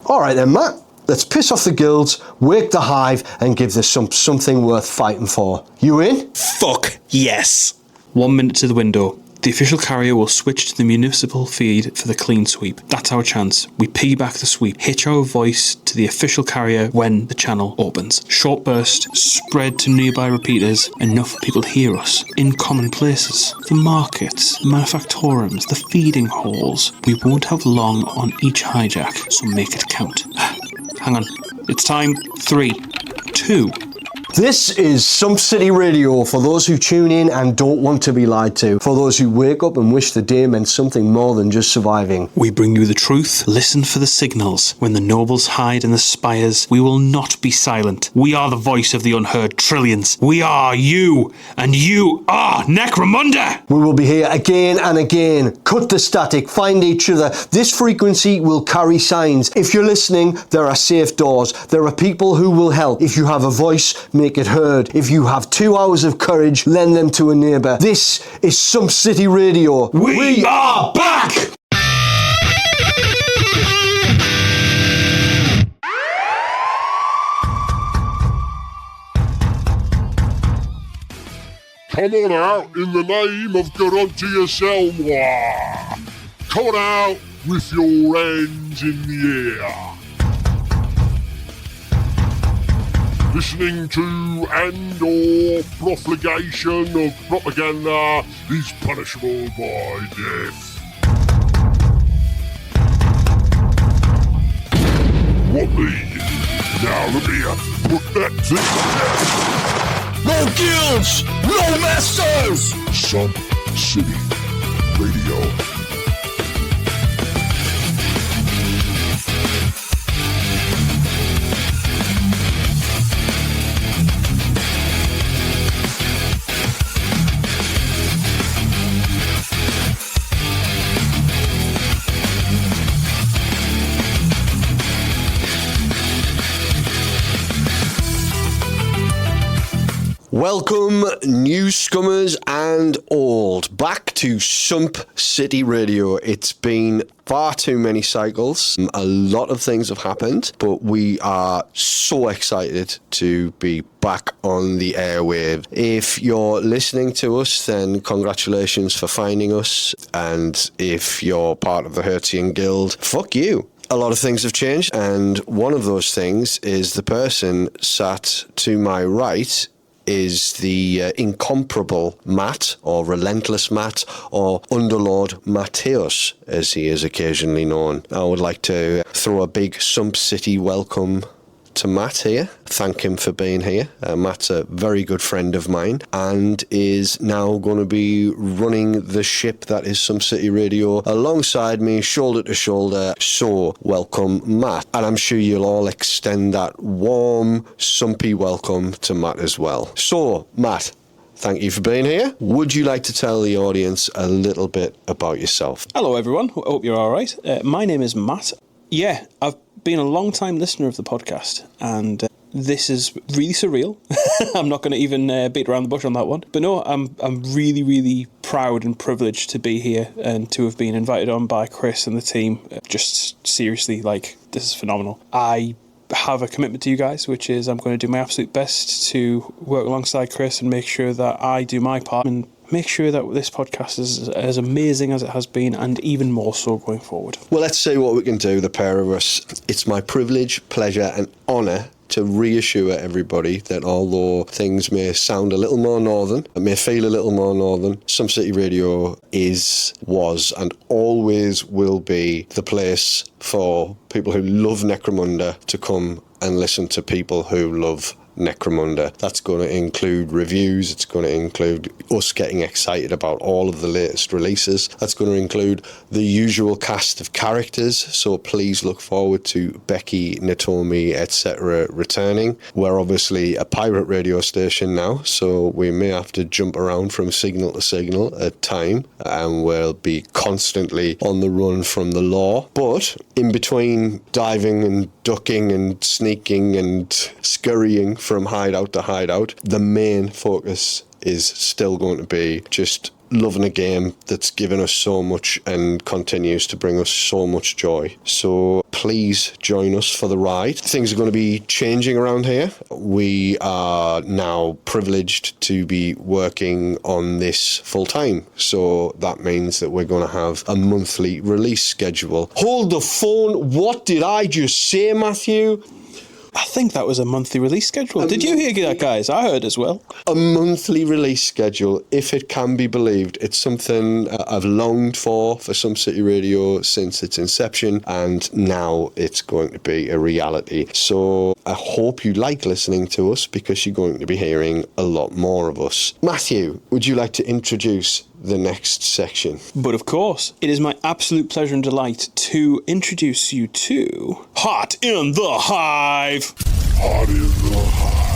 All right then, Matt. Let's piss off the guilds, wake the hive, and give this something worth fighting for. You in? Fuck yes. 1 minute to the window. The official carrier will switch to the municipal feed for the clean sweep. That's our chance. We piggyback the sweep, hitch our voice to the official carrier when the channel opens. Short burst, spread to nearby repeaters, enough people hear us. In common places, the markets, the manufactoriums, the feeding halls. We won't have long on each hijack, so make it count. Hang on. It's time. 3, 2... This is Sump City Radio for those who tune in and don't want to be lied to. For those who wake up and wish the day meant something more than just surviving. We bring you the truth. Listen for the signals. When the nobles hide in the spires, we will not be silent. We are the voice of the unheard trillions. We are you, and you are Necromunda. We will be here again and again. Cut the static, find each other. This frequency will carry signs. If you're listening, there are safe doors. There are people who will help. If you have a voice, make it heard. If you have 2 hours of courage, lend them to a neighbour. This is Sump City Radio. We are back! Come on out in the name of Gyrinx. Come on out with your hands in the air. Listening to and or profligation of propaganda is punishable by death. What me? Now let me put that thing down. No guilds! No masters! Sump City Radio. Welcome, new scummers and old, back to Sump City Radio. It's been far too many cycles. A lot of things have happened, but we are so excited to be back on the airwave. If you're listening to us, then congratulations for finding us. And if you're part of the Hertzian Guild, fuck you. A lot of things have changed, and one of those things is the person sat to my right is the incomparable Matt, or Relentless Matt, or Underlord Mateus, as he is occasionally known. I would like to throw a big Sump City welcome to Matt here. Thank him for being here. Matt's a very good friend of mine and is now going to be running the ship that is Sump City Radio alongside me, shoulder to shoulder. So welcome, Matt. And I'm sure you'll all extend that warm, sumpy welcome to Matt as well. So, Matt, thank you for being here. Would you like to tell the audience a little bit about yourself? Hello, everyone. I hope you're all right. My name is Matt. Yeah, I've been a long-time listener of the podcast, and this is really surreal. I'm not going to even beat around the bush on that one. But no, I'm really, really proud and privileged to be here and to have been invited on by Chris and the team. Just seriously, this is phenomenal. I have a commitment to you guys, which is I'm going to do my absolute best to work alongside Chris and make sure that I do my part and make sure that this podcast is as amazing as it has been, and even more so going forward. Well, let's see what we can do, the pair of us. It's my privilege, pleasure and honour to reassure everybody that although things may sound a little more northern, it may feel a little more northern, Sump City Radio was and always will be the place for people who love Necromunda to come and listen to people who love Necromunda. That's going to include reviews. It's going to include us getting excited about all of the latest releases. That's going to include the usual cast of characters. So please look forward to Becky, Natomi, etc. returning. We're obviously a pirate radio station now, so we may have to jump around from signal to signal at time, and we'll be constantly on the run from the law. But in between diving and ducking and sneaking and scurrying from hideout to hideout, the main focus is still going to be just loving a game that's given us so much and continues to bring us so much joy. So please join us for the ride. Things are going to be changing around here. We are now privileged to be working on this full time. So that means that we're going to have a monthly release schedule. Hold the phone. What did I just say, Matthew? I think that was a monthly release schedule. Did you hear that, guys? I heard as well. A monthly release schedule, if it can be believed. It's something I've longed for Sump City Radio since its inception, and now it's going to be a reality. So I hope you like listening to us, because you're going to be hearing a lot more of us. Matthew, would you like to introduce the next section? But of course, it is my absolute pleasure and delight to introduce you to Hot in the Hive. Hot in the Hive.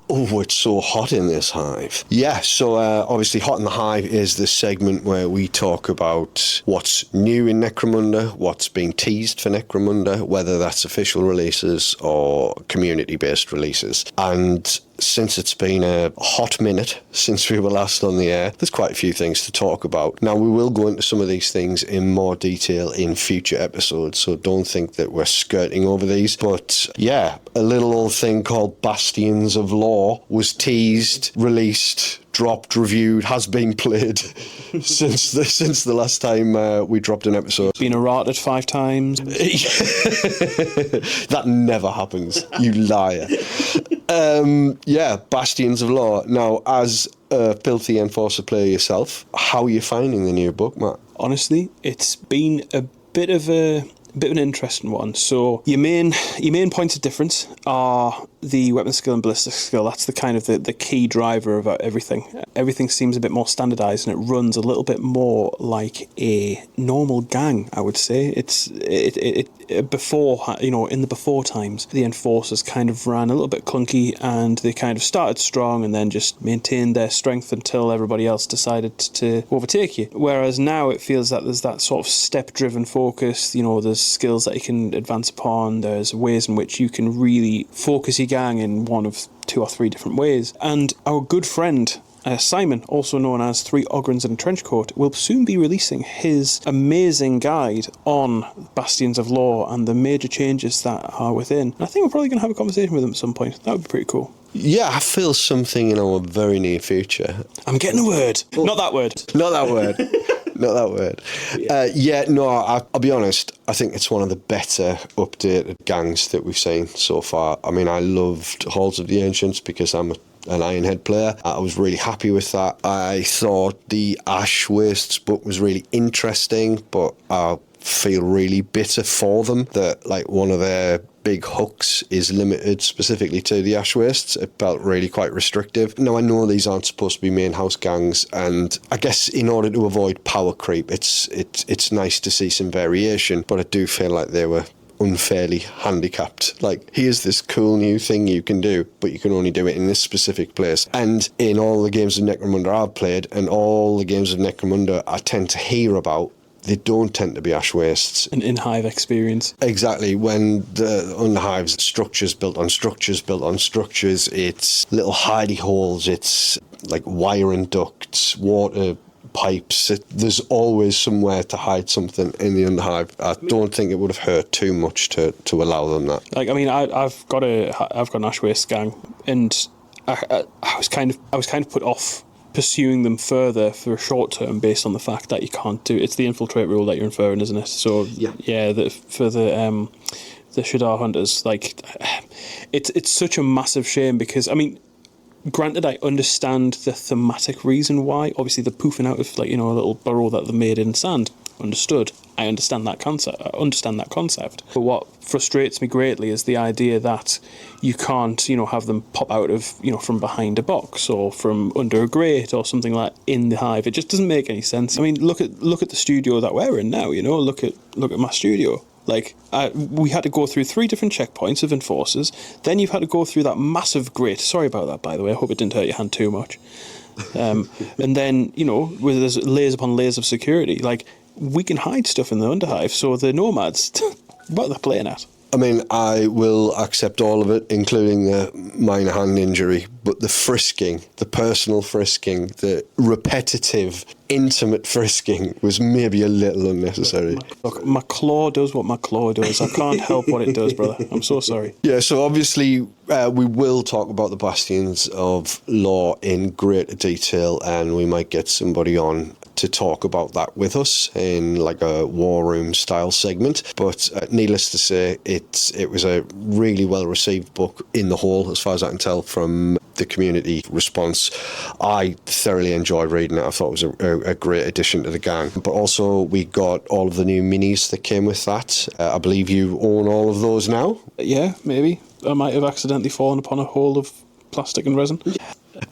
Oh, it's so hot in this hive. Yeah, so obviously Hot in the Hive is the segment where we talk about what's new in Necromunda, what's being teased for Necromunda, whether that's official releases or community-based releases. And since it's been a hot minute since we were last on the air, there's quite a few things to talk about. Now, we will go into some of these things in more detail in future episodes, so don't think that we're skirting over these. But yeah, a little old thing called Bastions of Lore was teased, released, dropped, reviewed, has been played since the last time we dropped an episode. Been errated 5 times. That never happens, you liar. Yeah, Bastions of Lore. Now, as a Filthy Enforcer player yourself, how are you finding the new book, Matt? Honestly, it's been a bit of an interesting one. So your main points of difference are the weapon skill and ballistic skill. That's the kind of the key driver of everything. Everything seems a bit more standardized, and it runs a little bit more like a normal gang, I would say. It before, in the before times, the enforcers kind of ran a little bit clunky, and they kind of started strong and then just maintained their strength until everybody else decided to overtake you. Whereas now it feels that there's that sort of step-driven focus. There's skills that you can advance upon. There's ways in which you can really focus your gang in one of 2 or 3 different ways. And our good friend Simon, also known as 3 Ogrins in a Trenchcoat, will soon be releasing his amazing guide on Bastions of Lore and the major changes that are within. And I think we're probably going to have a conversation with him at some point. That would be pretty cool. Yeah, I feel something in our very near future. I'm getting a word. Not that word. Not that word. Not that word. I'll be honest, I think it's one of the better updated gangs that we've seen so far. I mean, I loved Halls of the Ancients because I'm an Ironhead player. I was really happy with that. I thought the Ash Wastes book was really interesting, but I feel really bitter for them that one of their big hooks is limited specifically to the Ash Wastes. It felt really quite restrictive. Now, I know these aren't supposed to be main house gangs, and I guess in order to avoid power creep, it's nice to see some variation, but I do feel like they were unfairly handicapped. Here's this cool new thing you can do, but you can only do it in this specific place. And in all the games of Necromunda I've played, and all the games of Necromunda I tend to hear about, they don't tend to be Ash Wastes. An in-hive experience. Exactly. When the Underhive's structures built on structures built on structures, it's little hidey holes, it's wiring ducts, water pipes. There's always somewhere to hide something in the Underhive. I don't think it would have hurt too much to allow them that. I've got an Ash Waste gang, and I was kind of put off pursuing them further for a short term based on the fact that you can't do it's the infiltrate rule that you're inferring, isn't it? So for the Shadar hunters, it's such a massive shame, because I mean, granted, I understand the thematic reason why. Obviously, the poofing out of a little burrow that they made in sand. Understood. I understand that concept. But what frustrates me greatly is the idea that you can't, have them pop out of, from behind a box or from under a grate or something like in the hive. It just doesn't make any sense. I mean, look at the studio that we're in now. Look at my studio. We had to go through 3 different checkpoints of enforcers. Then you've had to go through that massive grate. Sorry about that, by the way. I hope it didn't hurt your hand too much. And then, where there's layers upon layers of security. We can hide stuff in the Underhive, so the nomads, what are they playing at? I mean, I will accept all of it, including the minor hand injury, but the frisking, the personal frisking, the repetitive, intimate frisking was maybe a little unnecessary. Look, my claw does what my claw does. I can't help what it does, brother. I'm so sorry. Yeah, so obviously we will talk about the Bastions of Lore in greater detail, and we might get somebody on to talk about that with us in like a war room style segment. But needless to say, it was a really well received book in the whole, as far as I can tell from the community response. I thoroughly enjoyed reading it. I thought it was a great addition to the gang. But also we got all of the new minis that came with that. I believe you own all of those now. Yeah, maybe. I might have accidentally fallen upon a hole of plastic and resin.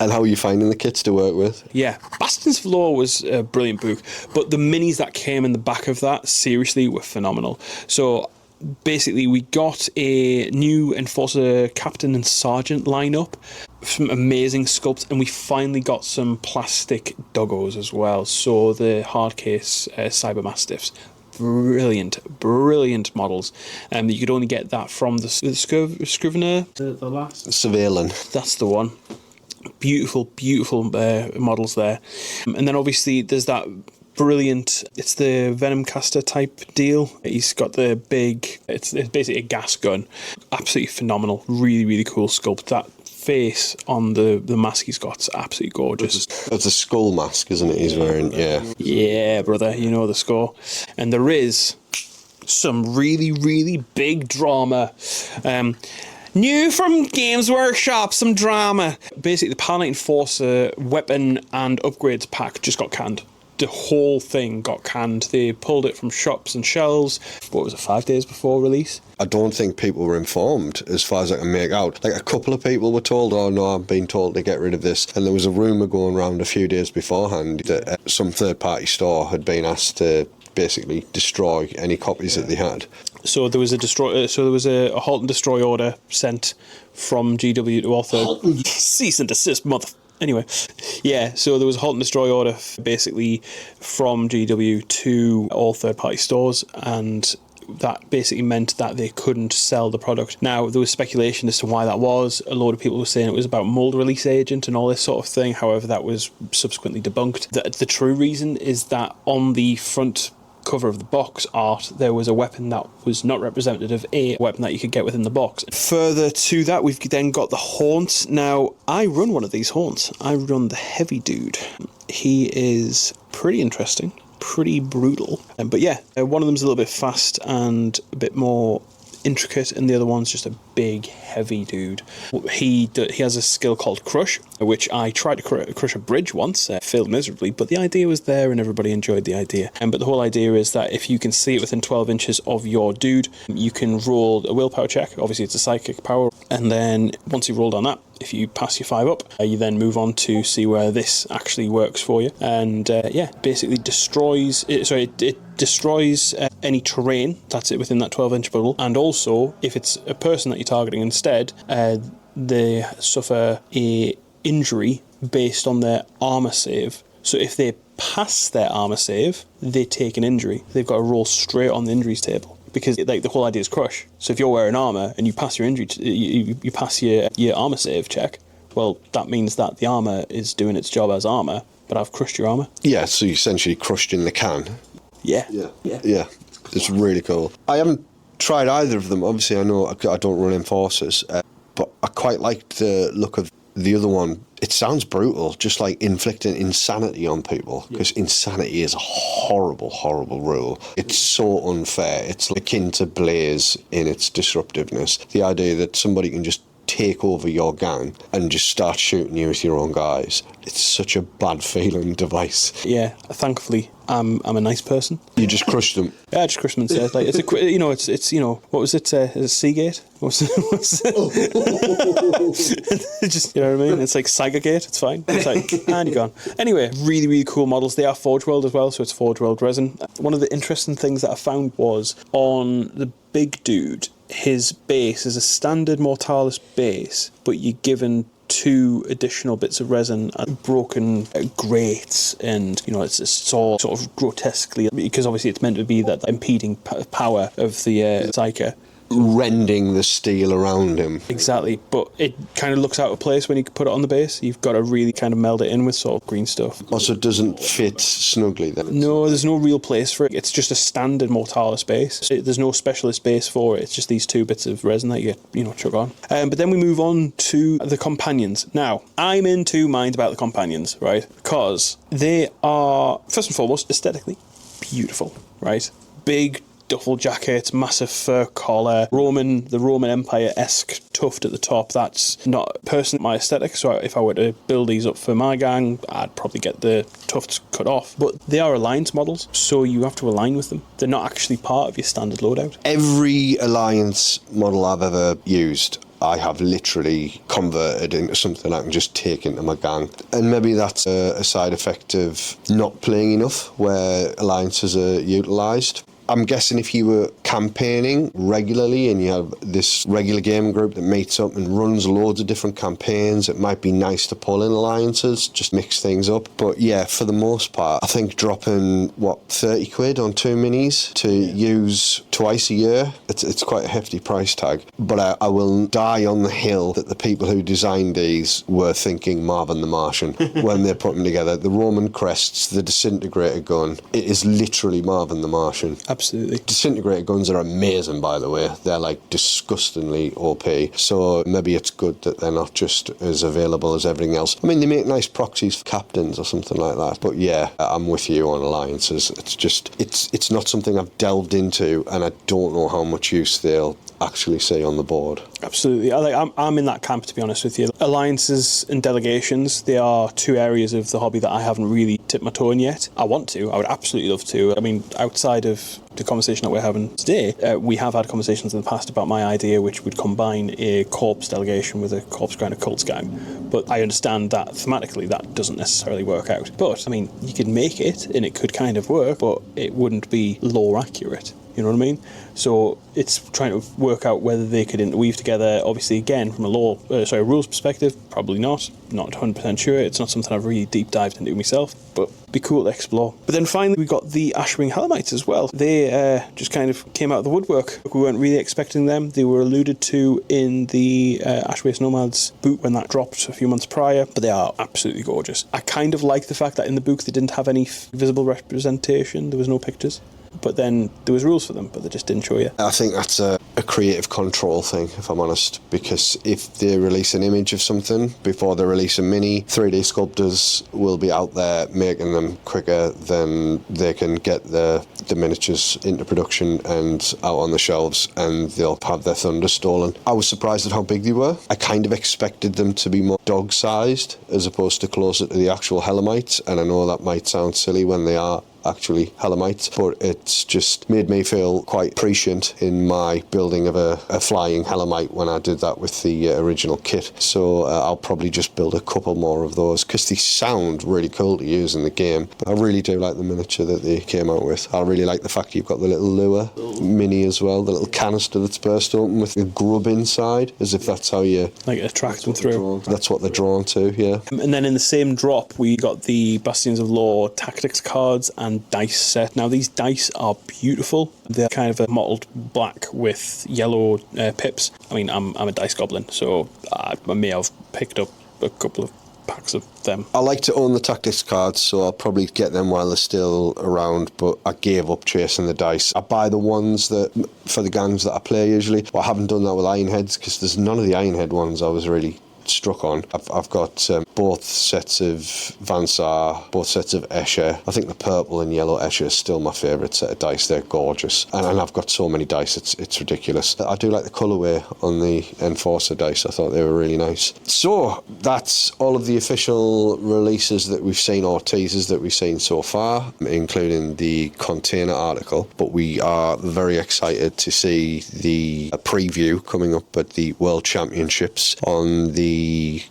And how are you finding the kits to work with? Yeah, Bastions of Lore was a brilliant book, but the minis that came in the back of that, seriously, were phenomenal. So basically, we got a new Enforcer Captain and Sergeant lineup, some amazing sculpts, and we finally got some plastic doggos as well. So the hardcase Cyber Mastiffs. Brilliant models. You could only get that from the Scrivener, the last Surveillance. That's the one. Beautiful models there. And then obviously there's that brilliant, it's the Venom Caster type deal. He's got the big, it's basically a gas gun. Absolutely phenomenal. Really cool sculpt. That face on the mask he's got's absolutely gorgeous. That's a skull mask, isn't it, he's wearing? Yeah, brother, you know the score. And there is some really big drama. New from Games Workshop, some drama. Basically, the Paladin Enforcer weapon and upgrades pack just got canned. The whole thing got canned. They pulled it from shops and shelves. What was it, 5 days before release? I don't think people were informed, as far as I can make out. Like, a couple of people were told, oh no, I've been told to get rid of this. And there was a rumour going around a few days beforehand that some third-party store had been asked to basically destroy any copies that they had. So there was a halt and destroy order sent from GW to all third. Cease and desist, mother. Anyway, yeah. So there was a halt and destroy order basically from GW to all third-party stores, and that basically meant that they couldn't sell the product. Now, there was speculation as to why that was. A load of people were saying it was about mold release agent and all this sort of thing. However, that was subsequently debunked. The true reason is that on the front cover of the box art, there was a weapon that was not representative of a weapon that you could get within the box. Further to that, we've then got the Haunt. Now, I run one of these Haunts. I run the Heavy Dude. He is pretty interesting, pretty brutal. But yeah, one of them's a little bit fast and a bit more intricate, and the other one's just a big, heavy dude. He has a skill called Crush, which I tried to crush a bridge once, failed miserably, but the idea was there and everybody enjoyed the idea. But the whole idea is that if you can see it within 12 inches of your dude, you can roll a willpower check. Obviously, it's a psychic power, and then once you rolled on that, if you pass your 5 up, you then move on to see where this actually works for you. And basically destroys any terrain that's it within that 12-inch bubble. And also, if it's a person that you're targeting instead, they suffer a injury based on their armor save. So if they pass their armor save, they take an injury. They've got to roll straight on the injuries table. Because like the whole idea is crush. So if you're wearing armor and you pass your injury, you pass your armor save check, well, that means that the armor is doing its job as armor, but I've crushed your armor. Yeah, so you essentially crushed in the can. Yeah. It's really cool. I haven't tried either of them. Obviously, I know I don't run Enforcers, but I quite like the look of the other one. It sounds brutal, just like inflicting insanity on people, because insanity is a horrible rule. It's so unfair. It's akin to Blaze in its disruptiveness. The idea that somebody can just take over your gang and just start shooting you with your own guys. It's such a bad feeling device. Yeah, thankfully, I'm a nice person. You just crushed them. Yeah, I just crushed them instead. Like it's it's what was it? Is it Seagate? What's just, you know what I mean? It's like Sagagate. It's fine. It's like, and you're gone. Anyway, really cool models. They are Forge World as well, so it's Forge World resin. One of the interesting things that I found was on the big dude, his base is a standard Mortalis base, but you're given 2 additional bits of resin and broken grates, and it's all sort of grotesquely, because obviously it's meant to be that impeding power of the Psyker. rending the steel around him. Exactly, but it kind of looks out of place when you put it on the base. You've got to really kind of meld it in with sort of green stuff. Also, it doesn't fit snugly then. No, there's no real place for it. It's just a standard Mortalis base. There's no specialist base for it. It's just these 2 bits of resin that you chuck on. But then we move on to the companions. Now, I'm in 2 minds about the companions, right? Because they are, first and foremost, aesthetically beautiful, right? Big duffel jackets, massive fur collar, the Roman Empire-esque tuft at the top. That's not personally my aesthetic, so if I were to build these up for my gang, I'd probably get the tufts cut off. But they are Alliance models, so you have to align with them. They're not actually part of your standard loadout. Every Alliance model I've ever used, I have literally converted into something I can just take into my gang. And maybe that's a side effect of not playing enough where alliances are utilised. I'm guessing if you were campaigning regularly and you have this regular gaming group that meets up and runs loads of different campaigns, it might be nice to pull in alliances, just mix things up. But yeah, for the most part, I think dropping, 30 quid on 2 minis to use twice a year, it's quite a hefty price tag. But I will die on the hill that the people who designed these were thinking Marvin the Martian when they put them together. The Roman crests, the disintegrator gun, it is literally Marvin the Martian. Absolutely. Disintegrator guns are amazing, by the way. They're like disgustingly OP. So maybe it's good that they're not just as available as everything else. I mean, they make nice proxies for captains or something like that. But yeah, I'm with you on alliances. It's just, it's not something I've delved into, and I don't know how much use they'll actually see on the board. Absolutely. I'm in that camp, to be honest with you. Alliances and delegations, they are 2 areas of the hobby that I haven't really tipped my toe in yet. I want to. I would absolutely love to. I mean, outside of the conversation that we're having today, we have had conversations in the past about my idea, which would combine a corpse delegation with a corpse grinder cults gang. But I understand that thematically that doesn't necessarily work out. But, I mean, you could make it and it could kind of work, but it wouldn't be lore accurate. You know what I mean? So it's trying to work out whether they could interweave together. Obviously, again, from a rules perspective, probably not. Not 100% sure. It's not something I've really deep dived into myself, but be cool to explore. But then finally, we got the Ashwing Helmites as well. They just kind of came out of the woodwork. We weren't really expecting them. They were alluded to in the Ashways Nomads book when that dropped a few months prior, but they are absolutely gorgeous. I kind of like the fact that in the book they didn't have any visible representation. There was no pictures. But then there was rules for them, but they just didn't show you. I think that's a creative control thing, if I'm honest, because if they release an image of something before they release a mini, 3D sculptors will be out there making them quicker than they can get the miniatures into production and out on the shelves, and they'll have their thunder stolen. I was surprised at how big they were. I kind of expected them to be more dog-sized as opposed to closer to the actual Helmites, and I know that might sound silly when they are actually Helmites, but it's just made me feel quite prescient in my building of a flying Helmite when I did that with the original kit. So I'll probably just build a couple more of those because they sound really cool to use in the game. But I really do like the miniature that they came out with. I really like the fact you've got the little lure mini as well, the little canister that's burst open with the grub inside, as if that's how you attract them through. That's what they're drawn to, yeah. And then in the same drop, we got the Bastions of Lore tactics cards and dice set. Now these dice are beautiful. They're kind of a mottled black with yellow pips. I mean, I'm a dice goblin, so I may have picked up a couple of packs of them. I like to own the tactics cards, so I'll probably get them while they're still around, but I gave up chasing the dice. I buy the ones that for the gangs that I play usually, but I haven't done that with Ironheads because there's none of the Ironhead ones I was really struck on. I've got both sets of Vansar, both sets of Escher. I think the purple and yellow Escher is still my favourite set of dice. They're gorgeous, and I've got so many dice, it's ridiculous. I do like the colourway on the Enforcer dice. I thought they were really nice. So that's all of the official releases that we've seen, or teasers that we've seen so far, including the container article, but we are very excited to see the preview coming up at the World Championships on the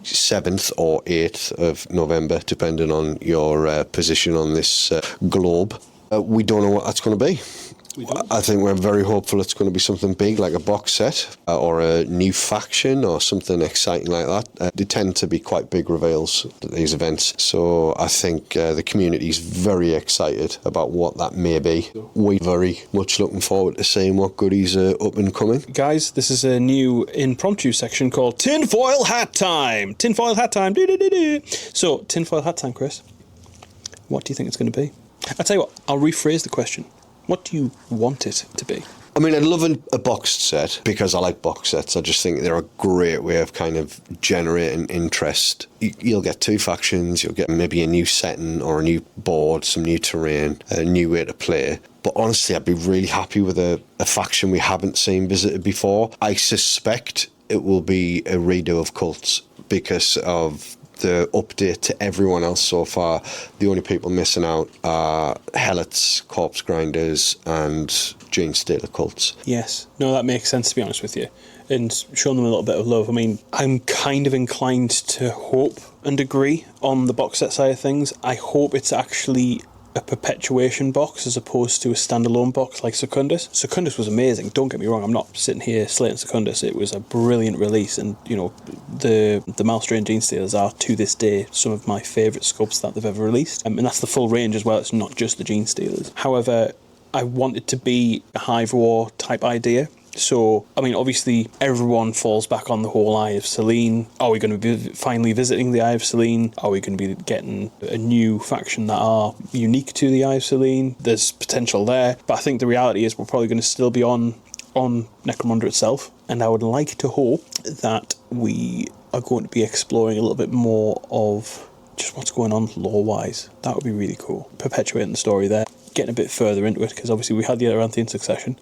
7th or 8th of November, depending on your position on this globe. We don't know what that's going to be. I think we're very hopeful it's going to be something big, like a box set or a new faction or something exciting like that. They tend to be quite big reveals at these events, so I think the community's very excited about what that may be. We're very much looking forward to seeing what goodies are up and coming. Guys, this is a new impromptu section called Tinfoil Hat Time. Tinfoil Hat Time. So, tinfoil hat time, Chris. What do you think it's going to be? I'll tell you what, I'll rephrase the question. What do you want it to be? I mean, I'd love a boxed set because I like box sets. I just think they're a great way of kind of generating interest. You'll get two factions, you'll get maybe a new setting or a new board, some new terrain, a new way to play. But honestly, I'd be really happy with a faction we haven't seen visited before. I suspect it will be a redo of Cults because of the update to everyone else so far. The only people missing out are Helots, Corpse Grinders, and Gene Stealer Cults. Yes. No, that makes sense, to be honest with you. And showing them a little bit of love. I mean, I'm kind of inclined to hope and agree on the box set side of things. I hope it's actually a perpetuation box as opposed to a standalone box like Secundus. Secundus was amazing, don't get me wrong, I'm not sitting here slating Secundus. It was a brilliant release, and you know, the Malstrain Gene Stealers are to this day some of my favourite sculpts that they've ever released, and that's the full range as well. It's not just the Gene Stealers. However, I want it to be a Hive War type idea. So, I mean, obviously, everyone falls back on the whole Eye of Selene. Are we going to be finally visiting the Eye of Selene? Are we going to be getting a new faction that are unique to the Eye of Selene? There's potential there. But I think the reality is we're probably going to still be on Necromunda itself. And I would like to hope that we are going to be exploring a little bit more of just what's going on lore-wise. That would be really cool. Perpetuating the story there. Getting a bit further into it, because obviously we had the Aranthian succession.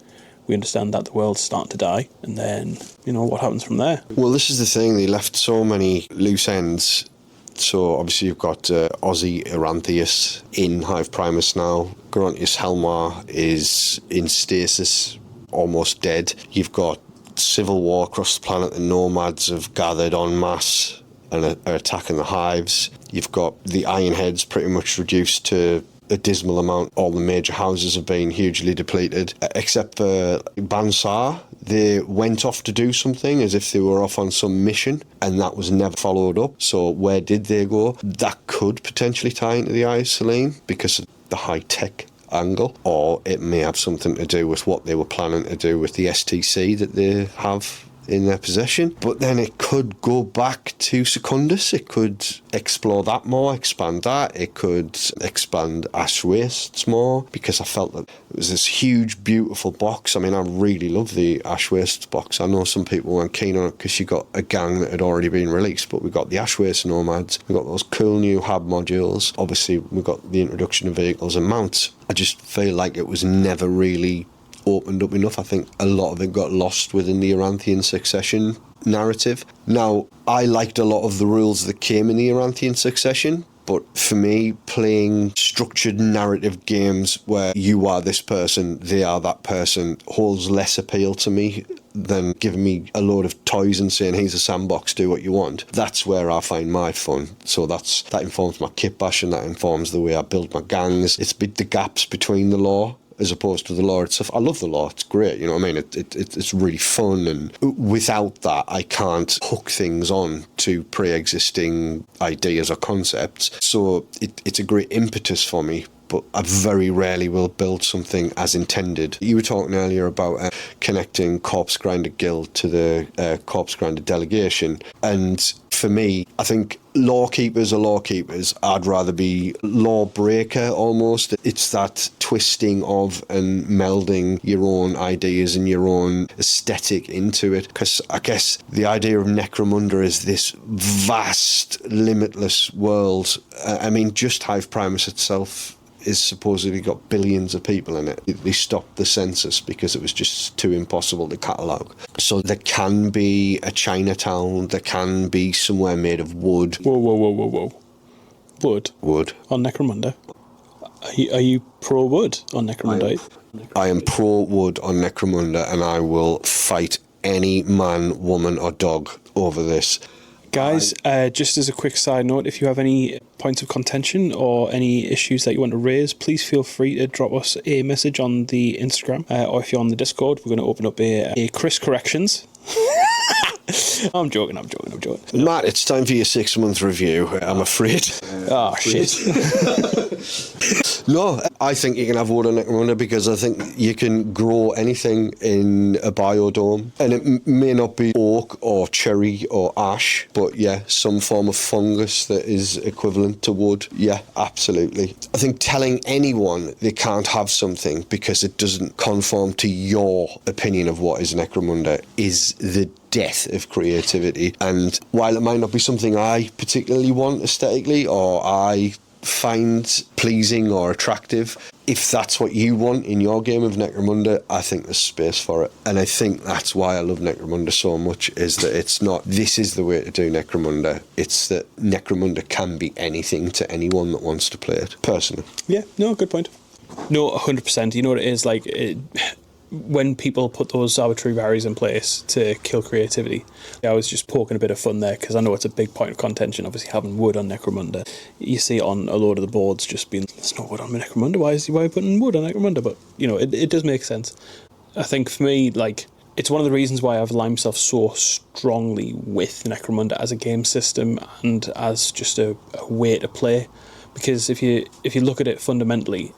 We understand that the world's starting to die, and then, you know, what happens from there? Well, this is the thing, they left so many loose ends. So obviously you've got Ozzy Aranthius in Hive Primus now. Gerontius Helmar is in stasis, almost dead. You've got civil war across the planet. The nomads have gathered en masse and are attacking the hives. You've got the Ironheads pretty much reduced to a dismal amount. All the major houses have been hugely depleted, except for Bansar. They went off to do something as if they were off on some mission, and that was never followed up. So where did they go? That could potentially tie into the Eye of Selene because of the high-tech angle, or it may have something to do with what they were planning to do with the STC that they have in their possession. But then it could go back to Secundus. It could explore that more, expand that. It could expand Ash Wastes more, because I felt that it was this huge, beautiful box. I mean, I really love the Ash Wastes box. I know some people weren't keen on it because you got a gang that had already been released, but we got the Ash Wastes Nomads. We got those cool new hab modules. Obviously, we got the introduction of vehicles and mounts. I just feel like it was never really opened up enough. I think a lot of it got lost within the Aranthian succession narrative. Now, I liked a lot of the rules that came in the Aranthian succession, but for me, playing structured narrative games where you are this person, they are that person, holds less appeal to me than giving me a load of toys and saying, here's a sandbox, do what you want. That's where I find my fun. So that informs my kit bash, and that informs the way I build my gangs. It's the gaps between the lore as opposed to the lore itself. I love the lore, it's great, you know what I mean? It's really fun, and without that, I can't hook things on to pre-existing ideas or concepts. So it's a great impetus for me, but I very rarely will build something as intended. You were talking earlier about connecting Corpse Grinder Guild to the Corpse Grinder delegation, and for me, I think Lorekeepers are Lorekeepers. I'd rather be Lawbreaker almost. It's that twisting of and melding your own ideas and your own aesthetic into it. Because I guess the idea of Necromunda is this vast, limitless world. I mean, just Hive Primus itself is supposedly got billions of people in it. They stopped the census because it was just too impossible to catalogue. So there can be a Chinatown, there can be somewhere made of wood. Whoa. Wood? Wood. On Necromunda? Are you pro-wood on Necromunda? I am pro-wood on Necromunda, and I will fight any man, woman or dog over this. Guys, just as a quick side note, if you have any points of contention or any issues that you want to raise, please feel free to drop us a message on the Instagram, or if you're on the Discord, we're going to open up a Chris Corrections. I'm joking. Matt, it's time for your 6-month review, I'm afraid. Oh, shit. No, I think you can have wood on Necromunda because I think you can grow anything in a biodome. And it may not be oak or cherry or ash, but yeah, some form of fungus that is equivalent to wood. Yeah, absolutely. I think telling anyone they can't have something because it doesn't conform to your opinion of what is Necromunda is the death of creativity. And while it might not be something I particularly want aesthetically or I find pleasing or attractive, if that's what you want in your game of Necromunda, I think there's space for it. And I think that's why I love Necromunda so much, is that it's not this is the way to do Necromunda, it's that Necromunda can be anything to anyone that wants to play it, personally. Yeah, no, good point. No, 100%. You know what it is, like, when people put those arbitrary barriers in place to kill creativity, I was just poking a bit of fun there because I know it's a big point of contention, obviously having wood on Necromunda. You see it on a load of the boards just being, there's no wood on Necromunda, why are you putting wood on Necromunda? But, you know, it does make sense. I think for me, like, it's one of the reasons why I've aligned myself so strongly with Necromunda as a game system and as just a way to play. Because if you look at it fundamentally,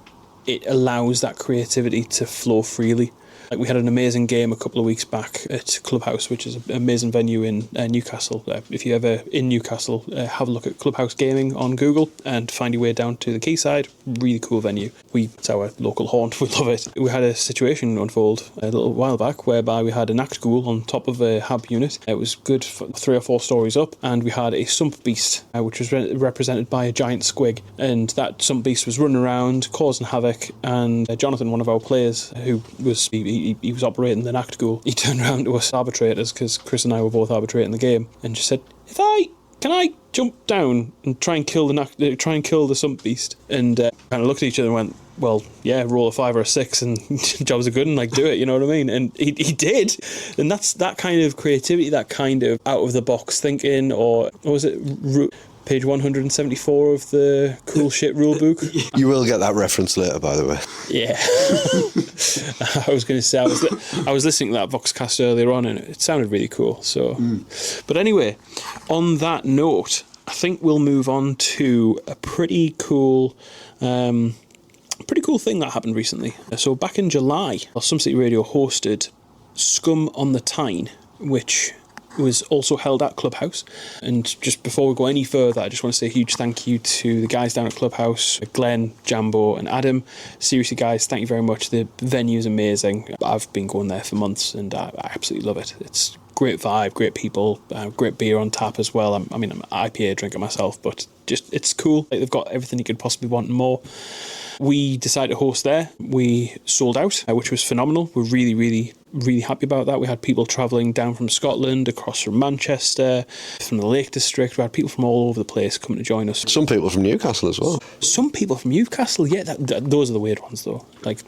it allows that creativity to flow freely. Like, we had an amazing game a couple of weeks back at Clubhouse, which is an amazing venue in Newcastle. If you're ever in Newcastle, have a look at Clubhouse Gaming on Google and find your way down to the quayside. Really cool venue. It's our local haunt. We love it. We had a situation unfold a little while back whereby we had an act ghoul on top of a hab unit. It was good for 3 or 4 stories up, and we had a sump beast, which was represented by a giant squig. And that sump beast was running around, causing havoc, and Jonathan, one of our players, who was... He was operating the Nacht Ghoul. He turned around to us arbitrators, because Chris and I were both arbitrating the game, and just said, can I jump down and try and kill the Sump Beast? And kind of looked at each other and went, well, yeah, roll a 5 or a 6 and jobs are good, and like, do it, you know what I mean? And he did. And that's that kind of creativity, that kind of out of the box thinking, or what was it? Page 174 of the Cool Shit Rulebook. You will get that reference later, by the way. Yeah. I was going to say, I was listening to that Voxcast earlier on, and it sounded really cool. So, But anyway, on that note, I think we'll move on to a pretty cool thing that happened recently. So back in July, Sump City Radio hosted Scum on the Tyne, which was also held at Clubhouse. And just before we go any further, I just want to say a huge thank you to the guys down at Clubhouse, Glenn, Jambo and Adam. Seriously guys, thank you very much. The venue is amazing. I've been going there for months and I absolutely love it. It's great vibe, great people, great beer on tap as well. I'm an IPA drinker myself, but just it's cool. They've got everything you could possibly want and more. We decided to host there. We sold out, which was phenomenal. We're really, really, really happy about that. We had people travelling down from Scotland, across from Manchester, from the Lake District. We had people from all over the place coming to join us. Some people from Newcastle as well. Some people from Newcastle, yeah. Those are the weird ones, though. Like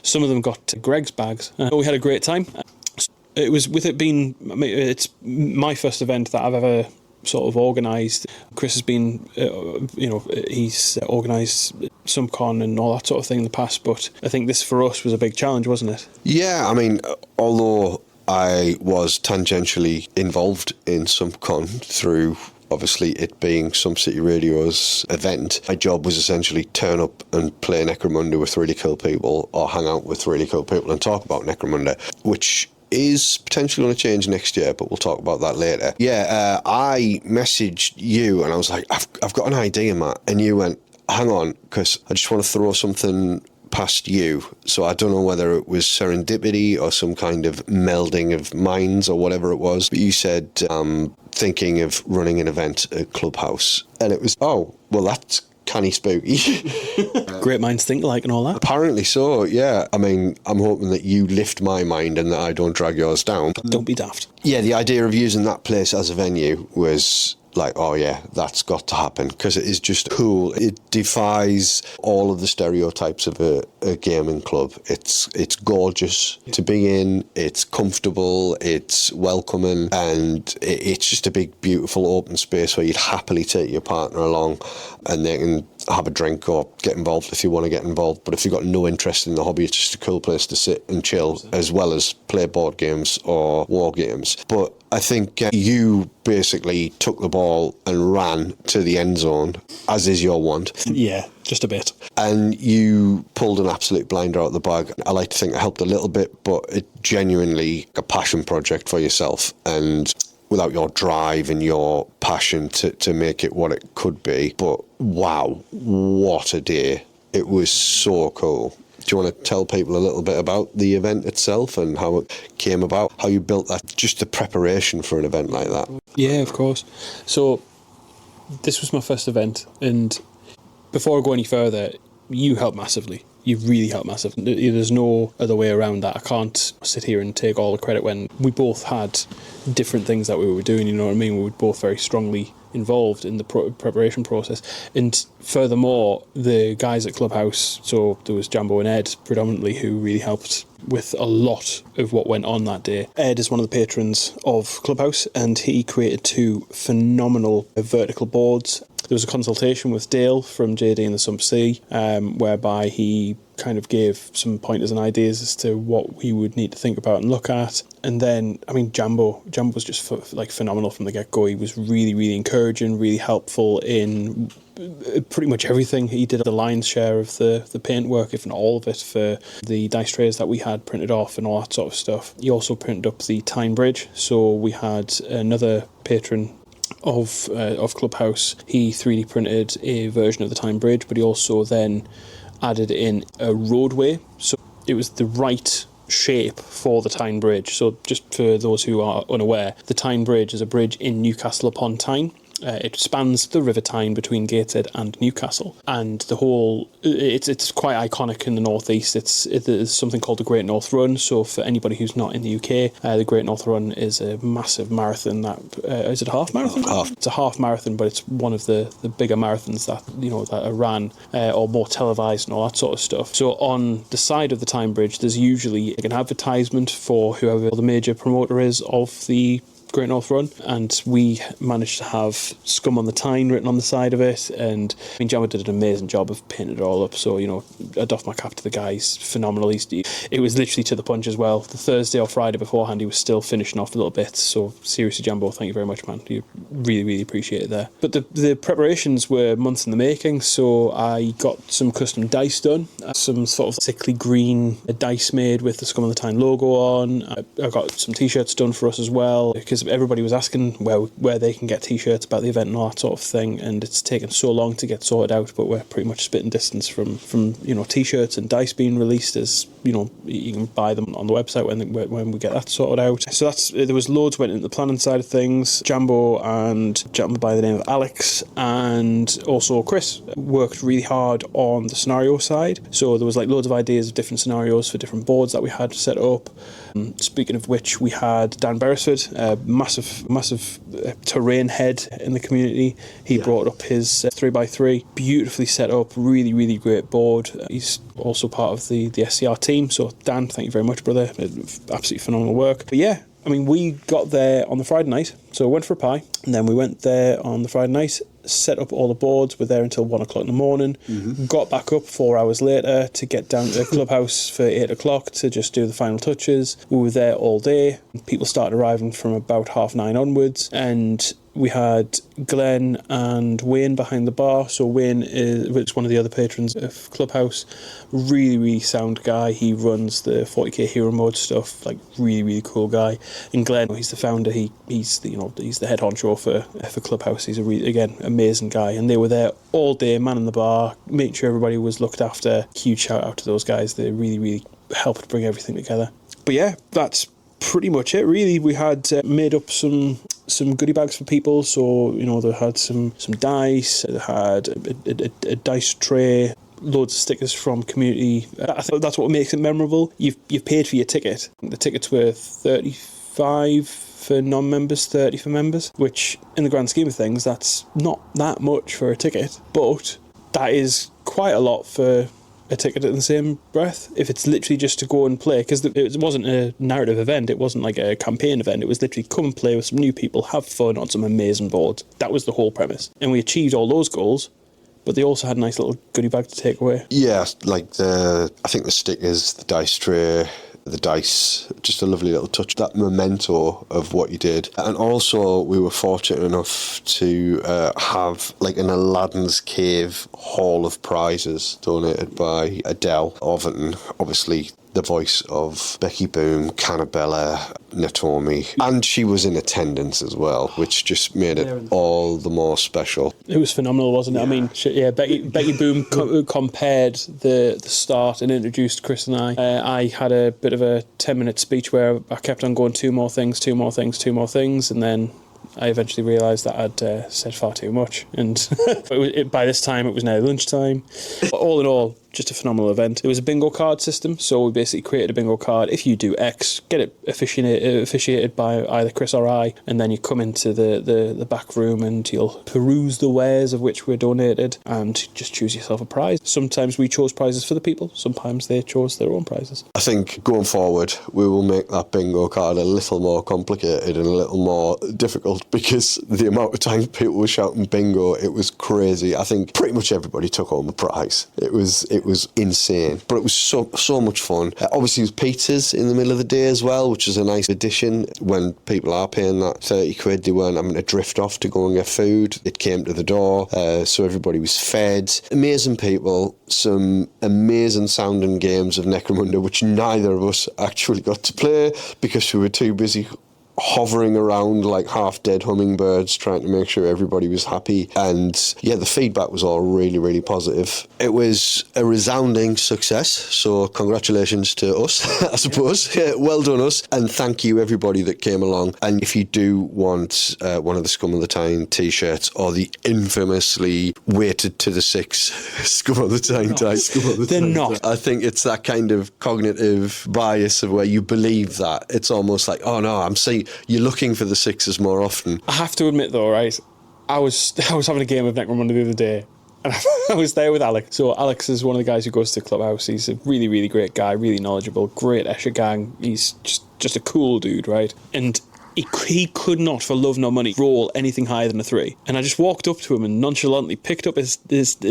some of them got Greg's bags. We had a great time. It was with it being, it's my first event that I've ever sort of organised. Chris has been, he's organised SumpCon and all that sort of thing in the past, but I think this for us was a big challenge, wasn't it? Yeah, I mean, although I was tangentially involved in SumpCon through obviously it being Sump City Radio's event, my job was essentially turn up and play Necromunda with really cool people or hang out with really cool people and talk about Necromunda, which is potentially going to change next year, but we'll talk about that later. Yeah, I messaged you and I was like, I've got an idea, Matt. And you went, hang on, because I just want to throw something past you. So I don't know whether it was serendipity or some kind of melding of minds or whatever it was. But you said, thinking of running an event at Clubhouse. And it was, oh, well, that's canny spooky. Great minds think alike and all that. Apparently so, yeah. I mean, I'm hoping that you lift my mind and that I don't drag yours down. Don't be daft. Yeah, the idea of using that place as a venue was like, oh yeah, that's got to happen, because it is just cool. It defies all of the stereotypes of a gaming club. It's gorgeous to be in, it's comfortable, it's welcoming, and it's just a big, beautiful open space where you'd happily take your partner along and they can have a drink or get involved if you want to get involved. But if you've got no interest in the hobby, it's just a cool place to sit and chill, as well as play board games or war games. But I think you basically took the ball and ran to the end zone, as is your want. Yeah, just a bit. And you pulled an absolute blinder out of the bag. I like to think it helped a little bit, but it genuinely a passion project for yourself. And without your drive and your passion to make it what it could be. But wow, what a day. It was so cool. Do you want to tell people a little bit about the event itself and how it came about, how you built that, just the preparation for an event like that? Yeah, of course. So this was my first event, and before I go any further, you helped massively. You really helped massively. There's no other way around that. I can't sit here and take all the credit when we both had different things that we were doing, you know what I mean? We were both very strongly involved in the preparation process. And furthermore, the guys at Clubhouse, so there was Jambo and Ed predominantly, who really helped with a lot of what went on that day. Ed is one of the patrons of Clubhouse, and he created 2 phenomenal vertical boards. There was a consultation with Dale from JD and the Sump City, whereby he kind of gave some pointers and ideas as to what we would need to think about and look at. And then, I mean, Jambo was just phenomenal from the get-go. He was really, really encouraging, really helpful in pretty much everything. He did the lion's share of the paint work, if not all of it, for the dice trays that we had printed off and all that sort of stuff. He also printed up the Tyne Bridge, so we had another patron of Clubhouse. He 3D printed a version of the Tyne Bridge, but he also then added in a roadway, so it was the right shape for the Tyne Bridge. So just for those who are unaware, the Tyne Bridge is a bridge in Newcastle upon Tyne. It spans the River Tyne between Gateshead and Newcastle, and the whole it's quite iconic in the northeast. There's something called the Great North Run. So for anybody who's not in the UK, the Great North Run is a massive marathon. That is it a half marathon? Half. It's a half marathon, but it's one of the bigger marathons that that are ran or more televised and all that sort of stuff. So on the side of the Tyne Bridge, there's usually an advertisement for whoever the major promoter is of the Great North Run, and we managed to have Scum on the Tyne written on the side of it. And I mean, Jammer did an amazing job of painting it all up, so I doff my cap to the guys. Phenomenal. It was literally to the punch as well. The Thursday or Friday beforehand, he was still finishing off a little bit. So seriously, Jambo, thank you very much, man. You really, really appreciate it there. But the preparations were months in the making. So I got some custom dice done, some sort of sickly green dice made with the Scum on the Tyne logo on. I got some t-shirts done for us as well, because everybody was asking where they can get t-shirts about the event and all that sort of thing, and it's taken so long to get sorted out, but we're pretty much spitting distance from t-shirts and dice being released. As you can buy them on the website when we get that sorted out. So there was loads went into the planning side of things. Jambo and a gentleman by the name of Alex and also Chris worked really hard on the scenario side, so there was loads of ideas of different scenarios for different boards that we had set up. Speaking of which, we had Dan Beresford, massive terrain head in the community. He brought up his 3x3, beautifully set up, really, really great board. He's also part of the SCR team. So Dan, thank you very much, brother. Absolutely phenomenal work. But yeah, I mean, we got there on the Friday night, so we went for a pie, and then we went there on the Friday night, set up all the boards, were there until 1 o'clock in the morning, got back up 4 hours later to get down to the Clubhouse for 8 o'clock to just do the final touches. We were there all day. People started arriving from about 9:30 onwards, and we had Glenn and Wayne behind the bar. So Wayne is one of the other patrons of Clubhouse. Really, really sound guy. He runs the 40k hero mode stuff. Really, really cool guy. And Glenn, he's the founder. He's the head honcho for Clubhouse. He's again amazing guy. And they were there all day, manning the bar, making sure everybody was looked after. Huge shout out to those guys. They really, really helped bring everything together. But yeah, that's pretty much it. Really, we had made up some goodie bags for people. So they had some dice, they had a dice tray, loads of stickers from community. I think that's what makes it memorable. You've paid for your ticket. The tickets were £35 25 for non-members, 30 for members, which in the grand scheme of things, that's not that much for a ticket, but that is quite a lot for a ticket in the same breath. If it's literally just to go and play, because it wasn't a narrative event, it wasn't like a campaign event, it was literally come and play with some new people, have fun on some amazing boards. That was the whole premise. And we achieved all those goals, but they also had a nice little goodie bag to take away. Yeah, like I think the stickers, the dice tray, the dice, just a lovely little touch, that memento of what you did. And also we were fortunate enough to have like an Aladdin's Cave haul of prizes donated by Adele Overton, obviously the voice of Becky Boom, Cannabella, Natomi, and she was in attendance as well, which just made it all the more special. It was phenomenal, wasn't it? Yeah. I mean, Becky Boom compared the start and introduced Chris and I. I had a bit of a 10-minute speech where I kept on going two more things, and then I eventually realised that I'd said far too much, and by this time it was now lunchtime. All in all, just a phenomenal event. It was a bingo card system, so we basically created a bingo card. If you do X, get it officiated by either Chris or I, and then you come into the back room and you'll peruse the wares of which were donated and just choose yourself a prize. Sometimes we chose prizes for the people, sometimes they chose their own prizes. I think going forward, we will make that bingo card a little more complicated and a little more difficult, because the amount of times people were shouting bingo, it was crazy. I think pretty much everybody took home a prize. It was insane, but it was so much fun. Obviously, it was pizzas in the middle of the day as well, which is a nice addition. When people are paying that 30 quid, they weren't having to drift off to go and get food. It came to the door, so everybody was fed. Amazing people, some amazing sounding games of Necromunda, which neither of us actually got to play because we were too busy hovering around like half-dead hummingbirds trying to make sure everybody was happy. And yeah, the feedback was all really, really positive. It was a resounding success, so congratulations to us, I suppose. Yeah, well done us, and thank you everybody that came along. And if you do want one of the Scum of the Time t-shirts, or the infamously weighted to the 6 Scum of the Time type, They're not. I think it's that kind of cognitive bias of where you believe that. It's almost like, oh no, I'm saying you're looking for the 6s more often. I have to admit though, right, I was having a game of Necromunda the other day, and I was there with Alex. So Alex is one of the guys who goes to the clubhouse. He's a really, really great guy, really knowledgeable, great Escher gang. He's just a cool dude, right? And he could not, for love nor money, roll anything higher than a 3. And I just walked up to him and nonchalantly picked up his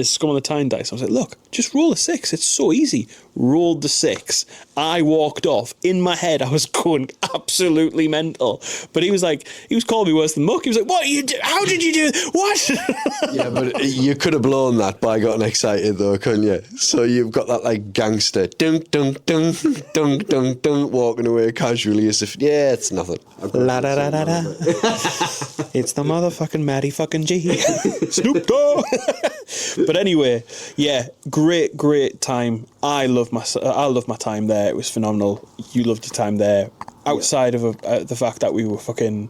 Scum of the Time dice. I was like, look, just roll a 6. It's so easy. Rolled the 6. I walked off. In my head, I was going absolutely mental. But he was calling me worse than muck. He was like, what? How did you do? What? Yeah, but you could have blown that by getting excited though, couldn't you? So you've got that like gangster dunk, dunk, dunk, dunk, dunk, dunk, walking away casually as if, yeah, it's nothing. La da da da da. It's the motherfucking Matty fucking G. Snoop Dogg. But anyway, yeah, great time. I love my time there. It was phenomenal. You loved your time there. Outside of the fact that we were fucking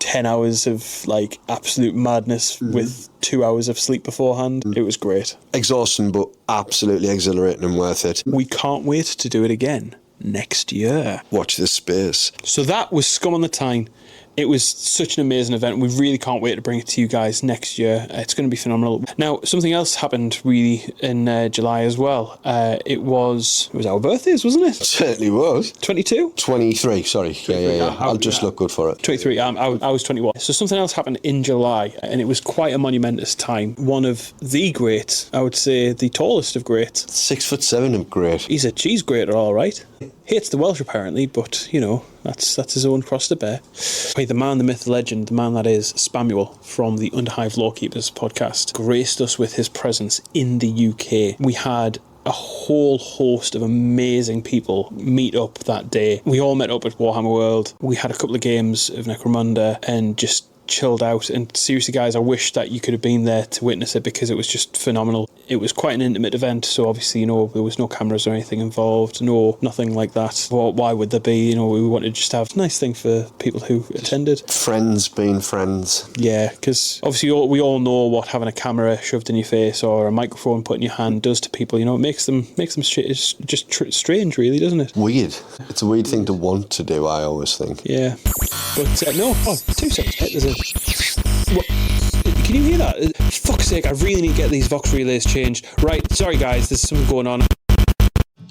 10 hours of like absolute madness with 2 hours of sleep beforehand. It was great. Exhausting, but absolutely exhilarating and worth it. We can't wait to do it again next year. Watch this space. So that was Scum on the Tyne. It was such an amazing event. We really can't wait to bring it to you guys next year. It's going to be phenomenal. Now, something else happened really in July as well. It was our birthdays, wasn't it? Certainly was. 22? 23, sorry. Yeah. I'll just look good for it. 23, I was 21. So something else happened in July, and it was quite a monumentous time. One of the greats, I would say the tallest of greats. 6'7" of great. He's a cheese grater, all right. Hates the Welsh apparently, but you know, that's his own cross to bear. Hey, the man, the myth, the legend, the man that is Spamuel from the Underhive Lorekeepers podcast graced us with his presence in the UK. We had a whole host of amazing people meet up that day. We all met up at Warhammer World. We had a couple of games of Necromunda and just chilled out. And seriously, guys, I wish that you could have been there to witness it because it was just phenomenal. It was quite an intimate event, so obviously, there was no cameras or anything involved, nothing like that. Well, why would there be? We wanted to just have a nice thing for people who attended. Friends being friends. Yeah, because obviously we all know what having a camera shoved in your face or a microphone put in your hand does to people. It makes them just strange, really, doesn't it? Weird. It's a weird thing to want to do, I always think. Yeah. But no, 2 seconds, mate. There's a... What? Can you hear that? Fuck's sake, I really need to get these Vox relays changed. Right, sorry guys, there's something going on.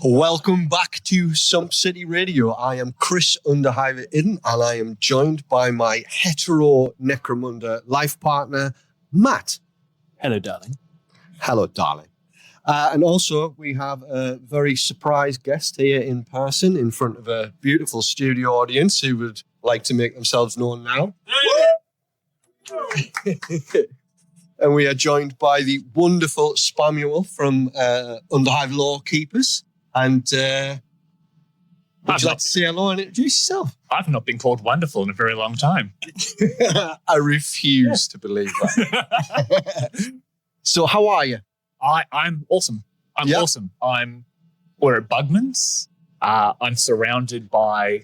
Welcome back to Sump City Radio. I am Chris Underhive and I am joined by my hetero Necromunda life partner, Matt. Hello, darling. Hello, darling. And also, we have a very surprise guest here in person in front of a beautiful studio audience who would like to make themselves known now. And we are joined by the wonderful Spamuel from Underhive Lorekeepers. And would you like to say hello and introduce yourself? I've not been called wonderful in a very long time. I refuse to believe that. So how are you? I'm awesome. I'm awesome. We're at Bugman's. I'm surrounded by,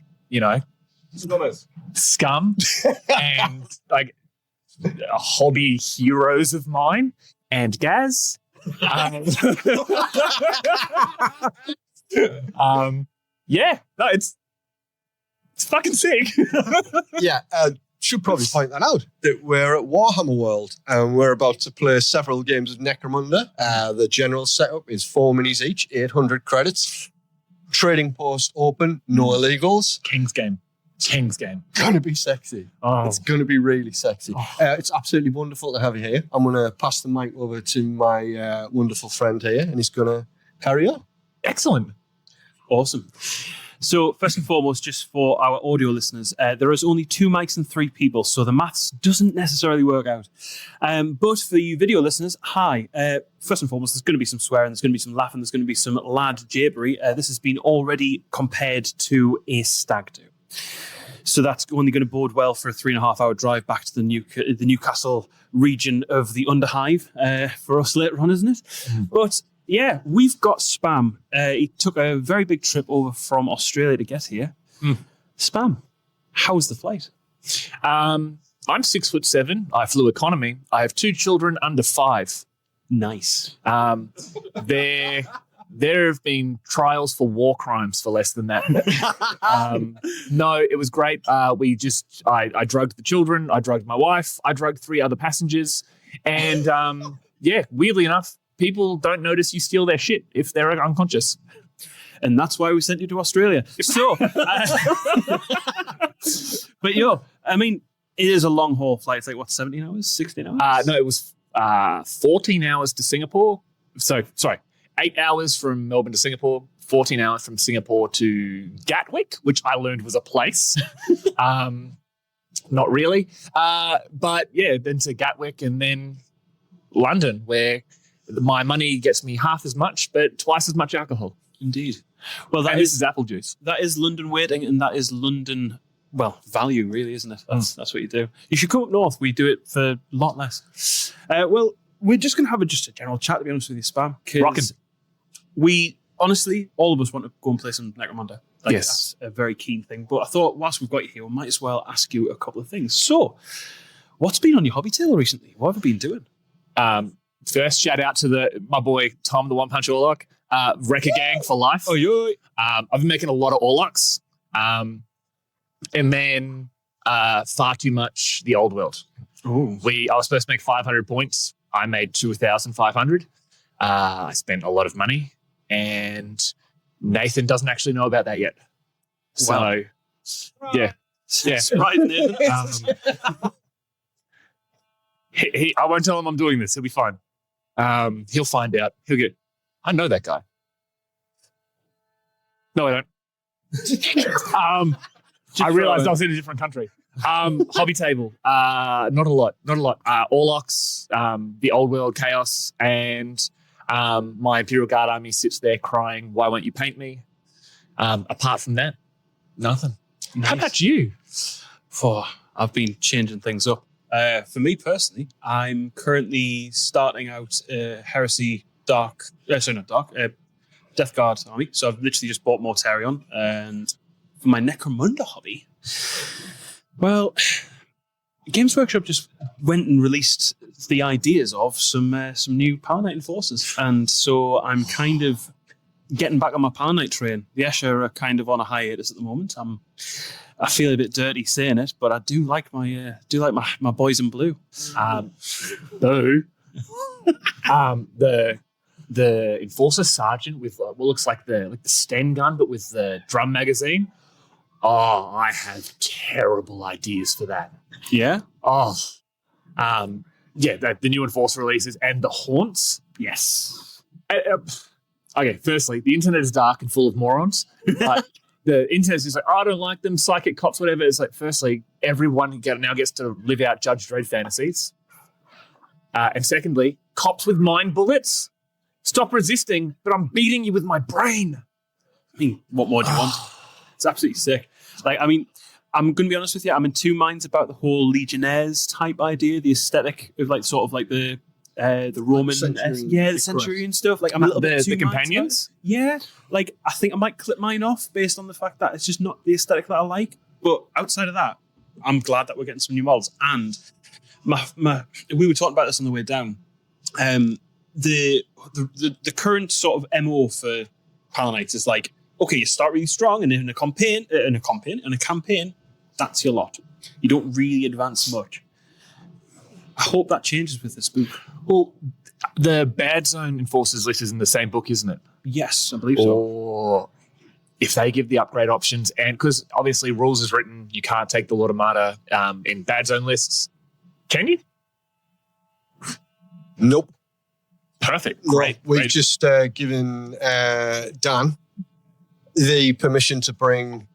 scum and like hobby heroes of mine and Gaz. It's fucking sick. Yeah, should probably point that out, that we're at Warhammer World and we're about to play several games of Necromunda. The general setup is 4 minis each, 800 credits. Trading post open, no illegals. King's game. Gonna be sexy. Oh. It's gonna be really sexy. It's absolutely wonderful to have you here. I'm gonna pass the mic over to my wonderful friend here and he's gonna carry on. Excellent. Awesome. So first and foremost, just for our audio listeners, there is only 2 mics and 3 people, so the maths doesn't necessarily work out. But for you video listeners, hi. First and foremost, there's going to be some swearing, there's going to be some laughing, there's going to be some lad jabery. This has been already compared to a stag do. So that's only going to bode well for a 3.5-hour drive back to the Newcastle region of the Underhive for us later on, isn't it? Mm. But yeah, we've got Spam. He took a very big trip over from Australia to get here. Mm. Spam, how was the flight? I'm 6'7". I flew economy. I have 2 children under 5. Nice. There have been trials for war crimes for less than that. No, it was great. I drugged the children. I drugged my wife. I drugged 3 other passengers. And weirdly enough, people don't notice you steal their shit if they're unconscious. And that's why we sent you to Australia. So, but it is a long haul flight. It's like, 17 hours, 16 hours? No, it was 14 hours to Singapore. So, sorry, 8 hours from Melbourne to Singapore, 14 hours from Singapore to Gatwick, which I learned was a place. Not really. But yeah, then to Gatwick and then London, where my money gets me half as much, but twice as much alcohol. Indeed. Well, this is apple juice. That is London waiting, and that is London, value, really, isn't it? That's what you do. You should come up north. We do it for a lot less. We're just going to have just a general chat, to be honest with you, Spam. Because we, honestly, all of us want to go and play some Necromunda. Yes. That's a very keen thing. But I thought, whilst we've got you here, we might as well ask you a couple of things. So, what's been on your hobby tail recently? What have you been doing? First, shout out to my boy Tom, the One Punch Orlock, Wrecker Gang for life. Oh, yeah. I've been making a lot of Orlocks, and then far too much the old world. Ooh. I was supposed to make 500 points. I made 2,500. I spent a lot of money, and Nathan doesn't actually know about that yet. So, yeah. Right, Nathan. I won't tell him I'm doing this. He'll be fine. He'll find out. I know that guy. No, I don't. I realized I was in a different country. Hobby table. Not a lot. Orlocks, the old world chaos, and my Imperial Guard army sits there crying, why won't you paint me? Apart from that, nothing. Nice. How about you? I've been changing things up. For me personally, I'm currently starting out Heresy Death Guard army. So I've literally just bought Mortarion. And for my Necromunda hobby, well, Games Workshop just went and released the ideas of some new Power Knight Enforcers. And so I'm kind of getting back on my Power Knight train. The Escher are kind of on a hiatus at the moment. I feel a bit dirty saying it, but I do like my boys in blue. The Enforcer Sergeant with what looks like the Sten gun, but with the drum magazine. Oh, I have terrible ideas for that. Yeah? Oh. The new Enforcer releases and the Haunts. Yes. Okay, firstly, the internet is dark and full of morons. The internet is like, I don't like them, psychic cops, whatever. It's like, firstly, everyone now gets to live out Judge Dredd fantasies. And secondly, cops with mind bullets. Stop resisting, but I'm beating you with my brain. I mean, what more do you want? It's absolutely sick. Like, I mean, I'm going to be honest with you. I'm in two minds about the whole Legionnaires type idea, the aesthetic of like sort of like the Roman, the Centurion stuff. Like, I'm a little bit too the companions. Yeah, like I think I might clip mine off based on the fact that it's just not the aesthetic that I like. But outside of that, I'm glad that we're getting some new models. And we were talking about this on the way down. The current sort of MO for Power Knights is like, okay, you start really strong, and in a campaign, that's your lot. You don't really advance much. I hope that changes with this book. Well, the Bad Zone Enforcers list is in the same book, isn't it? Yes, I believe so. Or if they give the upgrade options, and because obviously rules is written, you can't take the Lord of Martyr in Bad Zone lists. Can you? Nope. Perfect. Great. We've just given Dan the permission to bring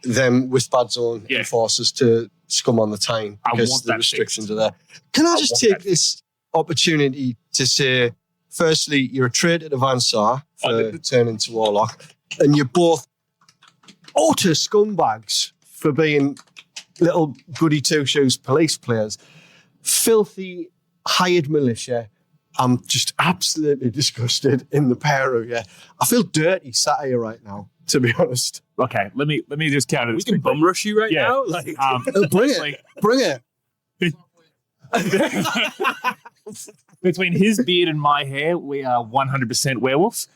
them with Bad Zone Enforcers to Scum on the Tyne because the restrictions are there. Can I just take this opportunity to say, firstly, you're a traitor to Vansar for turning to Warlock, and you're both utter scumbags for being little goody two-shoes police players. Filthy hired militia. I'm just absolutely disgusted in the pair of you. I feel dirty sat here right now, to be honest. Okay, let me just counter this. We can bum rush you right now. Like, bring it. Between his beard and my hair, we are 100% werewolf.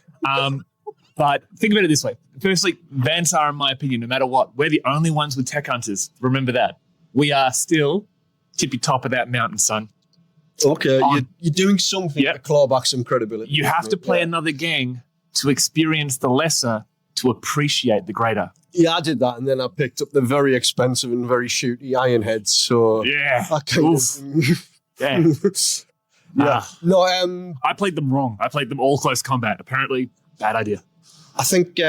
But think about it this way. Firstly, Vansar, in my opinion, no matter what, we're the only ones with tech hunters. Remember that. We are still tippy top of that mountain, son. Okay, you're doing something to claw back some credibility. You have to play another gang to experience the lesser to appreciate the greater. Yeah, I did that, and then I picked up the very expensive and very shooty Ironheads. So I I played them wrong. I played them all close combat. Apparently, bad idea. I think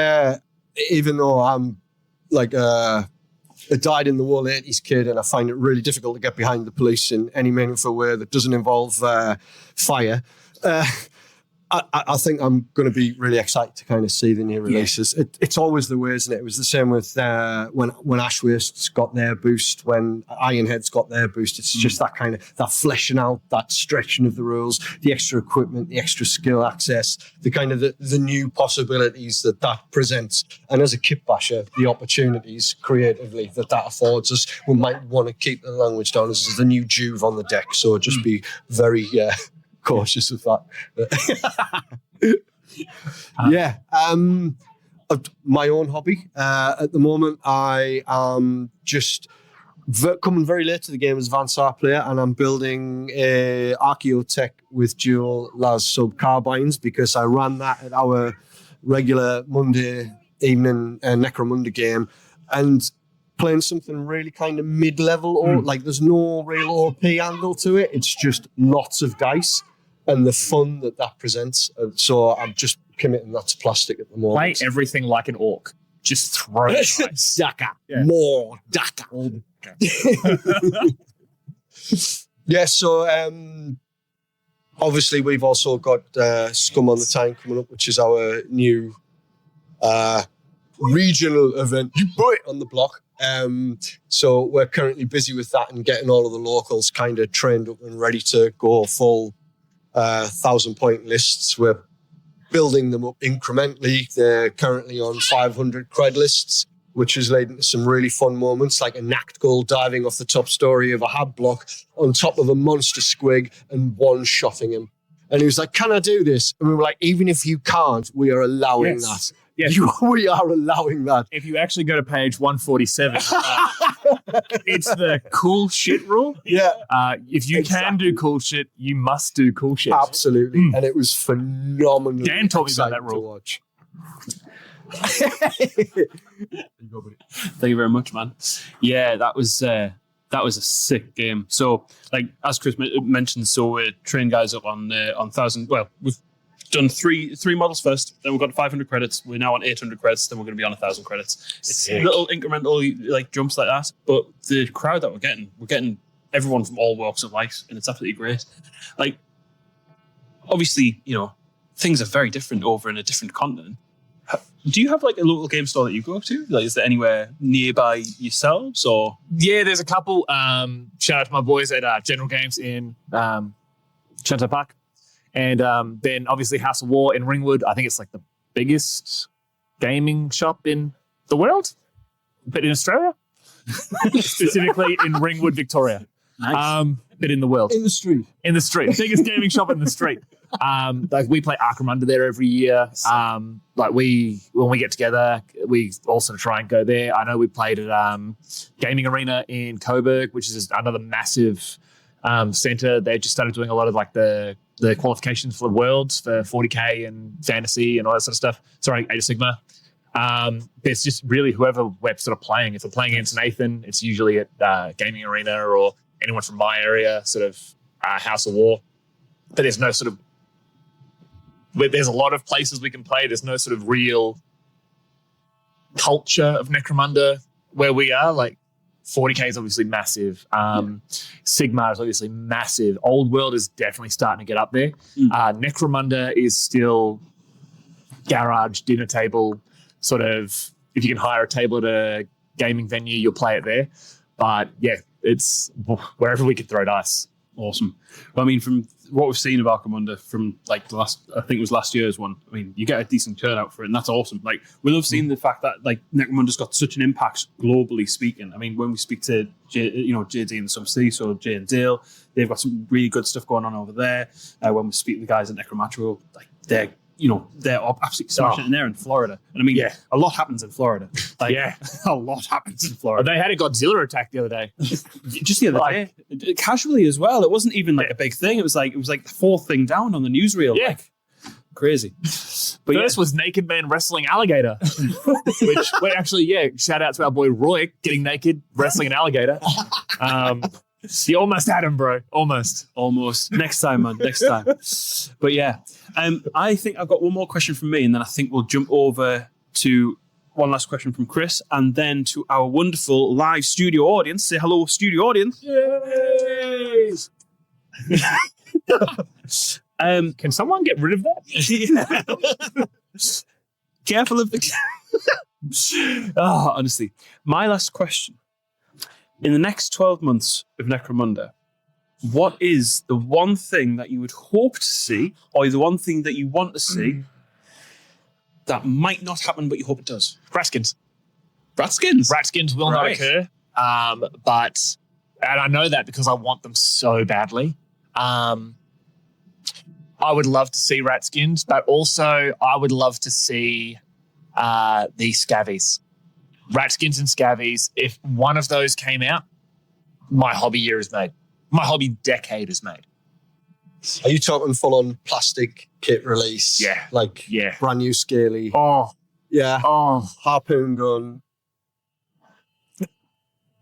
even though I'm like a dyed-in-the-wool 80s kid, and I find it really difficult to get behind the police in any meaningful way that doesn't involve fire. I think I'm going to be really excited to kind of see the new releases. Yeah. It's always the way, isn't it? It was the same with when Ash Wastes got their boost, when Ironheads got their boost. It's just that kind of that fleshing out, that stretching of the rules, the extra equipment, the extra skill access, the kind of the new possibilities that presents. And as a kit basher, the opportunities creatively that affords us. We might want to keep the language down as the new Juve on the deck. So just be very cautious of that. My own hobby. At the moment, I am just coming very late to the game as a Vansar player, and I'm building a archeotech with dual las sub carbines because I ran that at our regular Monday evening Necromunda game, and playing something really kind of mid-level, or like there's no real OP angle to it. It's just lots of dice and the fun that presents. So I'm just committing that to plastic at the moment. Play everything like an orc. Just throw dice. Daka. Yeah. More Daka. Yeah, so obviously we've also got Scum on the Tyne coming up, which is our new regional event on the block. So we're currently busy with that and getting all of the locals kind of trained up and ready to go full 1,000-point lists. We're building them up incrementally. They're currently on 500 cred lists, which is leading to some really fun moments, like a knacked goal diving off the top story of a hab block on top of a monster squig and one-shotting him. And he was like, can I do this? And we were like, even if you can't, we are allowing that. Yes. We are allowing that. If you actually go to page 147, it's the cool shit rule. Yeah. If you can do cool shit, you must do cool shit. Absolutely. And it was phenomenal. Dan told me about that rule. To watch. Thank you very much, man. Yeah, that was a sick game. So, like as Chris mentioned, so we're training guys up on 1,000. Well, we've done three models first, then we've got 500 credits. We're now on 800 credits, then we're going to be on 1,000 credits. It's sick. Little incremental like jumps like that. But the crowd that we're getting everyone from all walks of life, and it's absolutely great. Like, obviously, things are very different over in a different continent. Do you have like a local game store that you go to? Like, is there anywhere nearby yourselves, or? Yeah, there's a couple. Shout out to my boys at General Games in Shanto Park. And then obviously House of War in Ringwood. I think it's like the biggest gaming shop in the world, but in Australia, specifically in Ringwood, Victoria. Nice. But in the world. In the street. In the street. Biggest gaming shop in the street. Like we play Archeotech there every year. When we get together, we also try and go there. I know we played at Gaming Arena in Coburg, which is another massive center. They just started doing a lot of like the qualifications for the Worlds for 40K and Fantasy and all that sort of stuff. Sorry, Age of Sigma. It's just really whoever we're sort of playing. If we're playing against Nathan, it's usually at Gaming Arena or anyone from my area, sort of House of War. But there's no sort of... There's a lot of places we can play. There's no sort of real culture of Necromunda where we are. Like 40K is obviously massive. Sigma is obviously massive. Old World is definitely starting to get up there. Necromunda is still garage, dinner table, sort of, if you can hire a table at a gaming venue, you'll play it there. But yeah, it's wherever we can throw dice. Awesome. Well, I mean, from what we've seen of Archeomunda from like the last, I think it was last year's one, I mean, you get a decent turnout for it, and that's awesome. Like, we love seeing the fact that like Necromunda's got such an impact globally speaking. I mean, when we speak to JD and Sump City, so Jay and Dale, they've got some really good stuff going on over there. When we speak to the guys at Necromatro, like they're absolutely smashing it in there in Florida. And I mean, a lot happens in Florida. Like, a lot happens in Florida. They had a Godzilla attack the other day. Just the other day. Casually as well. It wasn't even like a big thing. It was like the fourth thing down on the newsreel. Yeah. Like, crazy. But first was Naked Man wrestling alligator. Which, we actually, shout out to our boy Roy getting naked, wrestling an alligator. You almost had him, bro. Almost. Next time, man. Next time. But yeah, I think I've got one more question from me, and then I think we'll jump over to one last question from Chris, and then to our wonderful live studio audience. Say hello, studio audience. Yay! Can someone get rid of that? Careful of the... honestly. My last question. In the next 12 months of Necromunda, what is the one thing that you would hope to see, or the one thing that you want to see that might not happen, but you hope it does? Ratskins. Ratskins will not occur. But I know that because I want them so badly. I would love to see Ratskins, but also I would love to see the Scavies. Ratskins and Scavies. If one of those came out, my hobby year is made. My hobby decade is made. Are you talking full-on plastic kit release? Yeah. Brand new scaly. Oh. Yeah. Oh. Harpoon gun.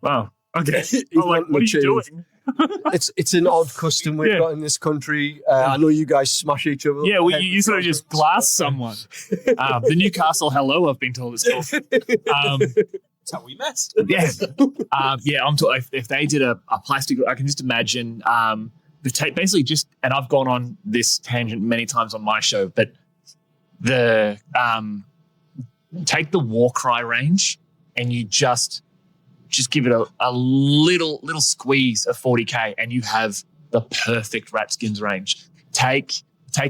Wow. Okay. What are you doing? It's an odd custom we've got in this country. I know you guys smash each other. Yeah, well, you sort of just glass someone. The Newcastle Hello, I've been told it's called. That's how we met. Yeah. If they did a plastic, I can just imagine basically just, and I've gone on this tangent many times on my show, but take the Warcry range and you just just give it a little squeeze of 40k, and you have the perfect Ratskins range. Take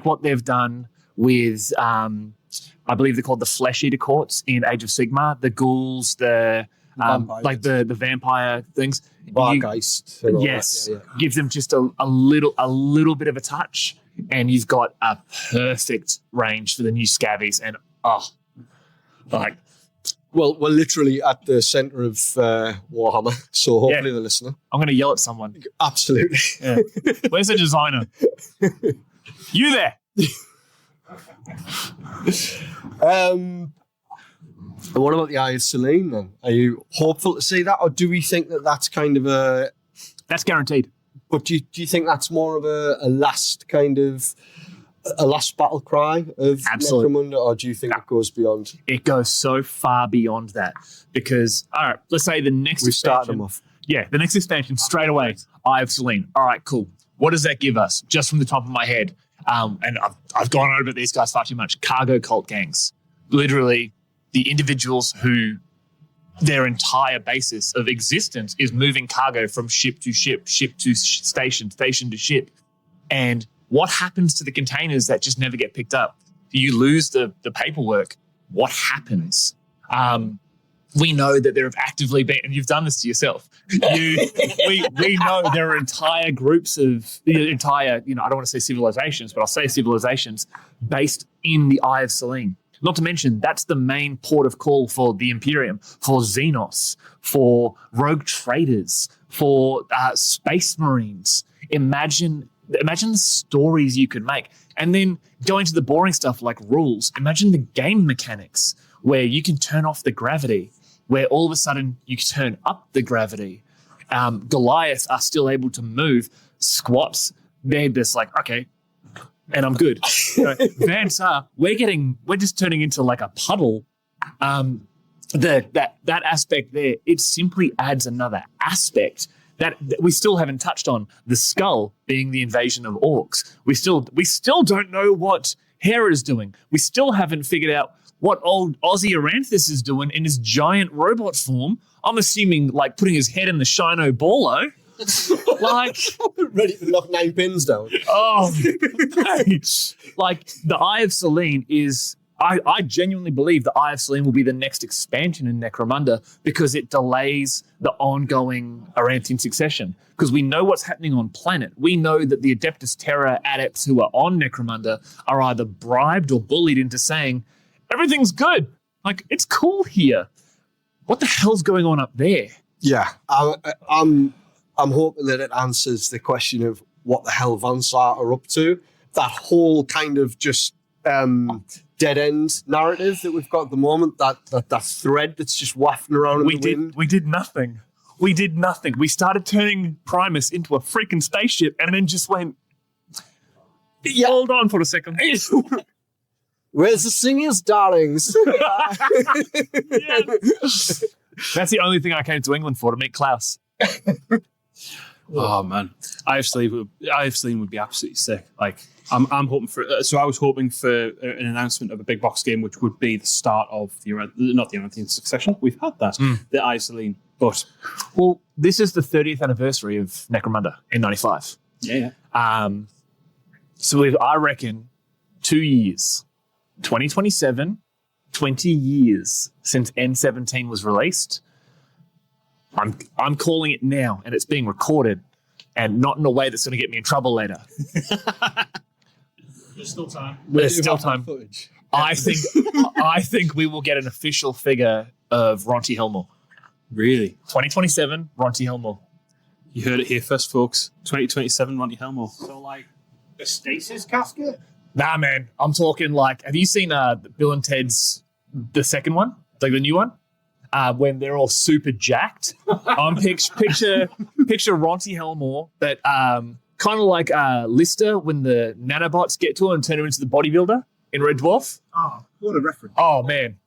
what they've done with, I believe they're called the Flesh Eater Courts in Age of Sigmar, the ghouls, the like the vampire things. Bargeist. Yes, gives them just a little bit of a touch, and you've got a perfect range for the new Scabbies. And well, we're literally at the centre of Warhammer, so hopefully they're listening. I'm going to yell at someone. Absolutely. Yeah. Where's the designer? You there? What about the Eye of Selene then? Are you hopeful to see that, or do we think that that's kind of a... That's guaranteed. But do you think that's more of a last kind of... a last battle cry of Necromunda, or do you think it goes beyond? It goes so far beyond that because, all right, let's say the next We've expansion. started them off. Yeah, the next expansion straight away, Eye of Selene. All right, cool. What does that give us? Just from the top of my head, and I've gone over these guys far too much. Cargo cult gangs. Literally, the individuals who their entire basis of existence is moving cargo from ship to ship, ship to station, station to ship. And what happens to the containers that just never get picked up? You lose the paperwork. What happens? We know that there have actively been, and you've done this to yourself. We know there are entire groups of entire, I don't want to say civilizations, but I'll say civilizations based in the Eye of Selene. Not to mention, that's the main port of call for the Imperium, for Xenos, for rogue traders, for space marines. Imagine the stories you could make. And then go into the boring stuff like rules. Imagine the game mechanics where you can turn off the gravity, where all of a sudden you turn up the gravity. Goliaths are still able to move. Squats, they're just like, okay, and I'm good. Vance are, we're just turning into like a puddle. That aspect there, it simply adds another aspect that we still haven't touched on. The skull being the invasion of orcs. We still don't know what Hera is doing. We still haven't figured out what old Ozzy Aranthus is doing in his giant robot form. I'm assuming like putting his head in the Shino Bolo. Like ready to knock 9 pins down. Oh, like the Eye of Selene is. I genuinely believe the Eye of Selene will be the next expansion in Necromunda because it delays the ongoing Aranthian succession. Because we know what's happening on planet. We know that the Adeptus Terra adepts who are on Necromunda are either bribed or bullied into saying, everything's good. Like, it's cool here. What the hell's going on up there? Yeah, I'm hoping that it answers the question of what the hell Vansar are up to. That whole kind of just dead-end narrative that we've got at the moment, that thread that's just wafting around in the wind. We did nothing. We started turning Primus into a freaking spaceship and then just went, hold on for a second. Where's the singers, darlings? That's the only thing I came to England for, to meet Klaus. Oh man, Eye of Selene would be absolutely sick. Like I'm hoping for. So I was hoping for an announcement of a big box game, which would be the start of not the Aranthian succession. We've had that, the Eye of Selene, but this is the 30th anniversary of Necromunda in '95. Yeah. So I reckon 2 years, 2027, 20 years since N17 was released. I'm calling it now, and it's being recorded, and not in a way that's going to get me in trouble later. There's still time. There's still time. I think we will get an official figure of Ronti Helmore. Really? 2027, Ronti Helmore. You heard it here first, folks. 2027, Ronti Helmore. So, like, a stasis casket? Nah, man. I'm talking like, have you seen Bill and Ted's, the second one? Like the new one? When they're all super jacked. Picture Ronti Helmore, but kind of like Lister when the nanobots get to him and turn him into the bodybuilder in Red Dwarf. Oh, what a reference. Oh, man.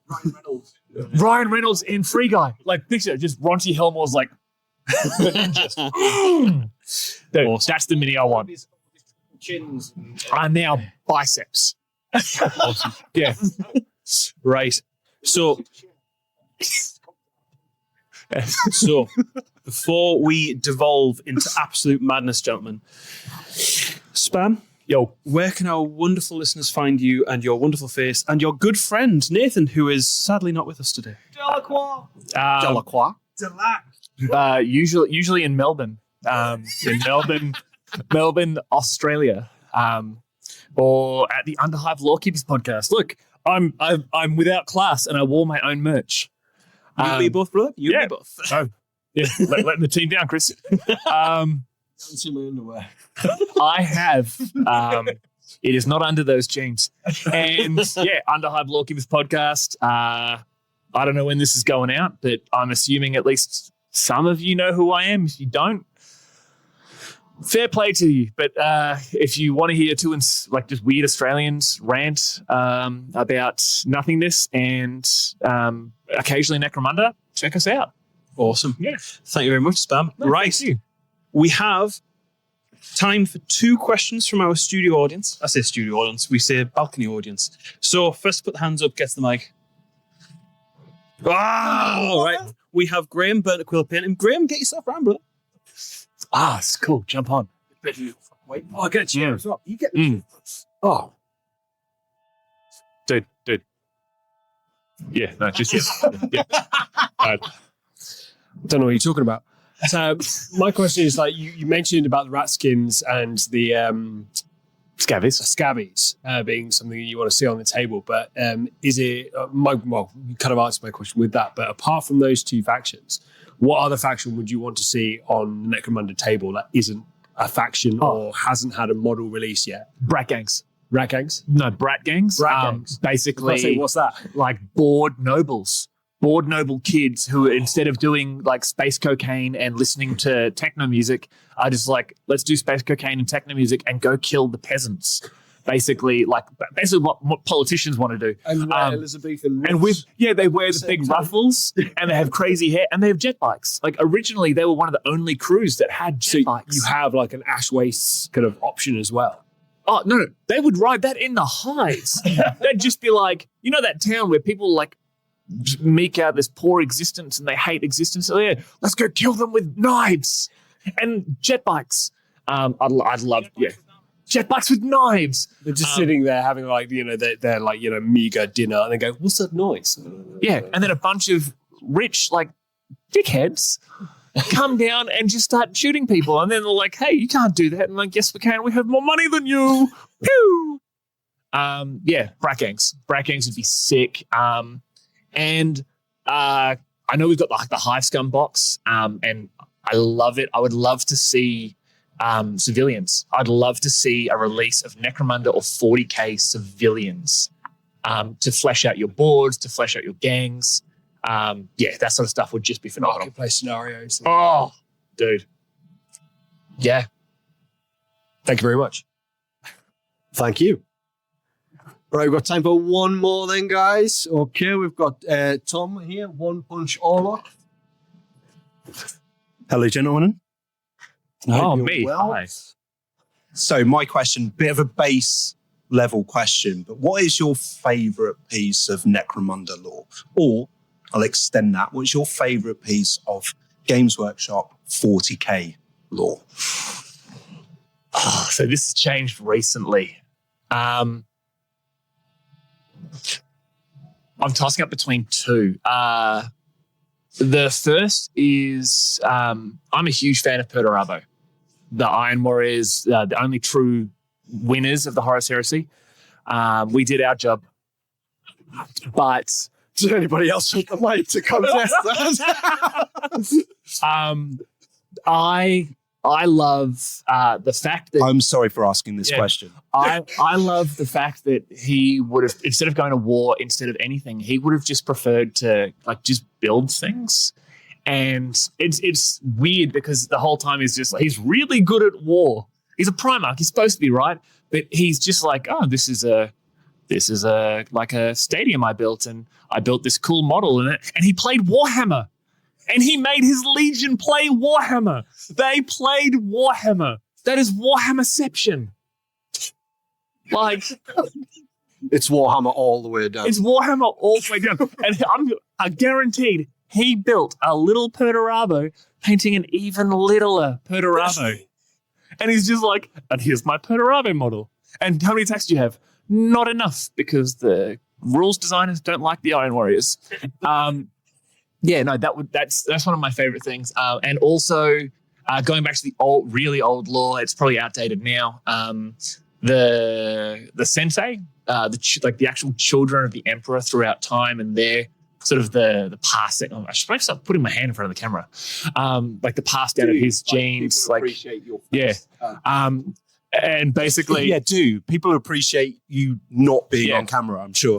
Ryan Reynolds in Free Guy. Like, picture just Ronti Helmore's like, dude, awesome. That's the mini I want. Chins. I'm now biceps. Awesome. Yeah. Right. So So, before we devolve into absolute madness, gentlemen, Spam, Yo. where can our wonderful listeners find you and your wonderful face and your good friend, Nathan, who is sadly not with us today? Usually in Melbourne. Melbourne, Australia. Or at the Underhive Lorekeepers podcast. Look, I'm without class and I wore my own merch. You and me both, brother? You and me both. Oh, yeah, letting the team down, Chris. See my underwear. I have. It is not under those jeans. And yeah, Underhive Lorekeepers podcast. I don't know when this is going out, but I'm assuming at least some of you know who I am. If you don't, fair play to you. But if you want to hear two like just weird Australians rant about nothingness and occasionally Necromunda, check us out. Awesome. Yeah. Thank you very much, Spam. Right. Thank you. We have time for 2 questions from our studio audience. I say studio audience, we say balcony audience. So first put the hands up, gets the mic. All right. We have Graham burnt a quill painting. Graham, get yourself round, brother. It's cool. Jump on. Wait, I get a chair as well. You get Oh. Dude. Yeah, no, just yeah. Don't know what you're talking about. So my question is, like, you mentioned about the rat skins and the scabbies being something you want to see on the table, but is it you kind of answered my question with that, but apart from those 2 factions, what other faction would you want to see on the Necromunda table that isn't a faction or hasn't had a model release yet? Brat gangs. Rat gangs? No, brat gangs. Brat gangs. Basically, What's that? like bored noble kids who, instead of doing like space cocaine and listening to techno music, are just like, let's do space cocaine and techno music and go kill the peasants. Basically what politicians want to do. And Elizabethan and they wear the big ruffles and they have crazy hair and they have jet bikes. Like originally they were one of the only crews that had jet bikes. You have like an ash waste kind of option as well. Oh, no, they would ride that in the hides. They'd just be like, you know that town where people like meek out this poor existence and they hate existence? Oh, yeah, let's go kill them with knives and jet bikes. I'd love, jet bikes with knives. They're just sitting there having like, they're like, meager dinner, and they go, what's that noise? Yeah, and then a bunch of rich, like, dickheads come down and just start shooting people. And then they're like, hey, you can't do that. And I'm like, yes, we can. We have more money than you. Pew! Brat gangs. Brat gangs would be sick. And I know we've got the Hive Scum box, and I love it. I would love to see civilians. I'd love to see a release of Necromunda or 40k civilians to flesh out your boards, to flesh out your gangs. That sort of stuff would just be phenomenal. Marketplace scenarios. Oh, dude. Yeah. Thank you very much. Thank you. Right, we've got time for one more then, guys. Okay, we've got Tom here, One Punch Orlock. Hello, gentlemen. Oh, me. Well. Hi. So my question, bit of a base level question, but what is your favourite piece of Necromunda lore? Or I'll extend that. What's your favourite piece of Games Workshop 40k lore? Oh, so this has changed recently. I'm tossing up between 2. The first is I'm a huge fan of Perturabo. The Iron Warriors, the only true winners of the Horus Heresy. We did our job. But Does anybody else want the mic to contest that? I love the fact that I'm sorry for asking this question. I love the fact that he would have, instead of going to war, instead of anything, he would have just preferred to like just build things. And it's weird because the whole time he's just like, he's really good at war. He's a Primarch. He's supposed to be, right? But he's just like, oh, this is a like a stadium I built, and I built this cool model in it. And he played Warhammer. And he made his Legion play Warhammer. They played Warhammer. That is Warhammerception. Like, It's Warhammer all the way down. it's Warhammer all the way down. And I guaranteed he built a little Perturabo painting an even littler Perturabo. And he's just like, and here's my Perturabo model. And how many attacks do you have? Not enough, because the rules designers don't like the Iron Warriors. That's one of my favorite things. And also going back to the really old lore, it's probably outdated now. The sensei, the actual children of the emperor throughout time, and their sort of the passing. I should probably start putting my hand in front of the camera. Like the pass down of his genes. Like, appreciate your face. And basically, people appreciate you not being on camera, I'm sure.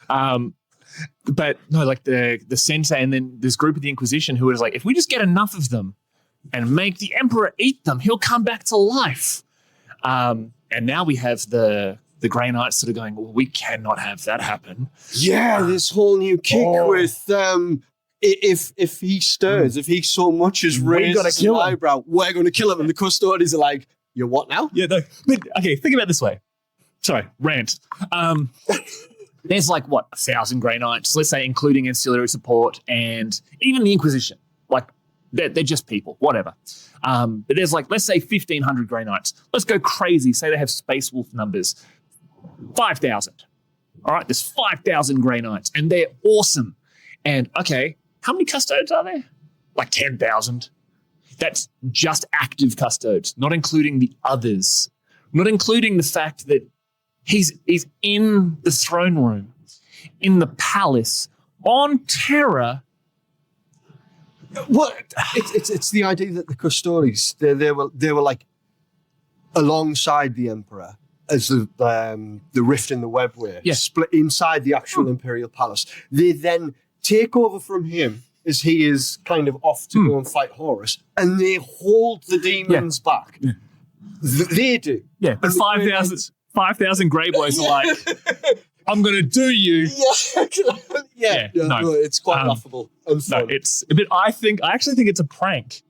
But no, like the sensei, and then this group of the Inquisition who was like, if we just get enough of them and make the emperor eat them, he'll come back to life. And now we have the Grey Knights sort of going, well, we cannot have that happen. Yeah, this whole new kick with if he stirs, if he so much as raises an eyebrow, we're going to kill him. And the custodians are like, you're what now? Yeah, no, but, okay, think about it this way. Sorry, rant. There's like, 1,000 Grey Knights, let's say, including ancillary support and even the Inquisition. Like, they're just people, whatever. But there's like, let's say 1,500 Grey Knights. Let's go crazy. Say they have Space Wolf numbers. 5,000. All right, there's 5,000 Grey Knights, and they're awesome. And, okay, how many custodes are there? Like 10,000. That's just active custodes, not including the others. Not including the fact that he's in the throne room, in the palace, on Terra. What? It's the idea that the custodians they were like alongside the emperor as the rift in the web were split inside the actual imperial palace. They then take over from him as he is kind of off to go and fight Horus, and they hold the demons back. Yeah. They do. Yeah, but 5,000 Grey Boys are like, I'm going to do you. No, it's quite laughable and fun. No, but I actually think it's a prank.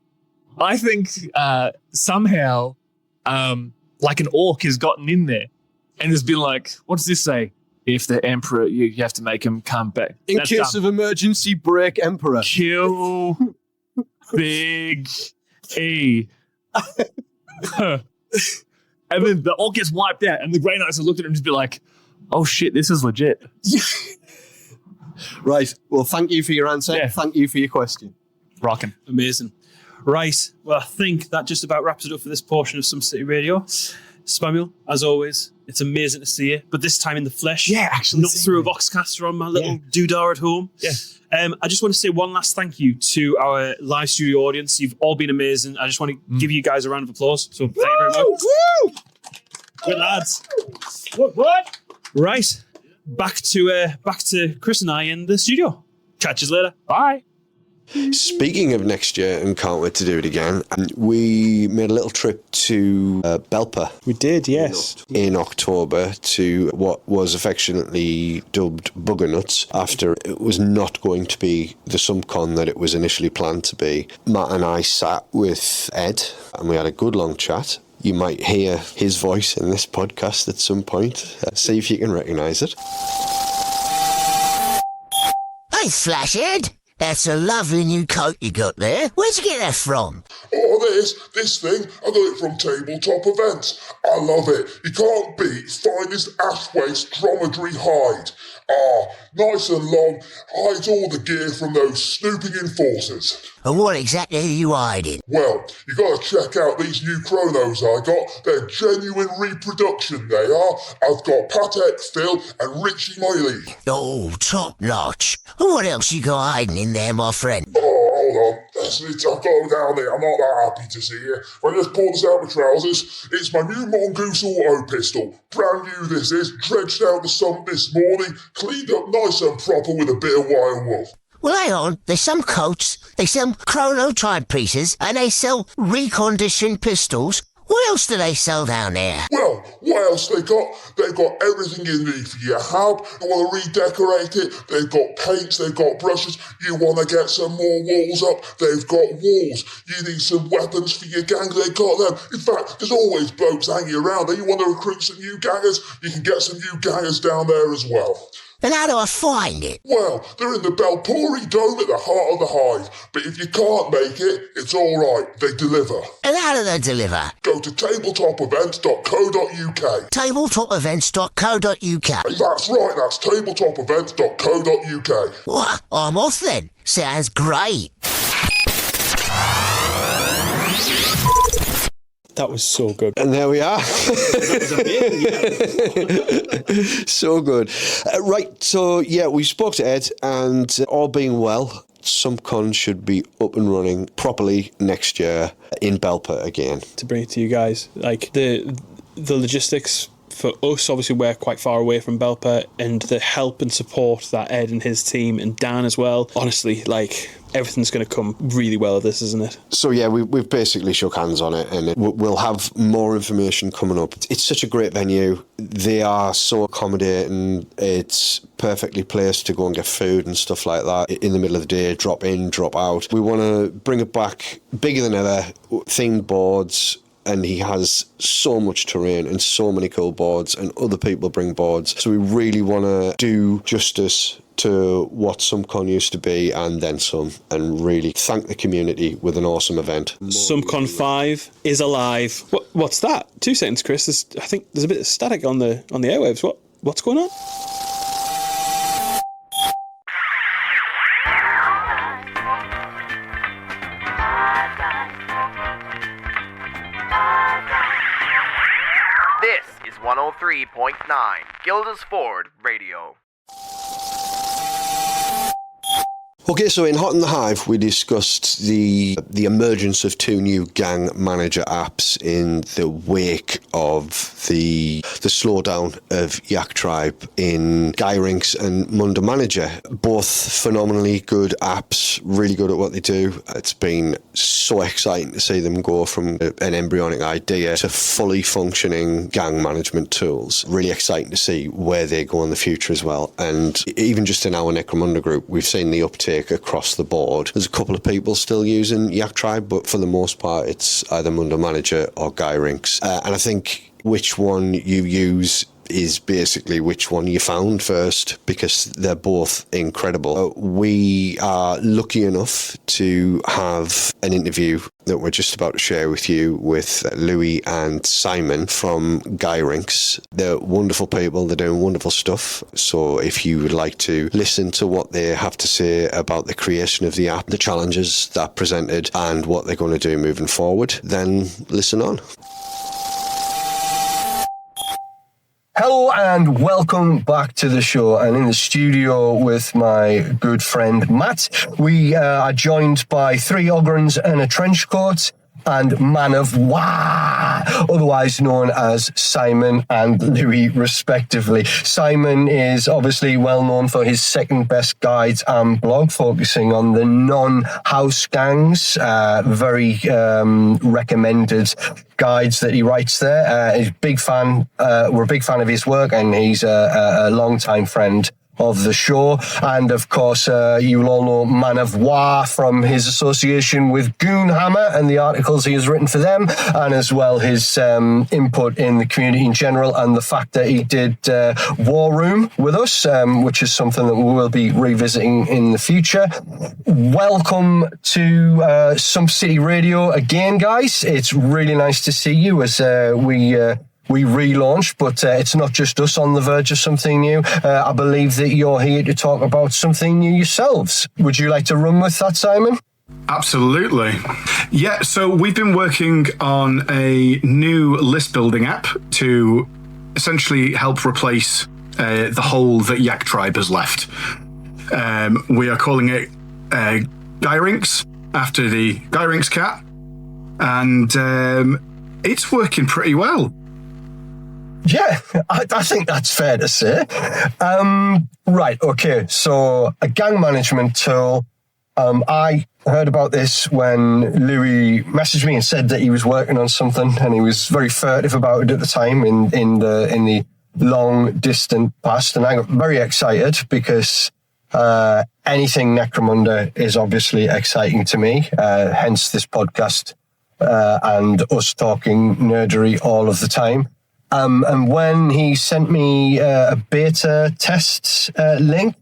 I think somehow like an orc has gotten in there and has been like, what does this say? If the emperor, you have to make him come back. In case of emergency, break emperor. Kill Big E. And then the orc gets wiped out, and the Grey Knights have looked at him and just be like, oh shit, this is legit. Right. Well, thank you for your answer. Yeah. Thank you for your question. Rocking. Amazing. Right. Well, I think that just about wraps it up for this portion of Sump City Radio. Spamuel, as always, it's amazing to see you, but this time in the flesh. Yeah, actually. Not through a Voxcaster on my little doodah at home. Yeah. I just want to say one last thank you to our live studio audience. You've all been amazing. I just want to give you guys a round of applause. So thank you very much. Woo! Good lads. What? Right. Back to Chris and I in the studio. Catch you later. Bye. Speaking of next year, and can't wait to do it again, we made a little trip to Belper. We did, yes. In October to what was affectionately dubbed Bugger Nuts, after it was not going to be the SumpCon that it was initially planned to be. Matt and I sat with Ed and we had a good long chat. You might hear his voice in this podcast at some point. See if you can recognise it. Hey, Flashhead. That's a lovely new coat you got there. Where'd you get that from? Oh, this thing, I got it from Tabletop Events. I love it. You can't beat finest ash waste dromedary hide. Nice and long, hides all the gear from those snooping enforcers. And what exactly are you hiding? Well, you got to check out these new chronos I got. They're genuine reproduction, they are. I've got Patek Phil and Richie Miley. Oh, top notch. And what else you got hiding in there, my friend? Oh, hold on. I'll go down there. I'm not that happy to see you. I just pulled this out of my trousers. It's my new Mongoose auto pistol. Brand new this is. Dredged out the sump this morning. Cleaned up nice and proper with a bit of wild wolf. Well, hang on. There's some coats, they sell chrono timepieces, and they sell reconditioned pistols. What else do they sell down there? Well, what else they got? They've got everything you need for your hab. You want to redecorate it? They've got paints, they've got brushes. You want to get some more walls up? They've got walls. You need some weapons for your gang? They got them. In fact, there's always blokes hanging around there. You want to recruit some new gangers? You can get some new gangers down there as well. And how do I find it? Well, they're in the Belpori Dome at the heart of the hive. But if you can't make it, it's all right. They deliver. And how do they deliver? Go to tabletopevents.co.uk. Tabletopevents.co.uk. That's right, that's tabletopevents.co.uk. Well, I'm off then. Sounds great. That was so good. And there we are. So good. Right, so yeah, we spoke to Ed, and all being well, SumpCon should be up and running properly next year in Belper again. To bring it to you guys, like the logistics for us, obviously we're quite far away from Belper, and the help and support that Ed and his team and Dan as well, honestly, like everything's going to come really well of this, isn't it? So yeah, we've basically shook hands on it, and we'll have more information coming up. It's such a great venue. They are so accommodating. It's perfectly placed to go and get food and stuff like that in the middle of the day, drop in, drop out. We want to bring it back bigger than ever, themed boards. And he has so much terrain and so many cool boards, and other people bring boards. So we really want to do justice to what SumpCon used to be and then some, and really thank the community with an awesome event. SumpCon 5 is alive. What's that? 2 seconds, Chris. I think there's a bit of static on the airwaves. What's going on? This is 103.9 Gildersford Radio. Okay, so in Hot in the Hive, we discussed the emergence of 2 new gang manager apps in the wake of the slowdown of Yak Tribe in Gyrinx and Munda Manager. Both phenomenally good apps, really good at what they do. It's been so exciting to see them go from an embryonic idea to fully functioning gang management tools. Really exciting to see where they go in the future as well. And even just in our Necromunda group, we've seen the uptake across the board. There's a couple of people still using Yak Tribe, but for the most part, it's either Munda Manager or Gyrinx. And I think which one you use is basically which one you found first, because they're both incredible. We are lucky enough to have an interview that we're just about to share with you with Louis and Simon from Gyrinx. They're wonderful people, they're doing wonderful stuff. So if you would like to listen to what they have to say about the creation of the app, the challenges that presented, and what they're going to do moving forward, then listen on. Hello and welcome back to the show. And in the studio with my good friend Matt, we are joined by 3 Ogrons and a trench coat and Man of Wah, otherwise known as Simon and Louis, respectively. Simon is obviously well known for his second best guides and blog, focusing on the non-house gangs. Very recommended guides that he writes there. He's a big fan. We're a big fan of his work, and he's a long-time friend of the show. And of course, you will all know Man of Wah from his association with Goonhammer and the articles he has written for them, and as well his input in the community in general, and the fact that he did War Room with us, which is something that we will be revisiting in the future. Welcome to Sump City Radio again, guys. It's really nice to see you as we relaunched, but it's not just us on the verge of something new. I believe that you're here to talk about something new yourselves. Would you like to run with that, Simon? Absolutely. Yeah, so we've been working on a new list building app to essentially help replace the hole that Yak Tribe has left. We are calling it Gyrinx, after the Gyrinx cat, and it's working pretty well. Yeah, I think that's fair to say. Right, okay, so a gang management tool. I heard about this when Louis messaged me and said that he was working on something, and he was very furtive about it at the time in the long distant past, and I got very excited because anything Necromunda is obviously exciting to me, hence this podcast and us talking nerdery all of the time. And when he sent me a beta test link,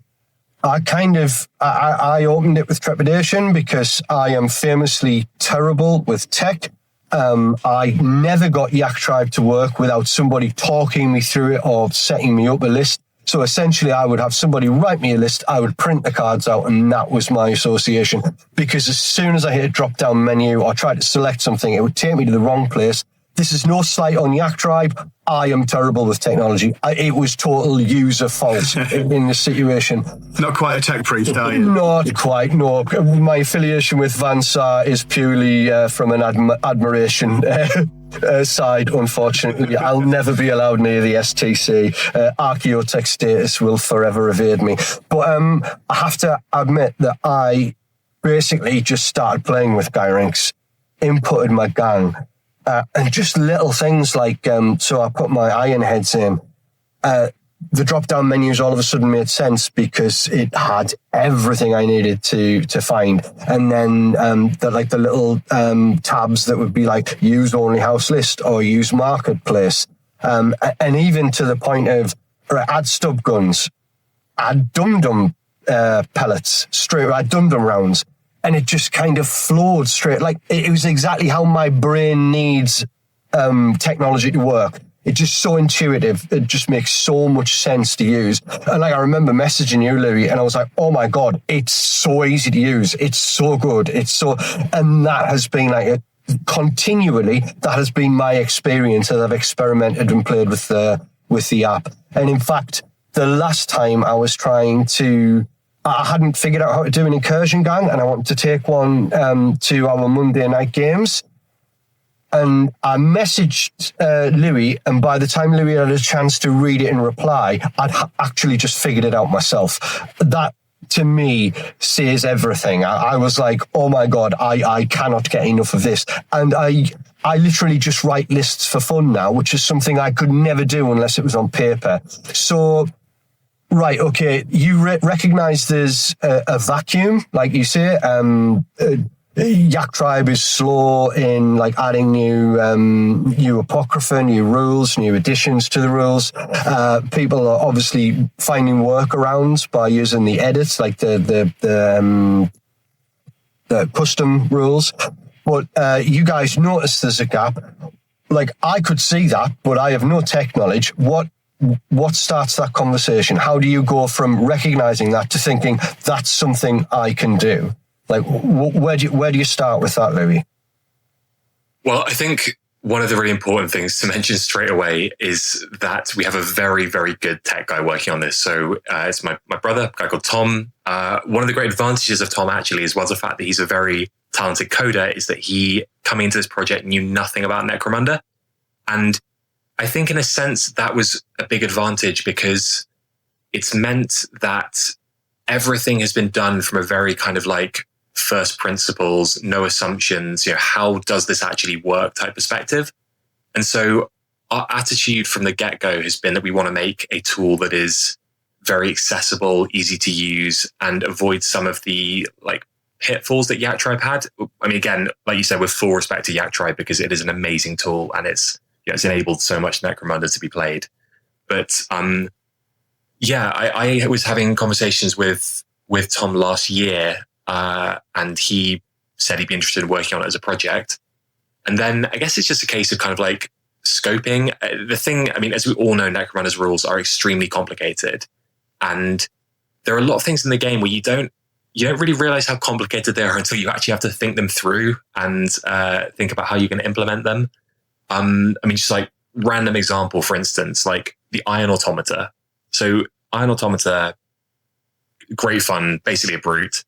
I opened it with trepidation because I am famously terrible with tech. I never got Yak Tribe to work without somebody talking me through it or setting me up a list. So essentially, I would have somebody write me a list, I would print the cards out, and that was my association. Because as soon as I hit a drop-down menu or tried to select something, it would take me to the wrong place. This is no slight on Yak Tribe. I am terrible with technology. It was total user fault in this situation. Not quite a tech priest, are you? Not quite, no. My affiliation with Vansar is purely from an admiration side, unfortunately. I'll never be allowed near the STC. Archeotech status will forever evade me. But I have to admit that I basically just started playing with Gyrinx, inputted my gang, and just little things like, so I put my iron heads in. The drop-down menus all of a sudden made sense because it had everything I needed to find. And then the little tabs that would be like use only house list or use marketplace. And even to the point of add stub guns, add dum-dum pellets, add dum-dum rounds. And it just kind of flowed straight. Like it was exactly how my brain needs technology to work. It's just so intuitive. It just makes so much sense to use. And like I remember messaging you, Louis, and I was like, "Oh my god, it's so easy to use. It's so good. And that has been continually. That has been my experience as I've experimented and played with the app. And in fact, the last time I was I hadn't figured out how to do an incursion gang, and I wanted to take one to our Monday night games. And I messaged Louis, and by the time Louis had a chance to read it and reply, I'd actually just figured it out myself. That, to me, says everything. I was like, oh my God, I cannot get enough of this. And I literally just write lists for fun now, which is something I could never do unless it was on paper. So... Right, okay. You recognize there's a vacuum, like you say. Yak Tribe is slow in adding new apocrypha, new rules, new additions to the rules. People are obviously finding workarounds by using the edits, like the custom rules. But you guys notice there's a gap. I could see that, but I have no tech knowledge. What starts that conversation? How do you go from recognizing that to thinking that's something I can do? Where do you start with that, Louis? Well, I think one of the really important things to mention straight away is that we have a very, very good tech guy working on this. So it's my brother, a guy called Tom. One of the great advantages of Tom, actually, as well as the fact that he's a very talented coder, is that he, coming into this project, knew nothing about Necromunda. And I think in a sense that was a big advantage because it's meant that everything has been done from a very kind of first principles, no assumptions, how does this actually work type perspective. And so our attitude from the get-go has been that we want to make a tool that is very accessible, easy to use, and avoid some of the pitfalls that Yak Tribe had. I mean, again, like you said, with full respect to Yak Tribe, because it is an amazing tool and it's enabled so much Necromunda to be played. But I was having conversations with Tom last year, and he said he'd be interested in working on it as a project. And then I guess it's just a case of kind of scoping. The thing, I mean, as we all know, Necromunda's rules are extremely complicated, and there are a lot of things in the game where you don't really realize how complicated they are until you actually have to think them through and think about how you're going to implement them. I mean, just random example, for instance, the Iron Automata. So Iron Automata, great fun, basically a brute.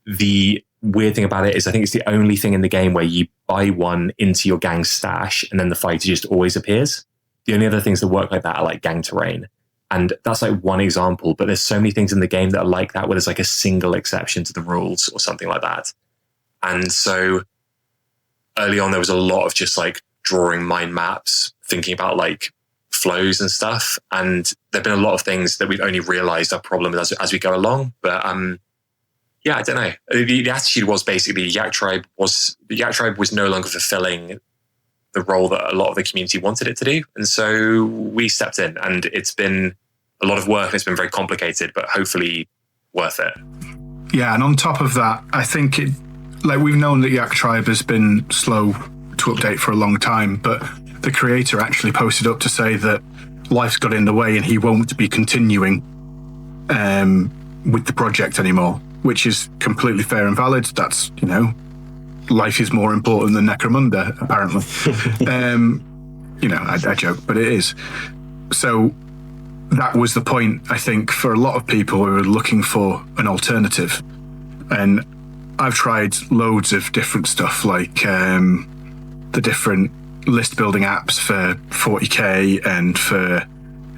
The weird thing about it is I think it's the only thing in the game where you buy one into your gang stash and then the fighter just always appears. The only other things that work like that are gang terrain. And that's one example, but there's so many things in the game that are like that where there's a single exception to the rules or something like that. And so early on, there was a lot of just drawing mind maps, thinking about flows and stuff. And there've been a lot of things that we've only realized are problems as we go along. But I don't know. The attitude was basically Yak Tribe was no longer fulfilling the role that a lot of the community wanted it to do. And so we stepped in, and it's been a lot of work and it's been very complicated, but hopefully worth it. Yeah, and on top of that, I think we've known that Yak Tribe has been slow to update for a long time, but the creator actually posted up to say that life's got in the way and he won't be continuing with the project anymore, which is completely fair and valid. That's, life is more important than Necromunda, apparently. I joke, but it is. So that was the point, I think, for a lot of people who are looking for an alternative. And I've tried loads of different stuff, like the different list building apps for 40k and for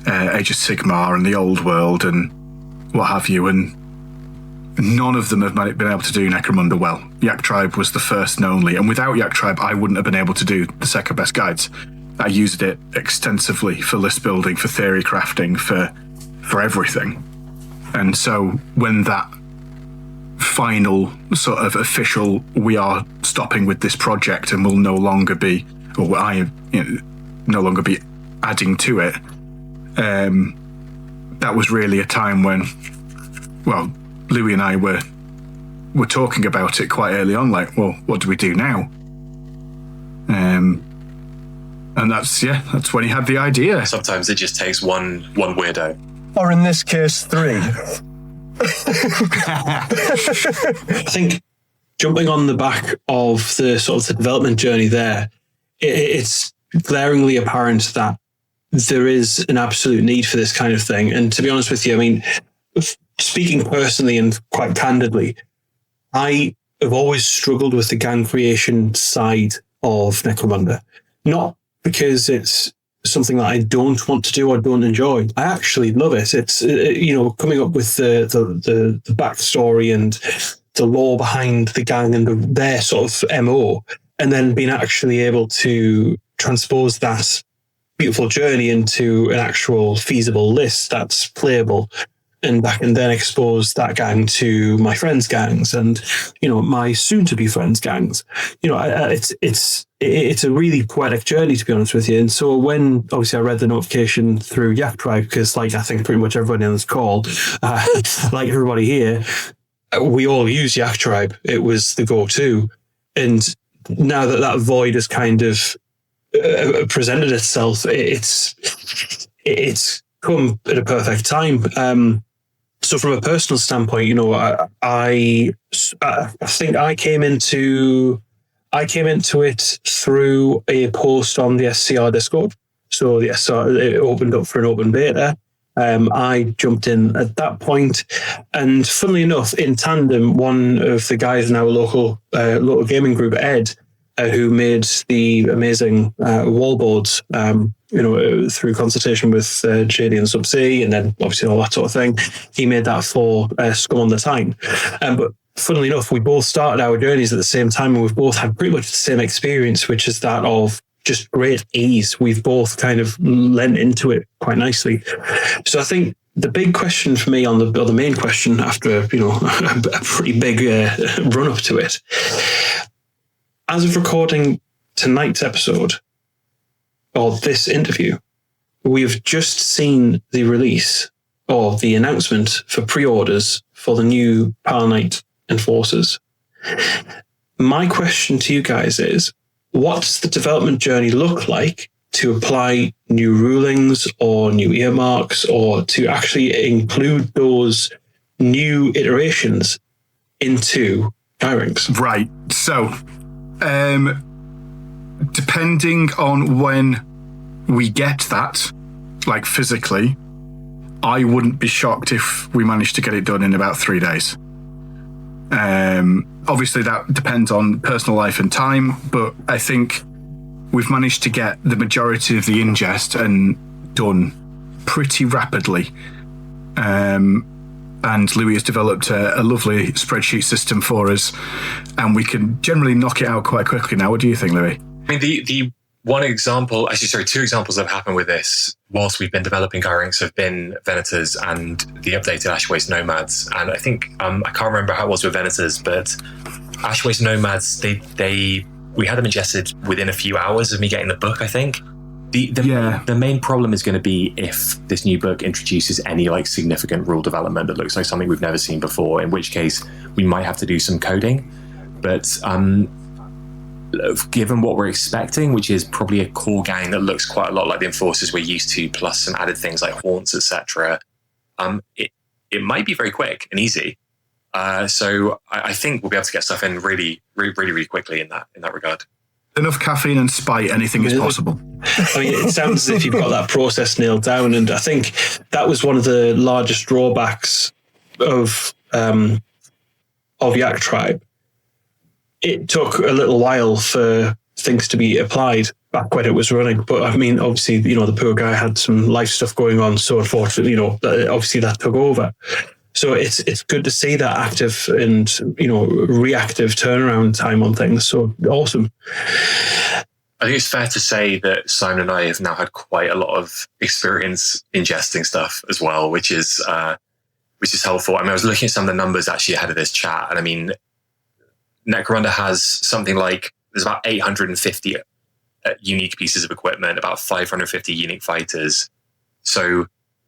Age of Sigmar and the Old World and what have you, and none of them have been able to do Necromunda well. Yak Tribe was the first and only, and without Yak Tribe, I wouldn't have been able to do the second best guides. I used it extensively for list building, for theory crafting, for everything. And so when that final sort of official, we are stopping with this project and will no longer be, or I no longer be adding to it, that was really a time when, well, Louis and I were talking about it quite early on, like, well, what do we do now? And that's when he had the idea. Sometimes it just takes one weirdo. Or in this case, 3. I think jumping on the back of the sort of the development journey there, it's glaringly apparent that there is an absolute need for this kind of thing. And to be honest with you, I mean, speaking personally and quite candidly, I have always struggled with the gang creation side of Necromunda. Not because it's something that I don't want to do or don't enjoy. I actually love it. It's, coming up with the backstory and the lore behind the gang and their sort of MO, and then being actually able to transpose that beautiful journey into an actual feasible list that's playable. And I can then expose that gang to my friends' gangs and, my soon-to-be friends' gangs. It's a really poetic journey, to be honest with you. And so when, obviously, I read the notification through Yak Tribe, because, I think pretty much everybody on this call, like everybody here, we all use Yak Tribe. It was the go-to. And now that void has kind of presented itself, it's come at a perfect time. So from a personal standpoint, I think I came into it through a post on the SCR Discord. So the SCR, it opened up for an open beta. I jumped in at that point, and funnily enough, in tandem, one of the guys in our local gaming group, Ed, who made the amazing wallboards, through consultation with JD and Sump City, and then obviously all that sort of thing. He made that for Scum on the Time. But funnily enough, we both started our journeys at the same time, and we've both had pretty much the same experience, which is that of just great ease. We've both kind of lent into it quite nicely. So I think the big question for me the main question after a pretty big run up to it, as of recording tonight's episode, or this interview, we've just seen the release or the announcement for pre-orders for the new Power Knight Enforcers. My question to you guys is, what's the development journey look like to apply new rulings or new earmarks, or to actually include those new iterations into Gyrinx? Right. So, depending on when we get that, like physically, I wouldn't be shocked if we managed to get it done in about 3 days. Obviously, that depends on personal life and time, but I think we've managed to get the majority of the ingest and done pretty rapidly. And Louis has developed a lovely spreadsheet system for us, and we can generally knock it out quite quickly now. What do you think, Louis? I mean, the one example, two examples that have happened with this whilst we've been developing Gyrinx have been Venators and the updated Ashwaste Nomads. And I think, I can't remember how it was with Venators, but Ashwaste Nomads, they we had them ingested within a few hours of me getting the book, I think. The main problem is going to be if this new book introduces any like significant rule development that looks like something we've never seen before, in which case we might have to do some coding. But given what we're expecting, which is probably a core gang that looks quite a lot like the Enforcers we're used to, plus some added things like haunts, etc., it might be very quick and easy. So I think we'll be able to get stuff in really quickly in that regard. Enough caffeine and spite, anything is possible. I mean, it sounds as if you've got that process nailed down, and I think that was one of the largest drawbacks of Yak Tribe. It took a little while for things to be applied back when it was running, but I mean, obviously, the poor guy had some life stuff going on, so unfortunately, obviously that took over. So it's good to see that active and, reactive turnaround time on things. So awesome. I think it's fair to say that Simon and I have now had quite a lot of experience ingesting stuff as well, which is helpful. I mean, I was looking at some of the numbers actually ahead of this chat, and I mean, Necromunda has something like, there's about 850 unique pieces of equipment, about 550 unique fighters. So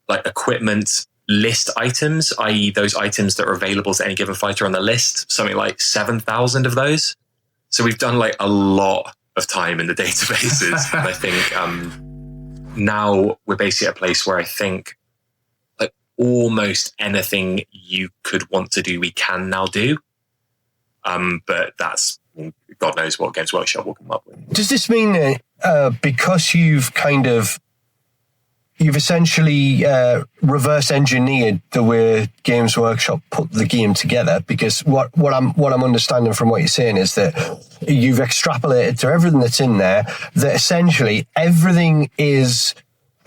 like equipment list items, i.e. those items that are available to any given fighter on the list, something like 7,000 of those. So we've done like a lot of time in the databases. And I think now we're basically at a place where I think like almost anything you could want to do, we can now do. But that's, God knows what Games Workshop will come up with. Does this mean that because you've essentially reverse engineered the way Games Workshop put the game together? Because what I'm understanding from what you're saying is that you've extrapolated to everything that's in there, that essentially everything is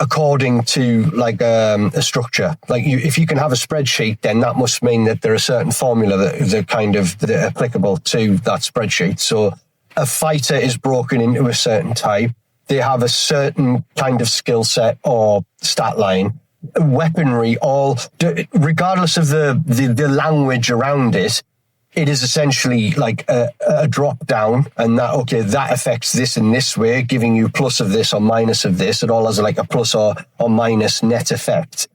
according to like a structure. Like if you can have a spreadsheet, then that must mean that there are certain formula that are applicable to that spreadsheet. So a fighter is broken into a certain type. They have a certain kind of skill set or stat line, weaponry, all regardless of the language around it. It is essentially like a drop down, and that affects this in this way, giving you plus of this or minus of this. It all has like a plus or minus net effect.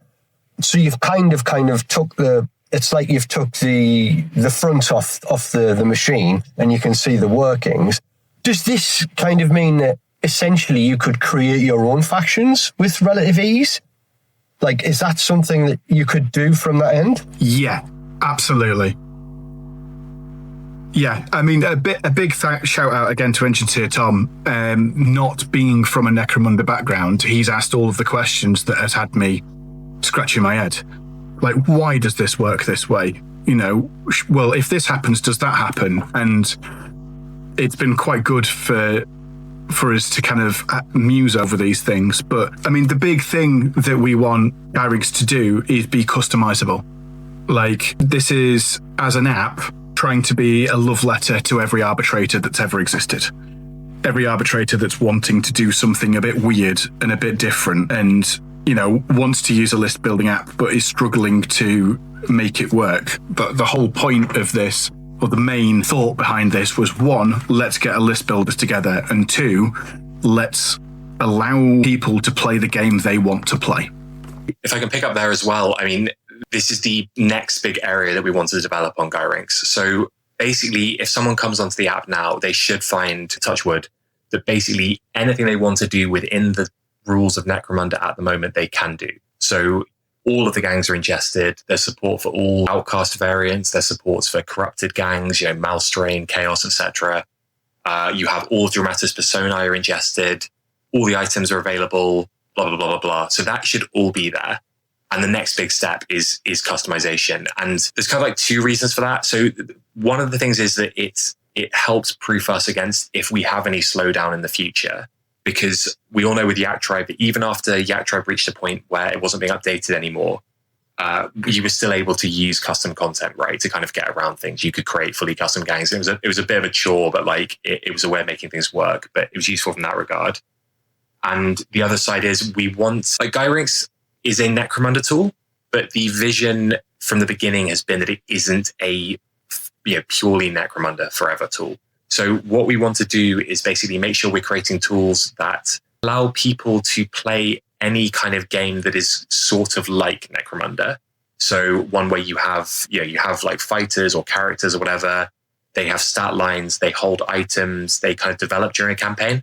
So you've kind of took it's like you've took the front off the machine, and you can see the workings. Does this kind of mean that essentially you could create your own factions with relative ease? Like, is that something that you could do from that end? Yeah, absolutely. Yeah, I mean, a big shout out again to Engineer Tom. Not being from a Necromunda background, he's asked all of the questions that has had me scratching my head. Like, why does this work this way? Well, if this happens, does that happen? And it's been quite good for us to kind of muse over these things. But I mean, the big thing that we want Gyrinx to do is be customizable. Like, this is, as an app, trying to be a love letter to every arbitrator that's ever existed. Every arbitrator that's wanting to do something a bit weird and a bit different and, wants to use a list building app but is struggling to make it work. But the whole point of this, or the main thought behind this, was one, let's get a list builders together, and two, let's allow people to play the game they want to play. If I can pick up there as well, I mean, this is the next big area that we want to develop on Gyrinx. So basically, if someone comes onto the app now, they should find, touch wood, that basically anything they want to do within the rules of Necromunda at the moment, they can do. So all of the gangs are ingested. There's support for all outcast variants. There's supports for corrupted gangs, Mouse Strain, Chaos, etc. You have all Dramatis Personae are ingested. All the items are available, blah, blah, blah, blah, blah. So that should all be there. And the next big step is customization. And there's kind of like two reasons for that. So one of the things is that it helps proof us against if we have any slowdown in the future. Because we all know with Yak Tribe that even after Yak Tribe reached a point where it wasn't being updated anymore, you were still able to use custom content, right, to kind of get around things. You could create fully custom gangs. It was a bit of a chore, but like it was a way of making things work. But it was useful from that regard. And the other side is we want, like, Gyrinx is a Necromunda tool, but the vision from the beginning has been that it isn't a purely Necromunda forever tool. So what we want to do is basically make sure we're creating tools that allow people to play any kind of game that is sort of like Necromunda. So one where you have like fighters or characters or whatever. They have stat lines, they hold items, they kind of develop during a campaign.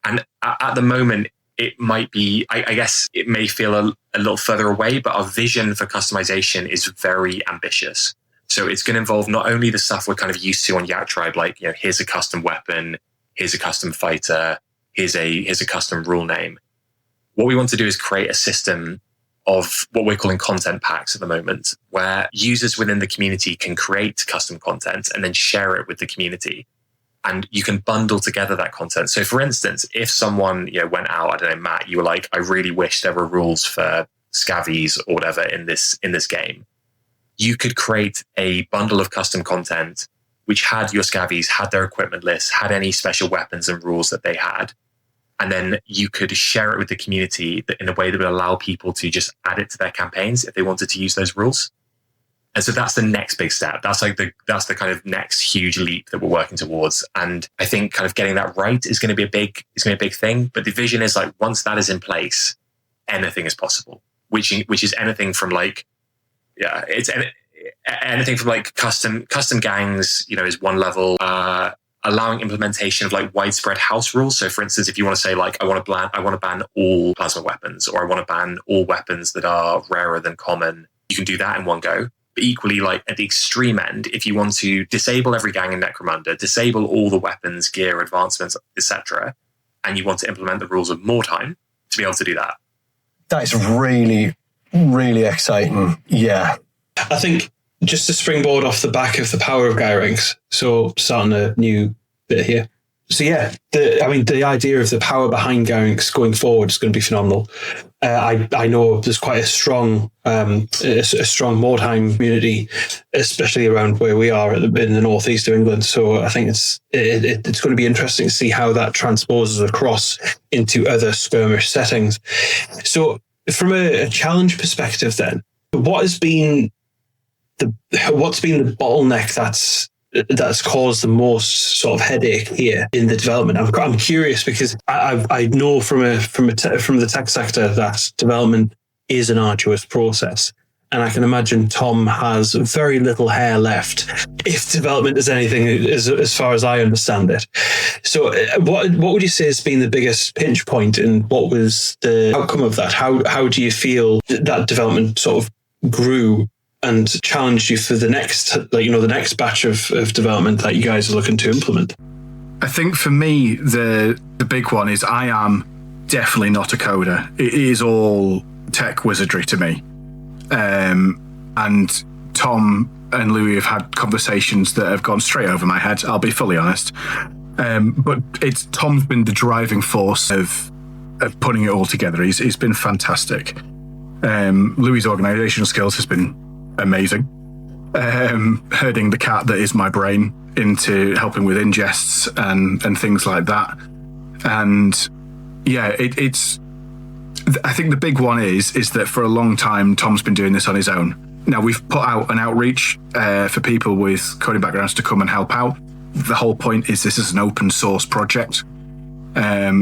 And at the moment, it might be, I guess it may feel a little further away, but our vision for customization is very ambitious. So it's going to involve not only the stuff we're kind of used to on Yak Tribe, like, here's a custom weapon, here's a custom fighter, here's a custom rule name. What we want to do is create a system of what we're calling content packs at the moment, where users within the community can create custom content and then share it with the community. And you can bundle together that content. So for instance, if someone went out, I don't know, Matt, you were like, I really wish there were rules for scavies or whatever in this game. You could create a bundle of custom content which had your scavies, had their equipment list, had any special weapons and rules that they had. And then you could share it with the community in a way that would allow people to just add it to their campaigns if they wanted to use those rules. And so that's the next big step. That's the kind of next huge leap that we're working towards. And I think kind of getting that right is going to be a big thing. But the vision is like, once that is in place, anything is possible, which is anything from like, it's anything from like custom gangs, is one level, allowing implementation of like widespread house rules. So for instance, if you want to say like, I want to ban all plasma weapons, or I want to ban all weapons that are rarer than common, you can do that in one go. But equally, like at the extreme end, if you want to disable every gang in Necromunda, disable all the weapons, gear, advancements, etc., and you want to implement the rules of more time to be able to do that. That's really, really exciting. Yeah. I think just to springboard off the back of the power of Gyrinx, so starting a new bit here. So yeah, the idea of the power behind Gyrinx going forward is going to be phenomenal. I know there's quite a strong Mordheim community, especially around where we are in the northeast of England. So I think it's going to be interesting to see how that transposes across into other skirmish settings. So from a challenge perspective, then, what's been the bottleneck that's caused the most sort of headache here in the development? I'm curious because I know from the tech sector that development is an arduous process, and I can imagine Tom has very little hair left if development is anything as far as I understand it. So what would you say has been the biggest pinch point, and what was the outcome of that? How do you feel that development sort of grew and challenged you for the next batch of development that you guys are looking to implement? I think for me, the big one is I am definitely not a coder. It is all tech wizardry to me. And Tom and Louis have had conversations that have gone straight over my head, I'll be fully honest. But Tom's been the driving force of putting it all together. He's been fantastic. Louis' organizational skills has been amazing. Herding the cat that is my brain into helping with ingests and things like that. And yeah, it's I think the big one is that for a long time Tom's been doing this on his own. Now we've put out an outreach for people with coding backgrounds to come and help out. The whole point is this is an open source project.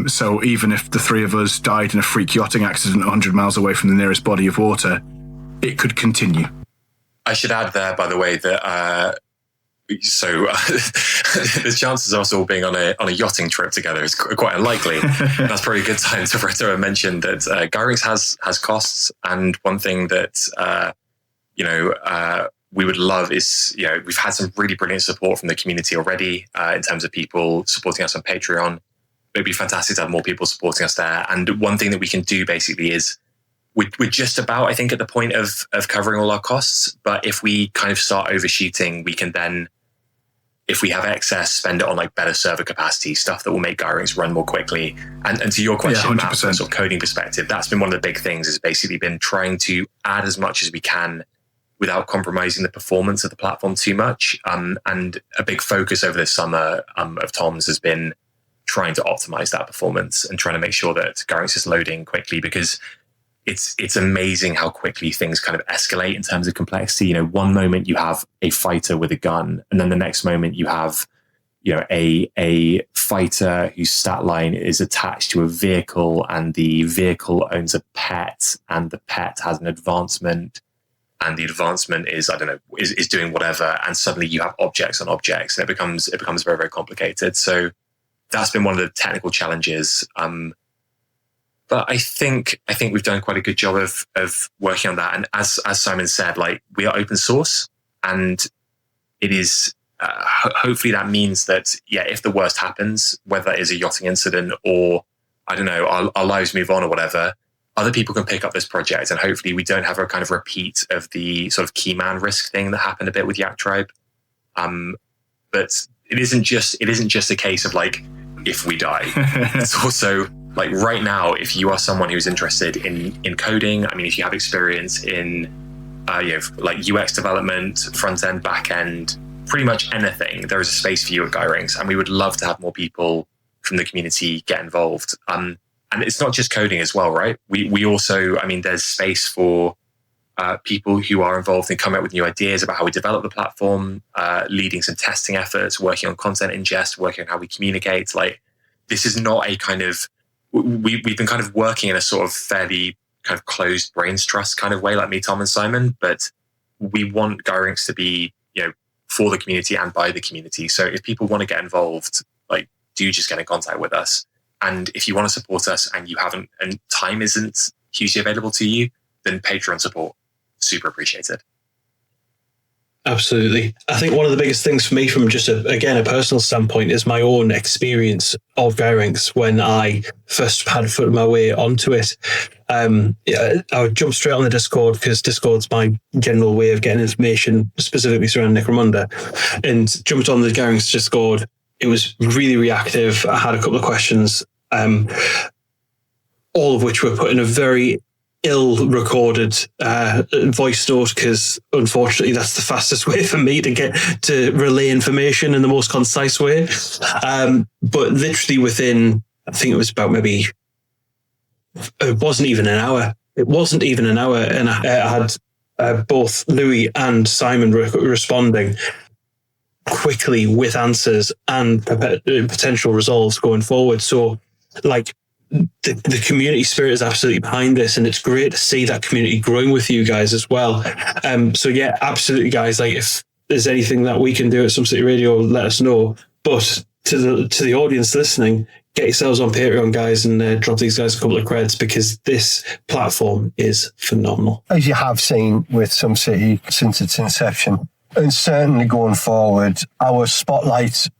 So even if the three of us died in a freak yachting accident 100 miles away from the nearest body of water, it could continue. I should add there, by the way, that the chances of us all being on a yachting trip together is quite unlikely. That's probably a good time to mention that Gyrinx has costs, and one thing that we would love is we've had some really brilliant support from the community already in terms of people supporting us on Patreon. It'd be fantastic to have more people supporting us there. And one thing that we can do basically is we're just about, I think, at the point of covering all our costs. But if we kind of start overshooting, we can then, if we have excess, spend it on like better server capacity, stuff that will make Gyrinx run more quickly. And to your question, Matt, from a sort of coding perspective, that's been one of the big things, is basically been trying to add as much as we can without compromising the performance of the platform too much. And a big focus over this summer of Tom's has been trying to optimize that performance and trying to make sure that Gyrinx is loading quickly, because it's amazing how quickly things kind of escalate in terms of complexity. One moment you have a fighter with a gun, and then the next moment you have a fighter whose stat line is attached to a vehicle, and the vehicle owns a pet, and the pet has an advancement, and the advancement is, I don't know, is doing whatever, and suddenly you have objects on objects, and it becomes very, very complicated. So that's been one of the technical challenges. But I think we've done quite a good job of working on that. And as Simon said, like, we are open source, and it is hopefully that means that, yeah, if the worst happens, whether it is a yachting incident or, I don't know, our lives move on or whatever, other people can pick up this project, and hopefully we don't have a kind of repeat of the sort of key man risk thing that happened a bit with Yak Tribe. But it isn't just a case of like, if we die. It's also like, right now, if you are someone who's interested in coding, I mean, if you have experience in like UX development, front end, back end, pretty much anything, there is a space for you at Gyrinx, and we would love to have more people from the community get involved. And it's not just coding as well, right? We also, I mean, there's space for people who are involved in coming up with new ideas about how we develop the platform, leading some testing efforts, working on content ingest, working on how we communicate. Like, this is not a kind of, we've been kind of working in a sort of fairly kind of closed brains trust kind of way, like me, Tom, and Simon, but we want Gyrinx to be, for the community and by the community. So if people want to get involved, like, do just get in contact with us. And if you want to support us and you haven't, and time isn't hugely available to you, then Patreon support, super appreciated. Absolutely. I think one of the biggest things for me, from just a personal standpoint, is my own experience of Gyrinx when I first had foot my way onto it. I would jump straight on the Discord, because Discord's my general way of getting information, specifically surrounding Necromunda. And jumped on the Gyrinx Discord. It was really reactive. I had a couple of questions, all of which were put in a very ill-recorded voice note, because unfortunately that's the fastest way for me to get to relay information in the most concise way. But literally within, I think it was about maybe, it wasn't even an hour, and I had both Louis and Simon responding quickly with answers and potential resolves going forward. So, like, the community spirit is absolutely behind this, and it's great to see that community growing with you guys as well. So yeah, absolutely, guys. Like, if there's anything that we can do at Sump City Radio, let us know. But to the audience listening, get yourselves on Patreon, guys, and drop these guys a couple of creds, because this platform is phenomenal. As you have seen with Sump City since its inception, and certainly going forward, our spotlight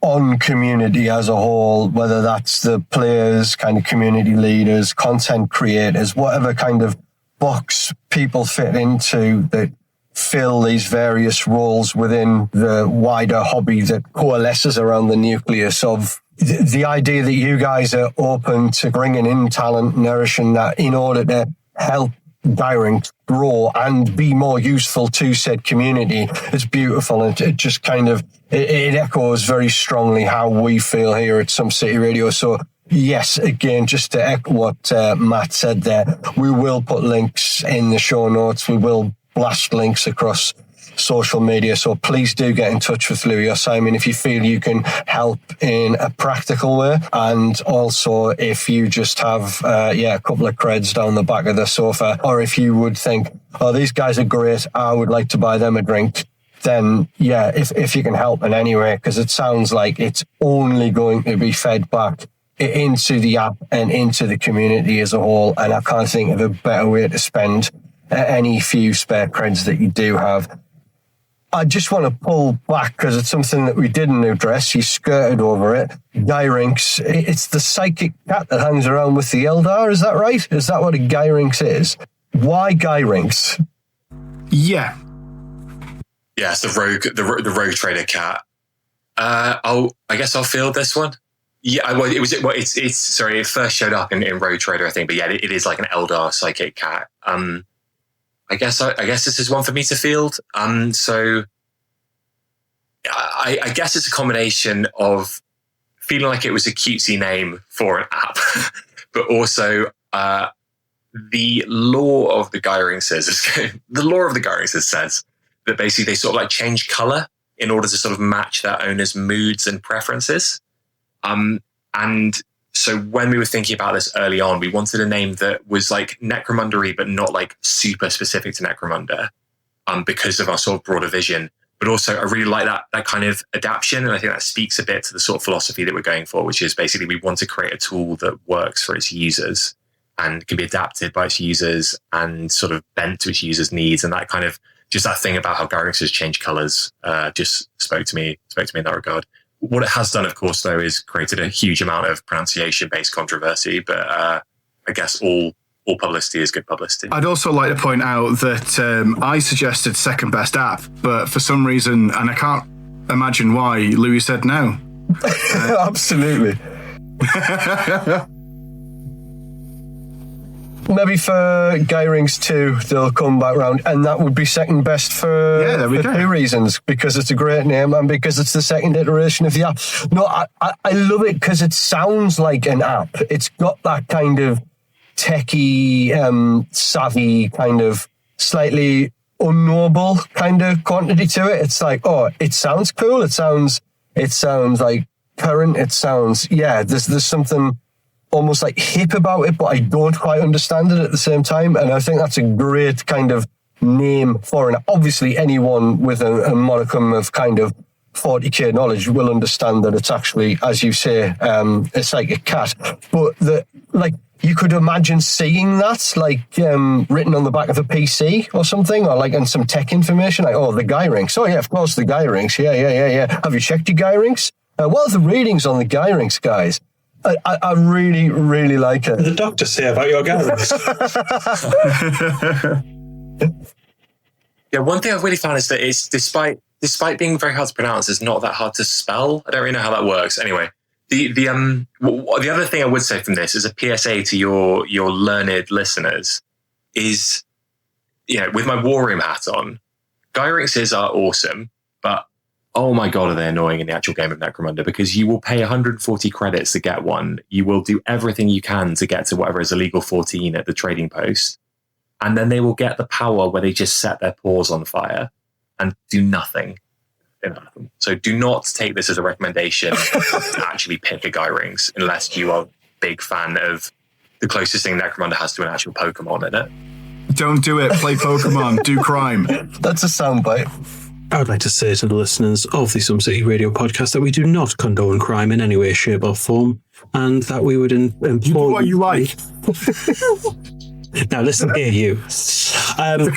on community as a whole, whether that's the players, kind of community leaders, content creators, whatever kind of box people fit into that fill these various roles within the wider hobby that coalesces around the nucleus of the idea that you guys are open to bringing in talent, nourishing that in order to help Gyrinx grow and be more useful to said community. It's beautiful, and it just kind of it echoes very strongly how we feel here at Sump City Radio. So yes, again, just to echo what Matt said there, we will put links in the show notes. We will blast links across social media, so please do get in touch with Louis or Simon if you feel you can help in a practical way, and also if you just have a couple of creds down the back of the sofa, or if you would think, oh, these guys are great, I would like to buy them a drink, then yeah, if you can help in any way, because it sounds like it's only going to be fed back into the app and into the community as a whole, and I can't think of a better way to spend any few spare creds that you do have. I just want to pull back, because it's something that we didn't address. You skirted over it. Gyrinx, it's the psychic cat that hangs around with the Eldar, is that right? Is that what a Gyrinx is? Why Gyrinx? Yeah. Yeah, it's the rogue trader cat. I guess I'll field this one. Yeah, it first showed up in Rogue Trader, I think, but yeah, it is like an Eldar psychic cat. I guess this is one for me to field. So I guess it's a combination of feeling like it was a cutesy name for an app, but also the lore of the Gyrinxes says that basically they sort of like change color in order to sort of match their owners' moods and preferences. And so when we were thinking about this early on, we wanted a name that was like Necromunda-y, but not like super specific to Necromunda, because of our sort of broader vision. But also, I really like that kind of adaptation, and I think that speaks a bit to the sort of philosophy that we're going for, which is basically we want to create a tool that works for its users and can be adapted by its users and sort of bent to its users' needs. And that kind of just that thing about how Gyrinx has changed colors just spoke to me in that regard. What it has done, of course, though, is created a huge amount of pronunciation-based controversy. But I guess all publicity is good publicity. I'd also like to point out that I suggested second best app, but for some reason, and I can't imagine why, Louis said no. Absolutely. Maybe for Gyrinx 2, they'll come back round, and that would be second best for 2 reasons. Because it's a great name and because it's the second iteration of the app. No, I love it because it sounds like an app. It's got that kind of techie, savvy, kind of slightly unknowable kind of quantity to it. It's like, oh, it sounds cool. It sounds like current. It sounds, there's something almost like hip about it, but I don't quite understand it at the same time. And I think that's a great kind of name for it. Obviously, anyone with a modicum of kind of 40k knowledge will understand that it's actually, as you say, it's like a cat. But you could imagine seeing that written on the back of a PC or something, or like in some tech information, like, oh, the Gyrinx. Oh yeah, of course, the Gyrinx. Yeah. Have you checked your Gyrinx? What are the readings on the Gyrinx, guys? I really, really like it. What did the doctor say about your Gyrinx? Yeah, one thing I've really found is that it's despite being very hard to pronounce, it's not that hard to spell. I don't really know how that works. Anyway, the other thing I would say from this is a PSA to your learned listeners is, with my War Room hat on, Gyrinxes are awesome, but oh my God, are they annoying in the actual game of Necromunda, because you will pay 140 credits to get one. You will do everything you can to get to whatever is illegal 14 at the trading post. And then they will get the power where they just set their paws on fire and do nothing. So do not take this as a recommendation to actually pick a Gyrinx unless you are a big fan of the closest thing Necromunda has to an actual Pokemon in it. Don't do it. Play Pokemon. Do crime. That's a soundbite. I would like to say to the listeners of the Sump City Radio podcast that we do not condone crime in any way, shape, or form, and that we would implore you do what you like. Now listen here, you.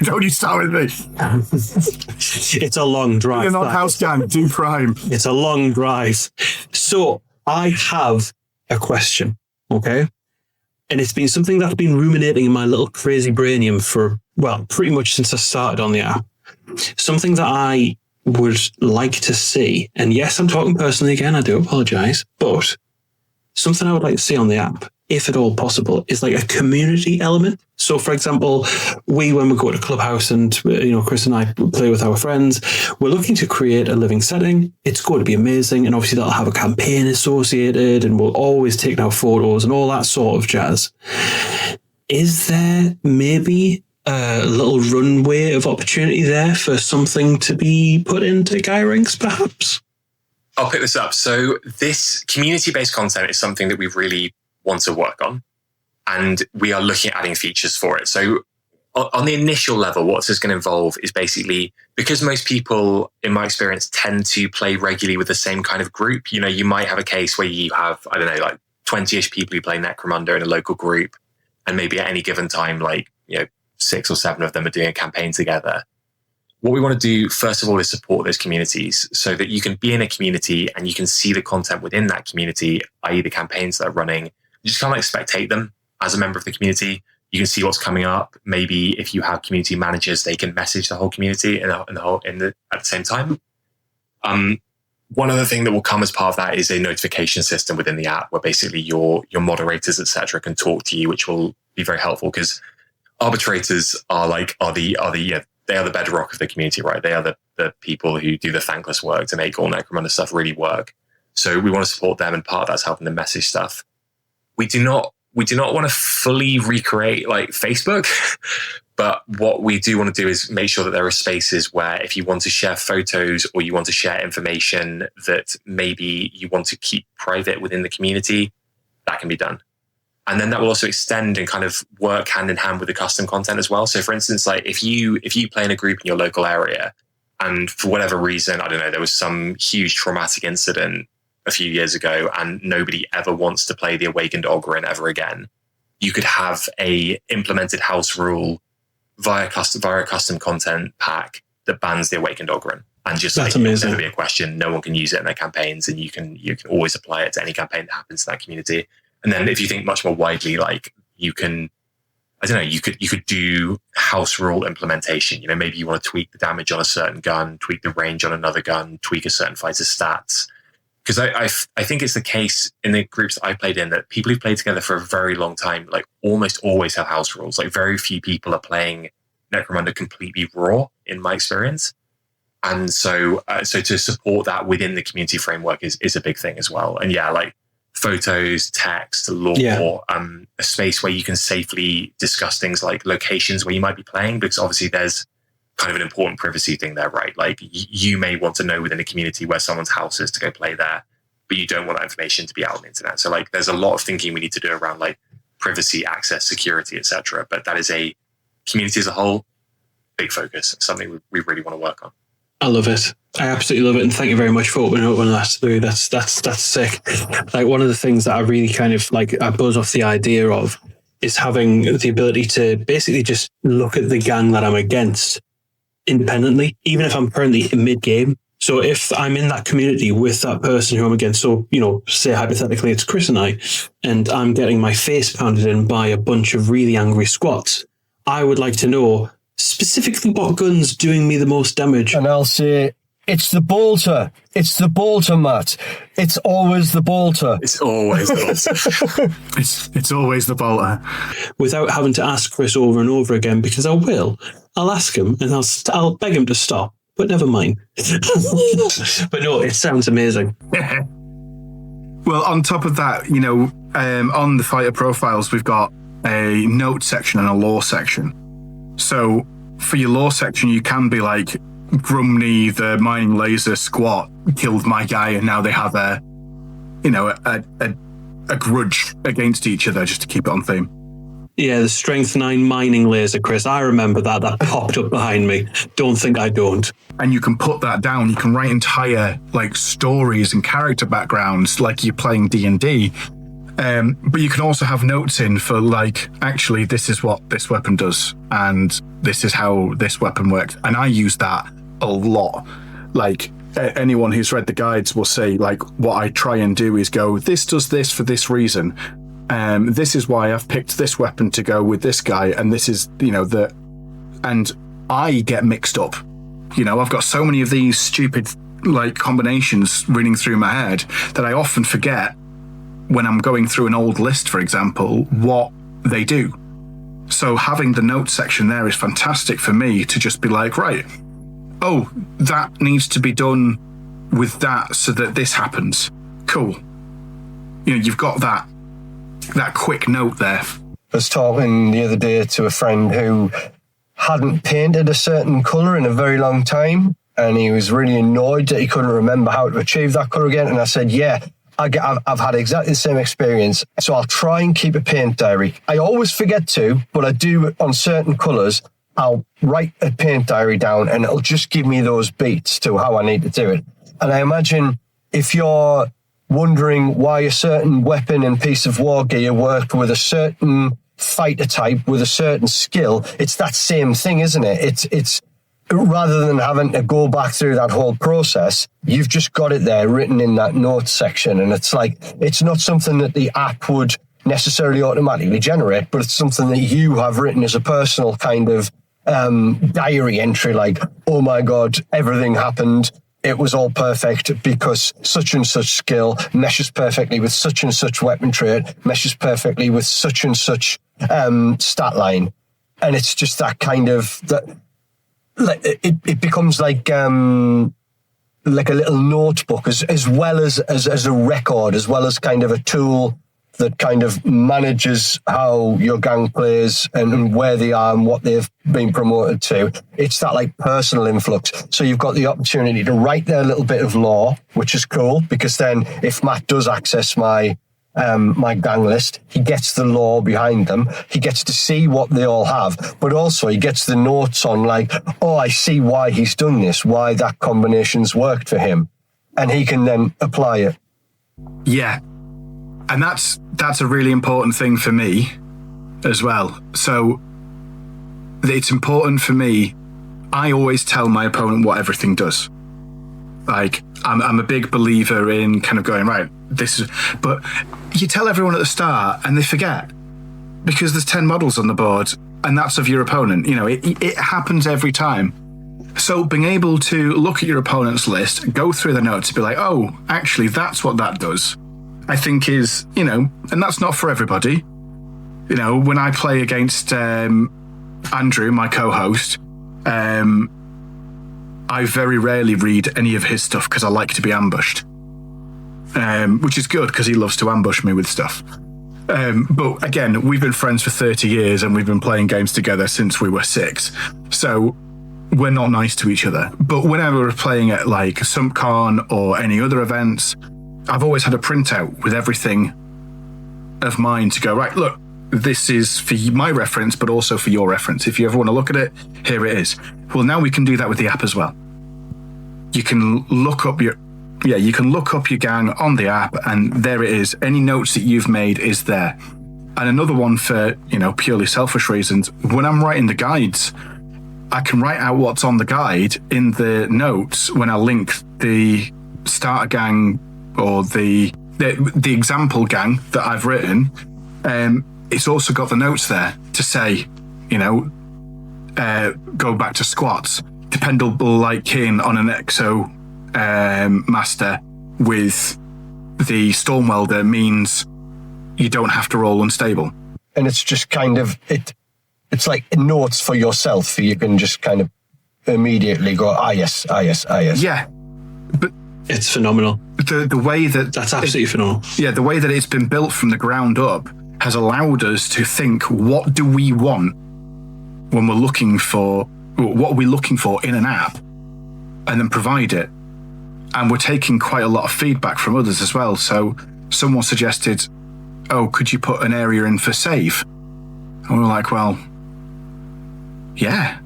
Don't you start with me. It's a long drive. You're not house gang. Do crime. It's a long drive. So I have a question, okay? And it's been something that's been ruminating in my little crazy brainium for, pretty much since I started on the app. Something that I would like to see, and yes, I'm talking personally again, I do apologize, but something I would like to see on the app, if at all possible, is like a community element. So, for example, when we go to Clubhouse and, Chris and I play with our friends, we're looking to create a living setting. It's going to be amazing. And obviously that'll have a campaign associated, and we'll always take our photos and all that sort of jazz. Is there maybe a little runway of opportunity there for something to be put into Gyrinx, perhaps? I'll pick this up. So this community-based content is something that we really want to work on, and we are looking at adding features for it. So on the initial level, what this is going to involve is basically, because most people, in my experience, tend to play regularly with the same kind of group. You might have a case where you have, 20-ish people who play Necromunda in a local group, and maybe at any given time, 6 or 7 of them are doing a campaign together. What we want to do, first of all, is support those communities so that you can be in a community and you can see the content within that community, i.e. the campaigns that are running. You just kind of spectate them as a member of the community. You can see what's coming up. Maybe if you have community managers, they can message the whole community at the same time. One other thing that will come as part of that is a notification system within the app where basically your moderators, etc., can talk to you, which will be very helpful because arbitrators are the bedrock of the community, right? They are the people who do the thankless work to make all Necromunda stuff really work. So we want to support them, and part of that's helping them message stuff. We do not we do not want to fully recreate like Facebook, but what we do want to do is make sure that there are spaces where if you want to share photos or you want to share information that maybe you want to keep private within the community, that can be done. And then that will also extend and kind of work hand in hand with the custom content as well. So for instance, like if you play in a group in your local area and for whatever reason, I don't know, there was some huge traumatic incident a few years ago and nobody ever wants to play the Awakened Ogryn ever again, you could have a implemented house rule via a custom content pack that bans the Awakened Ogryn. And just That's like, amazing. it'll never be a question. No one can use it in their campaigns, and you can always apply it to any campaign that happens in that community. And then if you think much more widely, like you can, I don't know, you could do house rule implementation. You know, maybe you want to tweak the damage on a certain gun, tweak the range on another gun, tweak a certain fighter's stats. Because I think it's the case in the groups that I played in that people who've played together for a very long time, like almost always have house rules. Like very few people are playing Necromunda completely raw, in my experience. And so to support that within the community framework is a big thing as well. And yeah, like photos, text, lore, a space where you can safely discuss things like locations where you might be playing, because obviously there's kind of an important privacy thing there, right? Like you may want to know within a community where someone's house is to go play there, but you don't want that information to be out on the internet. So like there's a lot of thinking we need to do around like privacy, access, security, etc. But that is a community as a whole big focus, something we really want to work on. I love it. I absolutely love it, and thank you very much for opening up on that, Louis. That's sick. Like one of the things that I really kind of like I buzz off the idea of is having the ability to basically just look at the gang that I'm against independently, even if I'm currently in mid-game. So if I'm in that community with that person who I'm against, so, you know, say hypothetically it's Chris and I'm getting my face pounded in by a bunch of really angry squats, I would like to know specifically what gun's doing me the most damage. And I'll say, it's the bolter. It's the bolter, Matt. It's always the bolter. It's always the bolter. It's always the bolter. Without having to ask Chris over and over again, because I will. I'll ask him and I'll beg him to stop, but never mind. But no, it sounds amazing. Well, on top of that, you know, on the fighter profiles, we've got a note section and a lore section. So for your lore section, you can be like, Grumney, the mining laser squat, killed my guy, and now they have a grudge against each other, just to keep it on theme. Yeah, the Strength 9 mining laser, Chris. I remember that. That popped up behind me. Don't think I don't. And you can put that down. You can write entire like stories and character backgrounds like you're playing D&D. But you can also have notes in for like, actually, this is what this weapon does, and this is how this weapon works. And I use that a lot. Like anyone who's read the guides will say, like, what I try and do is go, this does this for this reason. This is why I've picked this weapon to go with this guy, and this is, you know, and I get mixed up. You know, I've got so many of these stupid like combinations running through my head that I often forget when I'm going through an old list, for example, what they do. So having the notes section there is fantastic for me to just be like, right, oh, that needs to be done with that so that this happens. Cool. You know, you've got that quick note there. I was talking the other day to a friend who hadn't painted a certain colour in a very long time, and he was really annoyed that he couldn't remember how to achieve that colour again. And I said, yeah, I've had exactly the same experience, so I'll try and keep a paint diary. I always forget to, but I do on certain colours. I'll write a paint diary down, and it'll just give me those beats to how I need to do it. And I imagine if you're wondering why a certain weapon and piece of war gear worked with a certain fighter type with a certain skill, it's that same thing, isn't it? It's rather than having to go back through that whole process, you've just got it there written in that notes section. And it's like, it's not something that the app would necessarily automatically generate, but it's something that you have written as a personal kind of diary entry, like, oh my God, everything happened. It was all perfect because such and such skill meshes perfectly with such and such weapon trait, meshes perfectly with such and such stat line. And it's just that kind of, it becomes like a little notebook as well as a record, as well as kind of a tool that kind of manages how your gang plays and where they are and what they've been promoted to. It's that like personal influx. So you've got the opportunity to write their little bit of lore, which is cool, because then if Matt does access my gang list, he gets the lore behind them. He gets to see what they all have, but also he gets the notes on like, oh, I see why he's done this, why that combination's worked for him. And he can then apply it. Yeah. And that's a really important thing for me as well. So it's important for me. I always tell my opponent what everything does. Like, I'm a big believer in kind of going, right, this is, but you tell everyone at the start and they forget because there's 10 models on the board and that's of your opponent. You know, it happens every time. So being able to look at your opponent's list, go through the notes and be like, oh, actually, that's what that does, I think is, you know, and that's not for everybody. You know, when I play against Andrew, my co-host, I very rarely read any of his stuff because I like to be ambushed, which is good because he loves to ambush me with stuff. But again, we've been friends for 30 years and we've been playing games together since we were 6. So we're not nice to each other. But whenever we're playing at like SumpCon or any other events, I've always had a printout with everything of mine to go, right, look, this is for my reference, but also for your reference. If you ever want to look at it, here it is. Well, now we can do that with the app as well. You can look up your gang on the app, and there it is. Any notes that you've made is there. And another one for, you know, purely selfish reasons. When I'm writing the guides, I can write out what's on the guide in the notes when I link the starter gang or the example gang that I've written. It's also got the notes there to say, you know, go back to squats, dependable like kin on an exo master with the storm welder means you don't have to roll unstable. And it's just kind of, it's like notes for yourself. So you can just kind of immediately go, yes. Yeah. But it's phenomenal. The way that's absolutely phenomenal. Yeah, the way that it's been built from the ground up has allowed us to think, what do we want when we're looking for, what are we looking for in an app, and then provide it. And we're taking quite a lot of feedback from others as well. So someone suggested, oh, could you put an area in for save? And we were like, well, yeah.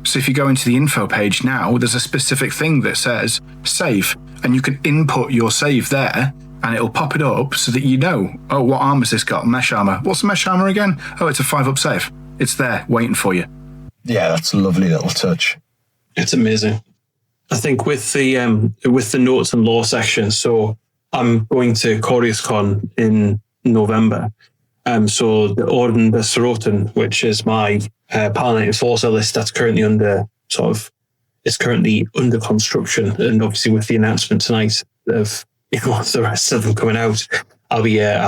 So if you go into the info page now, there's a specific thing that says save, and you can input your save there, and it'll pop it up so that you know, oh, what armor's this got? Mesh armor. What's the mesh armor again? Oh, it's a 5-up save. It's there, waiting for you. Yeah, that's a lovely little touch. It's amazing. I think with the notes and lore section, so I'm going to CoriousCon in November. So the Orden des Roten, which is my Paladin Enforcer list that's currently under construction, and obviously with the announcement tonight of, you know, the rest of them coming out, I'll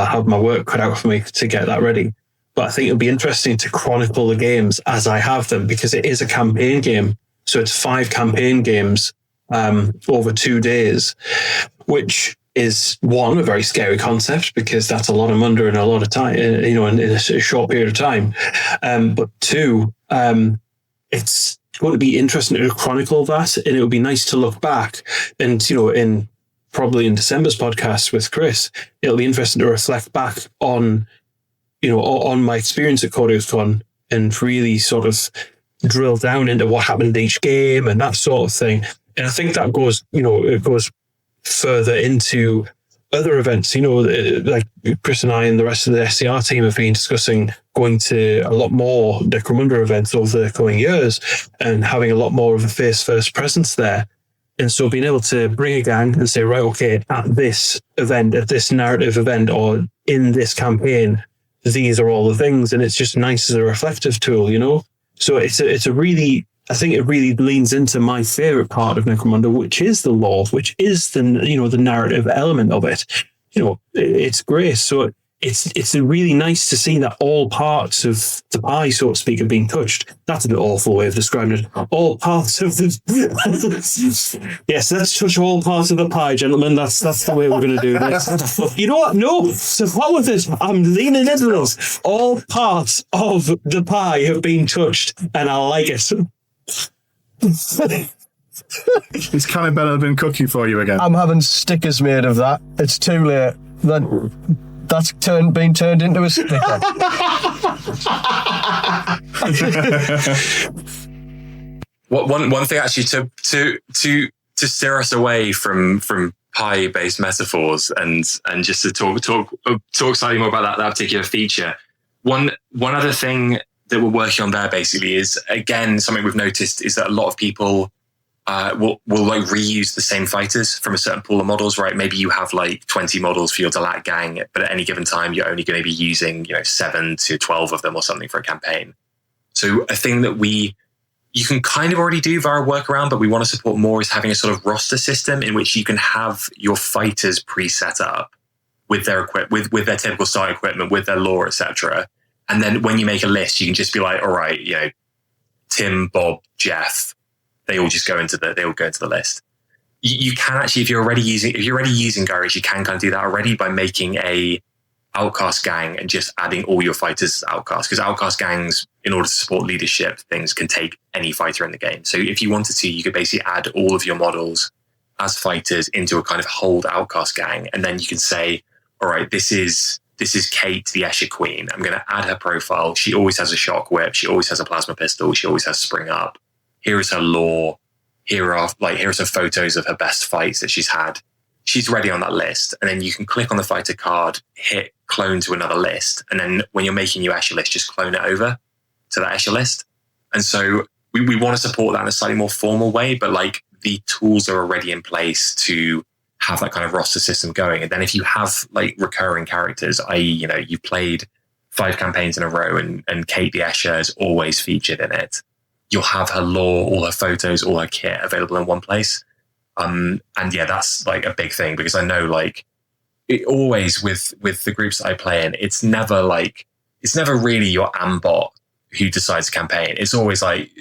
have my work cut out for me to get that ready. But I think it'll be interesting to chronicle the games as I have them, because it is a campaign game. So it's 5 campaign games over 2 days, which is, one, a very scary concept because that's a lot of Munda in a lot of time, you know, in a short period of time. But 2, it's going to be interesting to chronicle that, and it would be nice to look back and, you know, probably in December's podcast with Chris, it'll be interesting to reflect back on, you know, on my experience at CorioCon and really sort of drill down into what happened in each game and that sort of thing. And I think that goes, you know, it goes further into other events. You know, like Chris and I and the rest of the SCR team have been discussing going to a lot more Necromunda events over the coming years and having a lot more of a face-first presence there. And so being able to bring a gang and say, right, okay, at this event, at this narrative event, or in this campaign, these are all the things. And it's just nice as a reflective tool, you know? So it's a really, I think it really leans into my favorite part of Necromunda, which is the lore, which is the, you know, the narrative element of it. You know, it's great. So it's really nice to see that all parts of the pie, so to speak, are being touched. That's a bit awful way of describing it. All parts of the yes, let's touch all parts of the pie, gentlemen. That's the way we're going to do this. You know what? No, so what with it? I'm leaning into this. All parts of the pie have been touched, and I like it. It's kind of better than cooking for you again. I'm having stickers made of that. It's too late. That's been turned into a sticker. One thing actually to steer us away from pie-based metaphors and just to talk slightly more about that particular feature. One other thing that we're working on there basically is, again, something we've noticed is that a lot of people will like reuse the same fighters from a certain pool of models, right? Maybe you have like 20 models for your Dalat gang, but at any given time, you're only going to be using, 7 to 12 of them or something for a campaign. So a thing that you can kind of already do via a workaround, but we want to support more is having a sort of roster system in which you can have your fighters pre-set up with their with their typical start equipment, with their lore, etc. And then when you make a list, you can just be like, all right, Tim, Bob, Jeff, they all go into the list. You can actually, if you're already using Gyrinx, you can kind of do that already by making a outcast gang and just adding all your fighters as outcasts. Because outcast gangs, in order to support leadership things, can take any fighter in the game. So if you wanted to, you could basically add all of your models as fighters into a kind of hold outcast gang, and then you can say, all right, this is Kate, the Escher Queen. I'm going to add her profile. She always has a shock whip. She always has a plasma pistol. She always has spring up. Here is her lore. Here are some photos of her best fights that she's had. She's ready on that list. And then you can click on the fighter card, hit clone to another list. And then when you're making your Escher list, just clone it over to that Escher list. And so we want to support that in a slightly more formal way, but like the tools are already in place to have that kind of roster system going. And then if you have like recurring characters, i.e., you've played 5 campaigns in a row and Kate the Escher is always featured in it, you'll have her lore, all her photos, all her kit available in one place. And yeah, that's like a big thing, because I know like it always with the groups that I play in, it's never really your Ambot who decides the campaign. It's always like,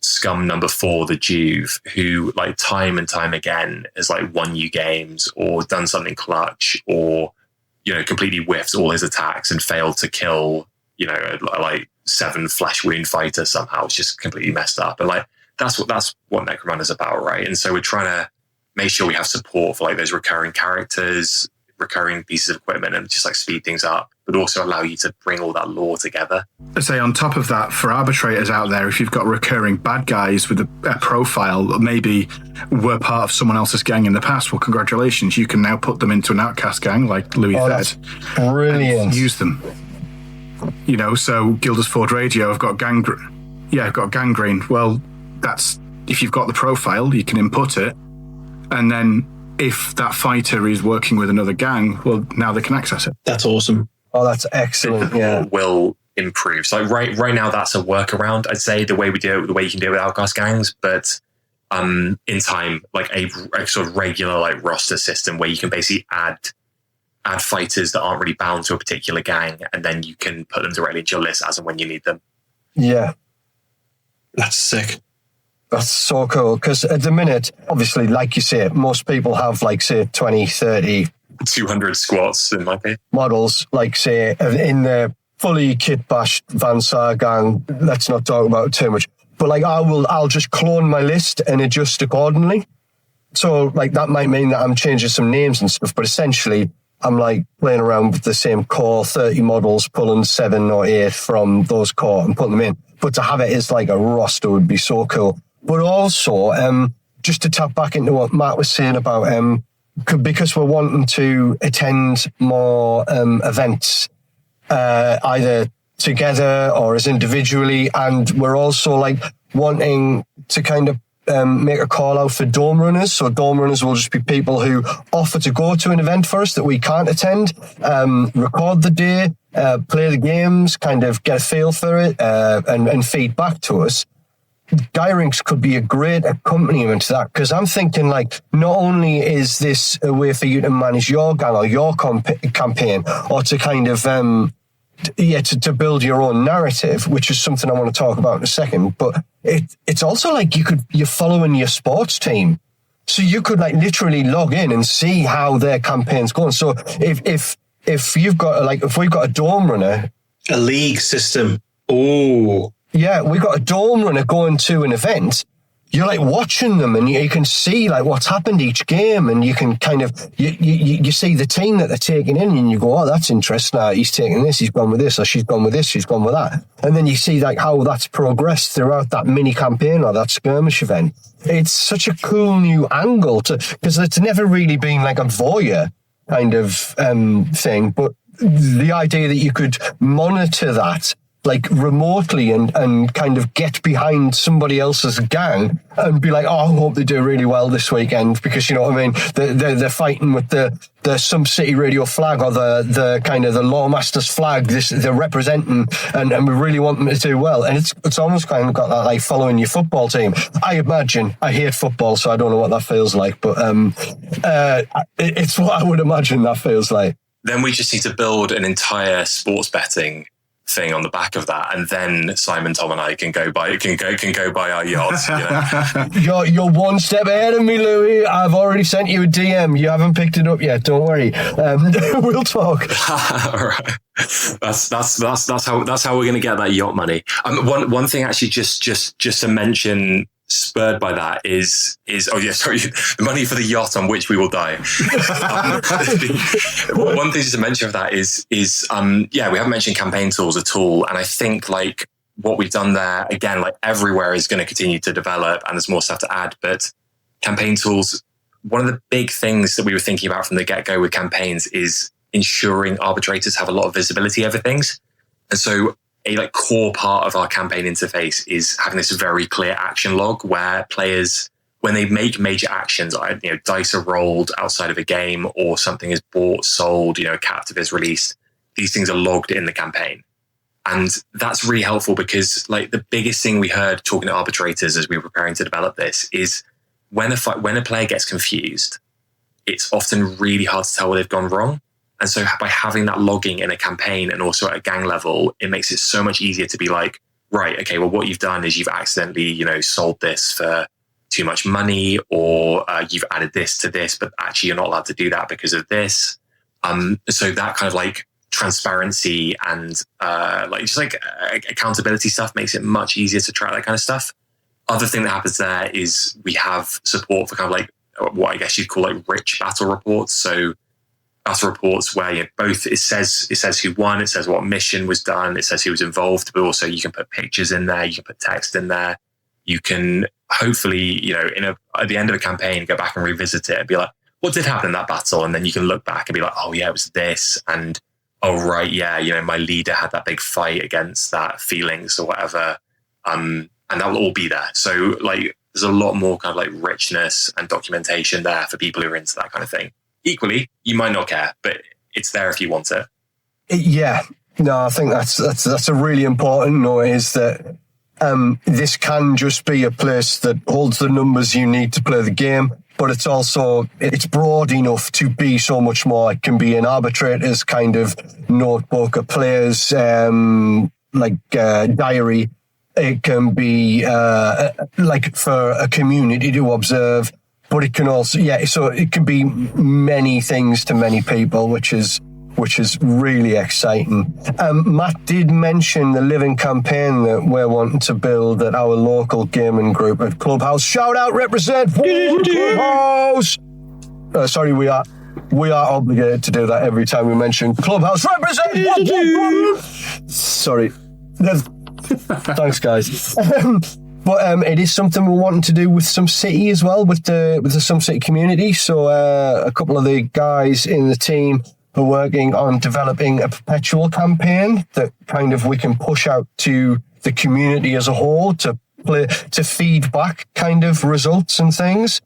scum number 4, the Juve, who like time and time again has like won you games or done something clutch or, completely whiffed all his attacks and failed to kill, like 7 flesh wound fighter somehow. It's just completely messed up. And like, that's what Necromunda's about, right? And so we're trying to make sure we have support for like those recurring characters, recurring pieces of equipment, and just like speed things up, but also allow you to bring all that lore together. I'd say on top of that, for arbitrators out there, if you've got recurring bad guys with a profile that maybe were part of someone else's gang in the past, well, congratulations, you can now put them into an outcast gang, like Louis said. Brilliant. Use them. So Guilders Ford Radio have got gangrene. Yeah, I've got gangrene. Well, that's, if you've got the profile, you can input it. And then if that fighter is working with another gang, well, now they can access it. That's awesome. Oh, that's excellent. Yeah. Will improve. So right now, that's a workaround, I'd say, the way we do it, the way you can do it with outcast gangs. But in time, like a sort of regular like roster system where you can basically add fighters that aren't really bound to a particular gang, and then you can put them directly into your list as and when you need them. Yeah. That's sick. That's so cool, because at the minute, obviously, like you say, most people have like, say, 20, 30... 200 squats in my case. Models, like, say, in the fully kit-bashed Van Sar gang. Let's not talk about it too much. But like, I'll just clone my list and adjust accordingly. So like, that might mean that I'm changing some names and stuff, but essentially I'm like playing around with the same core 30 models, pulling 7 or 8 from those core and putting them in. But to have it as like a roster would be so cool. But also, just to tap back into what Matt was saying about, because we're wanting to attend more events, either together or as individually, and we're also like wanting to kind of make a call out for dome runners. So dome runners will just be people who offer to go to an event for us that we can't attend, record the day, play the games, kind of get a feel for it, and feed back to us. Gyrinx could be a great accompaniment to that, because I'm thinking like, not only is this a way for you to manage your gang or your campaign, or to kind of to build your own narrative, which is something I want to talk about in a second, but it's also like you're following your sports team, so you could like literally log in and see how their campaign's going. So if you've got if we've got a dome runner, a league system, oh. Yeah, we got a dome runner going to an event. You're like watching them, and you can see like what's happened each game, and you can kind of you see the team that they're taking in, and you go, oh, that's interesting. He's taking this, he's gone with this, or she's gone with this, she's gone with that, and then you see like how that's progressed throughout that mini campaign or that skirmish event. It's such a cool new angle because it's never really been like a voyeur kind of thing, but the idea that you could monitor that like remotely and kind of get behind somebody else's gang and be like, oh, I hope they do really well this weekend, because you know what I mean, they're fighting with the Sump City Radio flag, or the kind of the Lawmasters flag, they're representing, and we really want them to do well. And it's almost kind of got that like following your football team. I imagine, I hate football, so I don't know what that feels like, but it's what I would imagine that feels like. Then we just need to build an entire sports betting thing on the back of that, and then Simon, Tom, and I can go buy our yachts. You know? You're one step ahead of me, Louis. I've already sent you a DM. You haven't picked it up yet. Don't worry. We'll talk. All right. That's how we're going to get that yacht money. One thing actually, just to mention, spurred by that is the money for the yacht on which we will die. One thing to mention of that is we haven't mentioned campaign tools at all, and I think like what we've done there, again, like everywhere is going to continue to develop, and there's more stuff to add. But campaign tools, one of the big things that we were thinking about from the get-go with campaigns is ensuring arbitrators have a lot of visibility over things, and so a like core part of our campaign interface is having this very clear action log where players, when they make major actions, dice are rolled outside of a game, or something is bought, sold, a captive is released, these things are logged in the campaign. And that's really helpful because like the biggest thing we heard talking to arbitrators as we were preparing to develop this is when a player gets confused, it's often really hard to tell where they've gone wrong. And so by having that logging in a campaign and also at a gang level, it makes it so much easier to be like, right, okay, well, what you've done is you've accidentally, sold this for too much money, or you've added this to this, but actually you're not allowed to do that because of this. So that kind of like transparency and accountability stuff makes it much easier to track that kind of stuff. Other thing that happens there is we have support for kind of like what I guess you'd call like rich battle reports. So battle reports where both it says who won, it says what mission was done, it says who was involved, but also you can put pictures in there, you can put text in there, you can hopefully at the end of a campaign go back and revisit it and be like, what did happen in that battle? And then you can look back and be like, oh yeah, it was this, and oh right, yeah, my leader had that big fight against that Felix or whatever, and that will all be there. So like there's a lot more kind of like richness and documentation there for people who are into that kind of thing. Equally, you might not care, but it's there if you want it. Yeah, no, I think that's a really important note, is that this can just be a place that holds the numbers you need to play the game, but it's broad enough to be so much more. It can be an arbitrator's kind of notebook, a player's diary. It can be like for a community to observe. But it can also, so it can be many things to many people, which is really exciting. Matt did mention the living campaign that we're wanting to build at our local gaming group at Clubhouse. Shout out, represent Clubhouse! Sorry, we are obligated to do that every time we mention Clubhouse. Represent! Sorry. Thanks, guys. But it is something we're wanting to do with Sump City as well, with the Sump City community. So a couple of the guys in the team are working on developing a perpetual campaign that kind of we can push out to the community as a whole to feed back kind of results and things.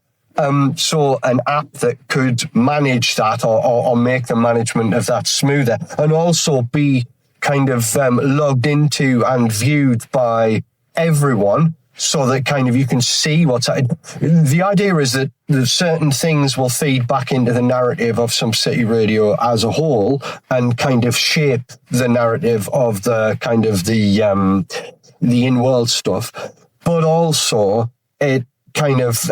So an app that could manage that or make the management of that smoother, and also be kind of logged into and viewed by everyone. so that kind of you can see what's happening. The idea is that certain things will feed back into the narrative of Sump City Radio as a whole and kind of shape the narrative of the kind of the in-world stuff. But also it kind of,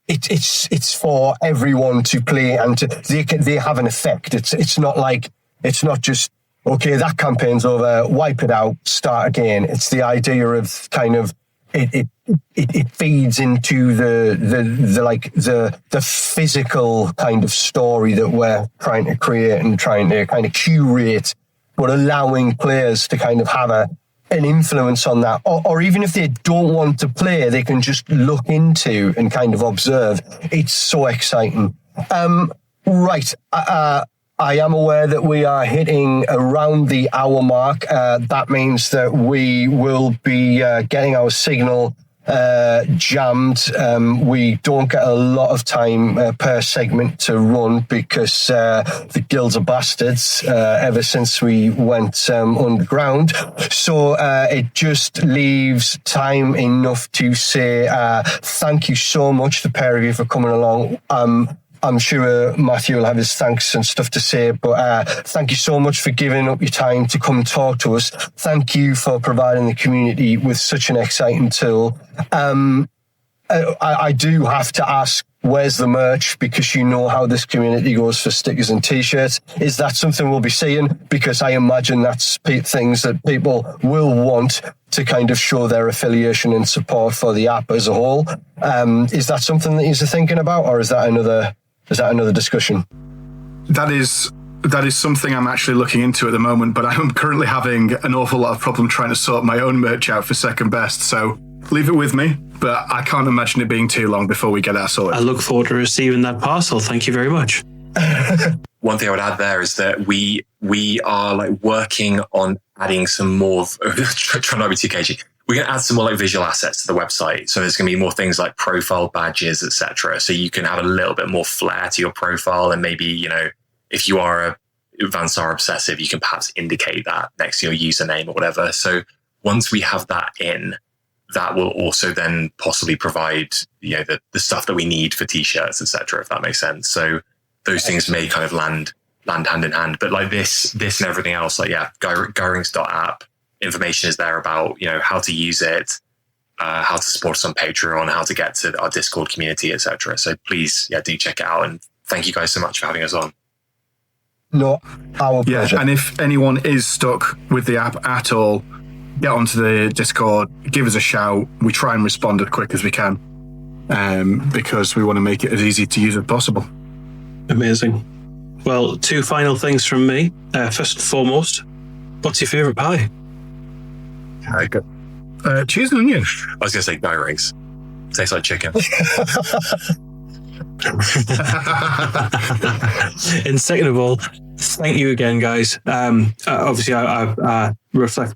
it's for everyone to play and they have an effect. It's not just, okay, that campaign's over, wipe it out, start again. It's the idea of kind of it feeds into the physical kind of story that we're trying to create and trying to kind of curate, but allowing players to kind of have an influence on that, or even if they don't want to play, they can just look into and kind of observe. It's so exciting. Right. I am aware that we are hitting around the hour mark. That means that we will be getting our signal jammed. We don't get a lot of time per segment to run because the guilds are bastards ever since we went underground. So it just leaves time enough to say thank you so much, the pair of you, for coming along. I'm sure Matthew will have his thanks and stuff to say, but thank you so much for giving up your time to come and talk to us. Thank you for providing the community with such an exciting tool. I do have to ask, where's the merch? Because you know how this community goes for stickers and T-shirts. Is that something we'll be seeing? Because I imagine that's things that people will want to kind of show their affiliation and support for the app as a whole. Is that something that you're thinking about, or is that another discussion? That is something I'm actually looking into at the moment, but I'm currently having an awful lot of problem trying to sort my own merch out for second best. So leave it with me, but I can't imagine it being too long before we get that sorted. I look forward to receiving that parcel. Thank you very much. One thing I would add there is that we are working on adding some more. Try not to be too cagey. We're going to add some more visual assets to the website. So there's going to be more things like profile badges, etc. So you can have a little bit more flair to your profile. And maybe, if you are a Vansar obsessive, you can perhaps indicate that next to your username or whatever. So once we have that in, that will also then possibly provide, the stuff that we need for T-shirts, etc., if that makes sense. So those things may kind of land hand in hand. But like this and everything else, Gyrinx.app, information is there about, how to use it, how to support us on Patreon, how to get to our Discord community, etc. So please, do check it out. And thank you guys so much for having us on. No, our pleasure. Yeah, and if anyone is stuck with the app at all, get onto the Discord, give us a shout. We try and respond as quick as we can because we want to make it as easy to use as possible. Amazing. Well, two final things from me. First and foremost, what's your favourite pie? Cheese and onion. I was going to say Gyrinx. Tastes like chicken. And second of all, thank you again, guys. Obviously, I reflect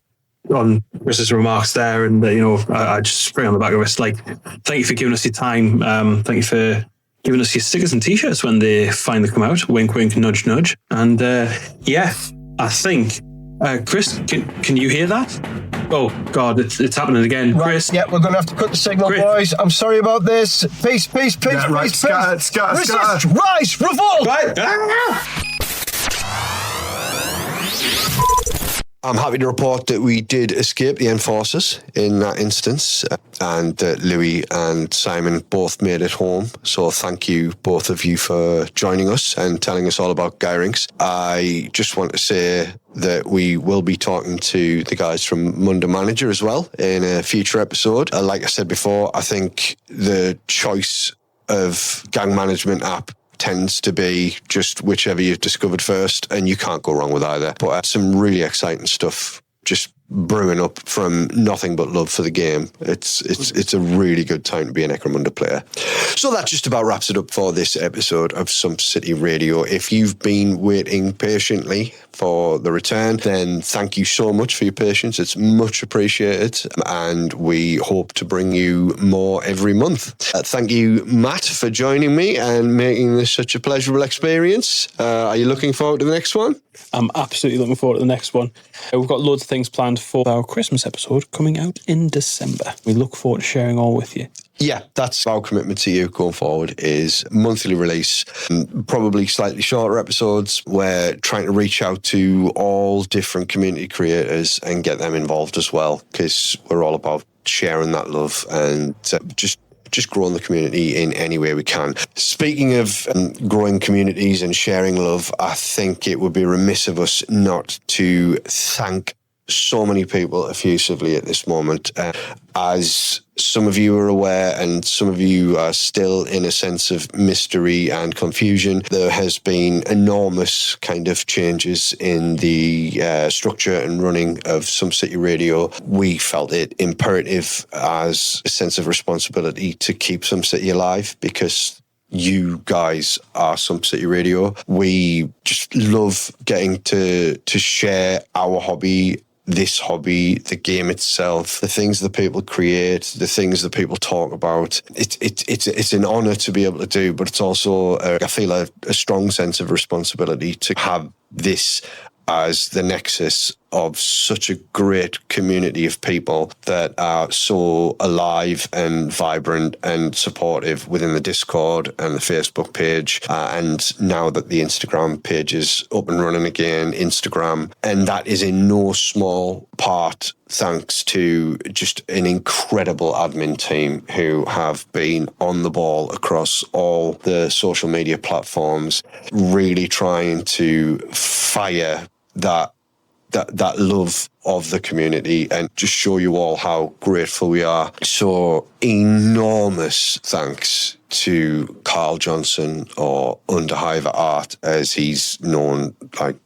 on Chris's remarks there, and I just spring on the back of it. Like, thank you for giving us your time. Thank you for giving us your stickers and T-shirts when they finally come out. Wink, wink, nudge, nudge. And I think, Chris, can you hear that? Oh God, it's happening again, right, Chris. Yeah, we're going to have to cut the signal, Chris. Boys. I'm sorry about this. Peace, yeah, right. peace. Scatter. Rise, revolt. Right. I'm happy to report that we did escape the Enforcers in that instance, and Louis and Simon both made it home. So thank you, both of you, for joining us and telling us all about Gyrinx. I just want to say that we will be talking to the guys from Munda Manager as well in a future episode. Like I said before, I think the choice of gang management app tends to be just whichever you've discovered first, and you can't go wrong with either. But some really exciting stuff just brewing up from nothing but love for the game. It's a really good time to be a Necromunda player. So that just about wraps it up for this episode of Sump City Radio. If you've been waiting patiently for the return, then thank you so much for your patience. It's much appreciated, and we hope to bring you more every month. Thank you, Matt, for joining me and making this such a pleasurable experience. Are you looking forward to the next one? I'm absolutely looking forward to the next one. We've got loads of things planned and for our Christmas episode coming out in December. We look forward to sharing all with you. Yeah, that's our commitment to you going forward is monthly release, probably slightly shorter episodes. We're trying to reach out to all different community creators and get them involved as well, because we're all about sharing that love and just growing the community in any way we can. Speaking of growing communities and sharing love, I think it would be remiss of us not to thank so many people effusively at this moment. As some of you are aware, and some of you are still in a sense of mystery and confusion, there has been enormous kind of changes in the structure and running of Sump City Radio. We felt it imperative as a sense of responsibility to keep Sump City alive, because you guys are Sump City Radio. We just love getting to share our hobby, this hobby, the game itself, the things that people create, the things that people talk about. It's an honor to be able to do, but it's also, I feel, a strong sense of responsibility to have this as the nexus of such a great community of people that are so alive and vibrant and supportive within the Discord and the Facebook page. And now that the Instagram page is up and running again, Instagram, and that is in no small part thanks to just an incredible admin team who have been on the ball across all the social media platforms, really trying to fire that love of the community and just show you all how grateful we are. So enormous thanks to Carl Johnson, or Underhive Art as he's known, like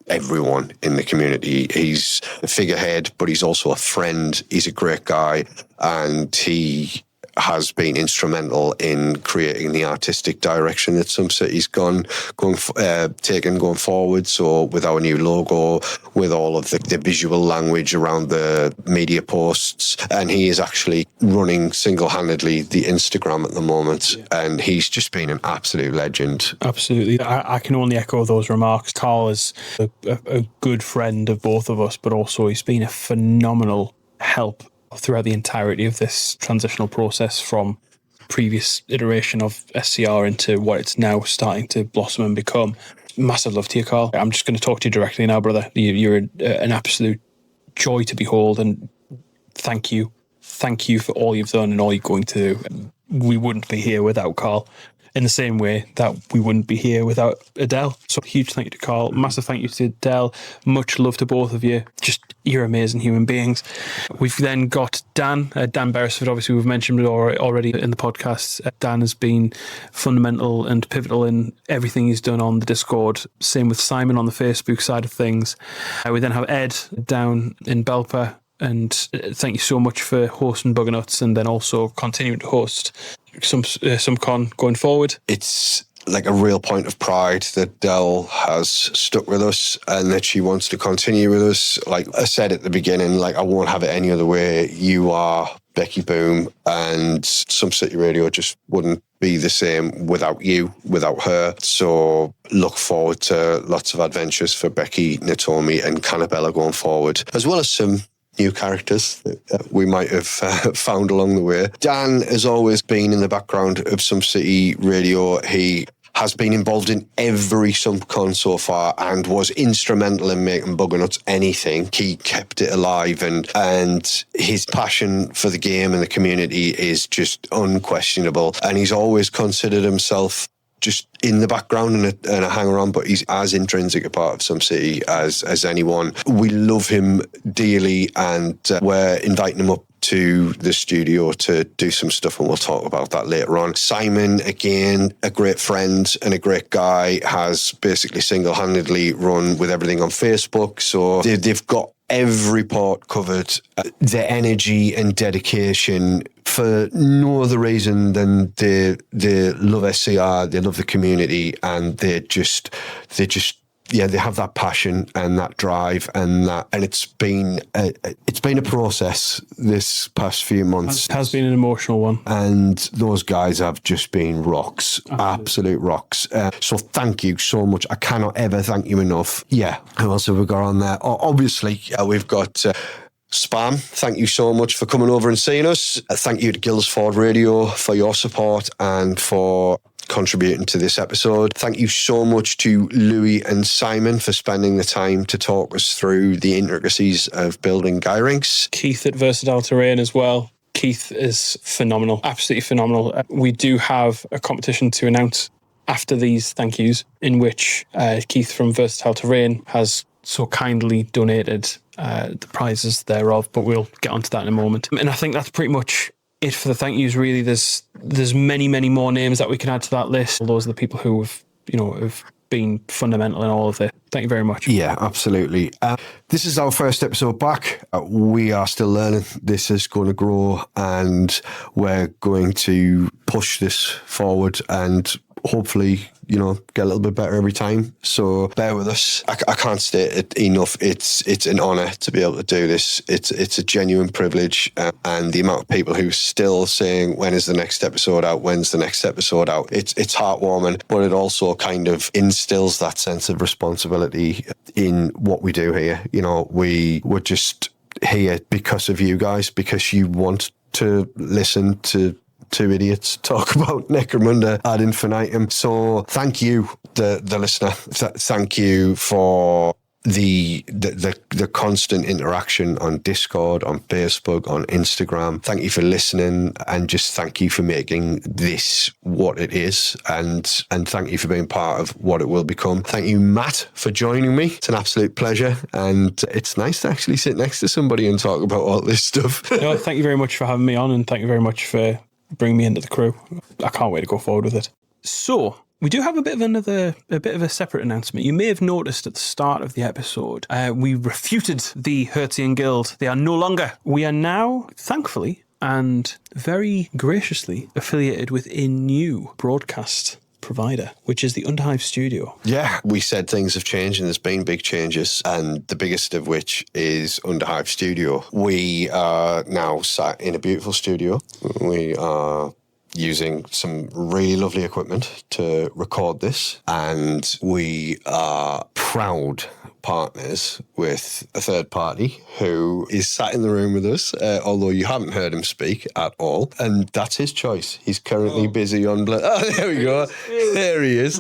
everyone in the community. He's a figurehead, but he's also a friend. He's a great guy, and he has been instrumental in creating the artistic direction that Sump City's going forward. So with our new logo, with all of the visual language around the media posts, and he is actually running single-handedly the Instagram at the moment, and he's just been an absolute legend. Absolutely. I can only echo those remarks. Carl is a good friend of both of us, but also he's been a phenomenal help throughout the entirety of this transitional process from previous iteration of SCR into what it's now starting to blossom and become. Massive love to you, Carl. I'm just going to talk to you directly now, brother. You're an absolute joy to behold, and thank you. Thank you for all you've done and all you're going to do. We wouldn't be here without Carl, in the same way that we wouldn't be here without Adele. So huge thank you to Carl. Massive thank you to Adele. Much love to both of you. Just, you're amazing human beings. We've then got Dan Beresford. Obviously, we've mentioned it already in the podcast. Dan has been fundamental and pivotal in everything he's done on the Discord. Same with Simon on the Facebook side of things. We then have Ed down in Belper. And thank you so much for hosting Buggernuts, and then also continuing to host some con going forward. It's like a real point of pride that Dell has stuck with us and that she wants to continue with us. Like I said at the beginning, like I won't have it any other way. You are Becky Boom, and Sump City Radio just wouldn't be the same without you, without her. So look forward to lots of adventures for Becky, Natomi and Cannabella going forward, as well as some new characters that we might have found along the way. Dan has always been in the background of Sump City Radio. He has been involved in every SumpCon so far and was instrumental in making Buggernuts anything. He kept it alive, and his passion for the game and the community is just unquestionable. And he's always considered himself just in the background and a hanger-on, but he's as intrinsic a part of Sump City as anyone. We love him dearly, and we're inviting him up to the studio to do some stuff, and we'll talk about that later on. Simon, again, a great friend and a great guy, has basically single-handedly run with everything on Facebook, so they've got every part covered. Their energy and dedication for no other reason than they love SCR, they love the community, and they just they have that passion and that drive and it's been a process this past few months. It has been an emotional one. And those guys have just been rocks, absolute rocks. So thank you so much. I cannot ever thank you enough. Yeah, who else have we got on there? Obviously, we've got Spam. Thank you so much for coming over and seeing us. Thank you to Gyrinx Radio for your support and for contributing to this episode. Thank you so much to Louis and Simon for spending the time to talk us through the intricacies of building Gyrinx. Keith at Versatile Terrain as well. Keith is phenomenal, absolutely phenomenal. We do have a competition to announce after these thank yous, in which Keith from Versatile Terrain has so kindly donated the prizes thereof, but we'll get onto that in a moment. And I think that's pretty much it for the thank yous, really. There's many, many more names that we can add to that list. Those are the people who have been fundamental in all of this. Thank you very much. Yeah, absolutely. This is our first episode back. We are still learning. This is going to grow, and we're going to push this forward and hopefully, get a little bit better every time. So bear with us. I can't state it enough. It's an honour to be able to do this. It's a genuine privilege, and the amount of people who are still saying, when is the next episode out? When's the next episode out? It's heartwarming, but it also kind of instills that sense of responsibility in what we do here. We're just here because of you guys, because you want to listen to two idiots talk about Necromunda ad infinitum. So thank you, the listener. Thank you for the constant interaction on Discord, on Facebook, on Instagram. Thank you for listening, and just thank you for making this what it is, and thank you for being part of what it will become. Thank you, Matt, for joining me. It's an absolute pleasure, and it's nice to actually sit next to somebody and talk about all this stuff. No, thank you very much for having me on, and thank you very much for bring me into the crew. I can't wait to go forward with it. So, we do have a bit of a separate announcement. You may have noticed at the start of the episode, we refuted the Hertzian Guild. They are no longer. We are now, thankfully, and very graciously affiliated with a new broadcast provider, which is the Underhive Studio. Yeah, we said things have changed, and there's been big changes, and the biggest of which is Underhive Studio. We are now sat in a beautiful studio. We are using some really lovely equipment to record this, and we are proud partners with a third party who is sat in the room with us, although you haven't heard him speak at all, and that's his choice. He's currently busy on... there we go. There he is.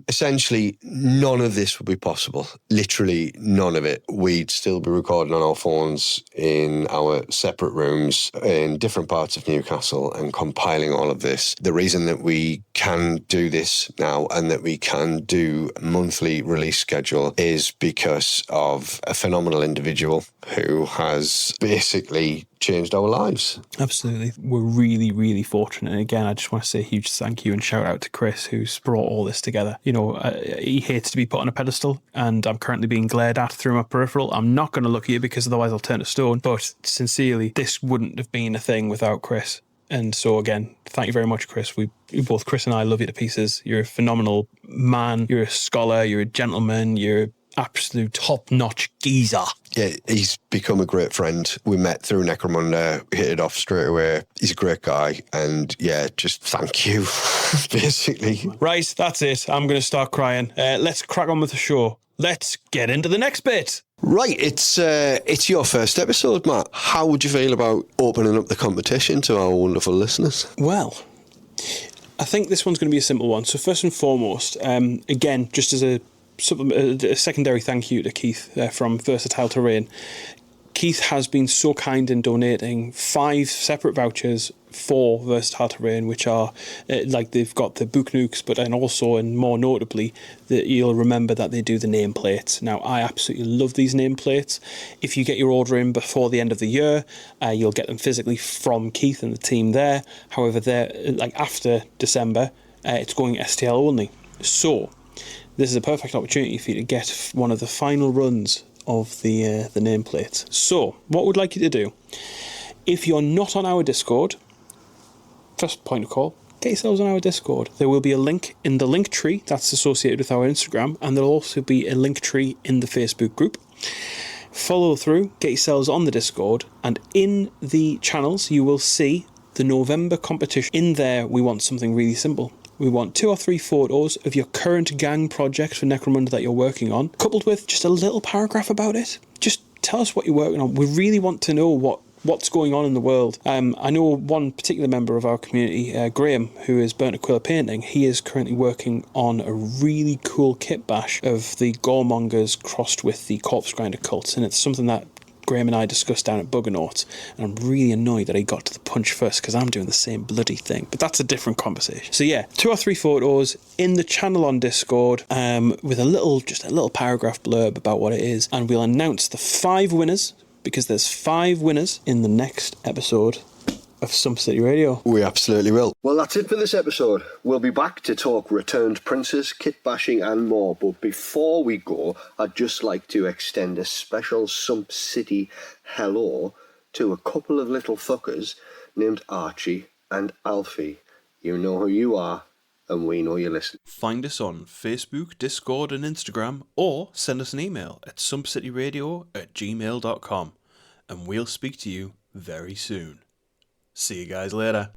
Essentially, none of this would be possible. Literally none of it. We'd still be recording on our phones in our separate rooms in different parts of Newcastle and compiling all of this. The reason that we can do this now and that we can do a monthly release schedule is because of a phenomenal individual who has basically changed our lives. Absolutely. We're really, really fortunate. And again, I just want to say a huge thank you and shout out to Chris, who's brought all this together. He hates to be put on a pedestal, and I'm currently being glared at through my peripheral. I'm not going to look at you because otherwise I'll turn to stone. But sincerely, this wouldn't have been a thing without Chris. And so again, thank you very much, Chris. Both Chris and I love you to pieces. You're a phenomenal man. You're a scholar. You're a gentleman. You're absolute top-notch geezer. Yeah, he's become a great friend. We met through Necromunda, hit it off straight away. He's a great guy, and yeah, just thank you, basically. Right, that's it. I'm going to start crying. Let's crack on with the show. Let's get into the next bit. Right, it's your first episode, Matt. How would you feel about opening up the competition to our wonderful listeners? Well, I think this one's going to be a simple one. So first and foremost, again, just as a secondary thank you to Keith from Versatile Terrain. Keith has been so kind in donating 5 separate vouchers for Versatile Terrain, which are they've got the book nukes, but then also, and more notably, that you'll remember that they do the nameplates. Now, I absolutely love these nameplates. If you get your order in before the end of the year, you'll get them physically from Keith and the team there. However, they're after December, it's going STL only. So this is a perfect opportunity for you to get one of the final runs of the nameplates. So, what we'd like you to do, if you're not on our Discord, first point of call, get yourselves on our Discord. There will be a link in the link tree that's associated with our Instagram, and there'll also be a link tree in the Facebook group. Follow through, get yourselves on the Discord, and in the channels you will see the November competition. In there we want something really simple. We want 2 or 3 photos of your current gang project for Necromunda that you're working on, coupled with just a little paragraph about it. Just tell us what you're working on. We really want to know what's going on in the world. I know one particular member of our community, Graham, who is Burnt Aquila Painting. He is currently working on a really cool kit bash of the Goremongers crossed with the Corpse Grinder cults, and it's something that Graham and I discussed down at Buggernauts, and I'm really annoyed that he got to the punch first because I'm doing the same bloody thing, but that's a different conversation. So yeah, 2 or 3 photos in the channel on Discord, with a little paragraph blurb about what it is, and we'll announce the 5 winners, because there's 5 winners in the next episode of Sump City Radio. We absolutely will. Well, that's it for this episode. We'll be back to talk returned princes, kit bashing and more. But before we go, I'd just like to extend a special Sump City hello to a couple of little fuckers named Archie and Alfie. You know who you are, and we know you listen. Find us on Facebook, Discord and Instagram, or send us an email at sumpcityradio@gmail.com, and we'll speak to you very soon. See you guys later.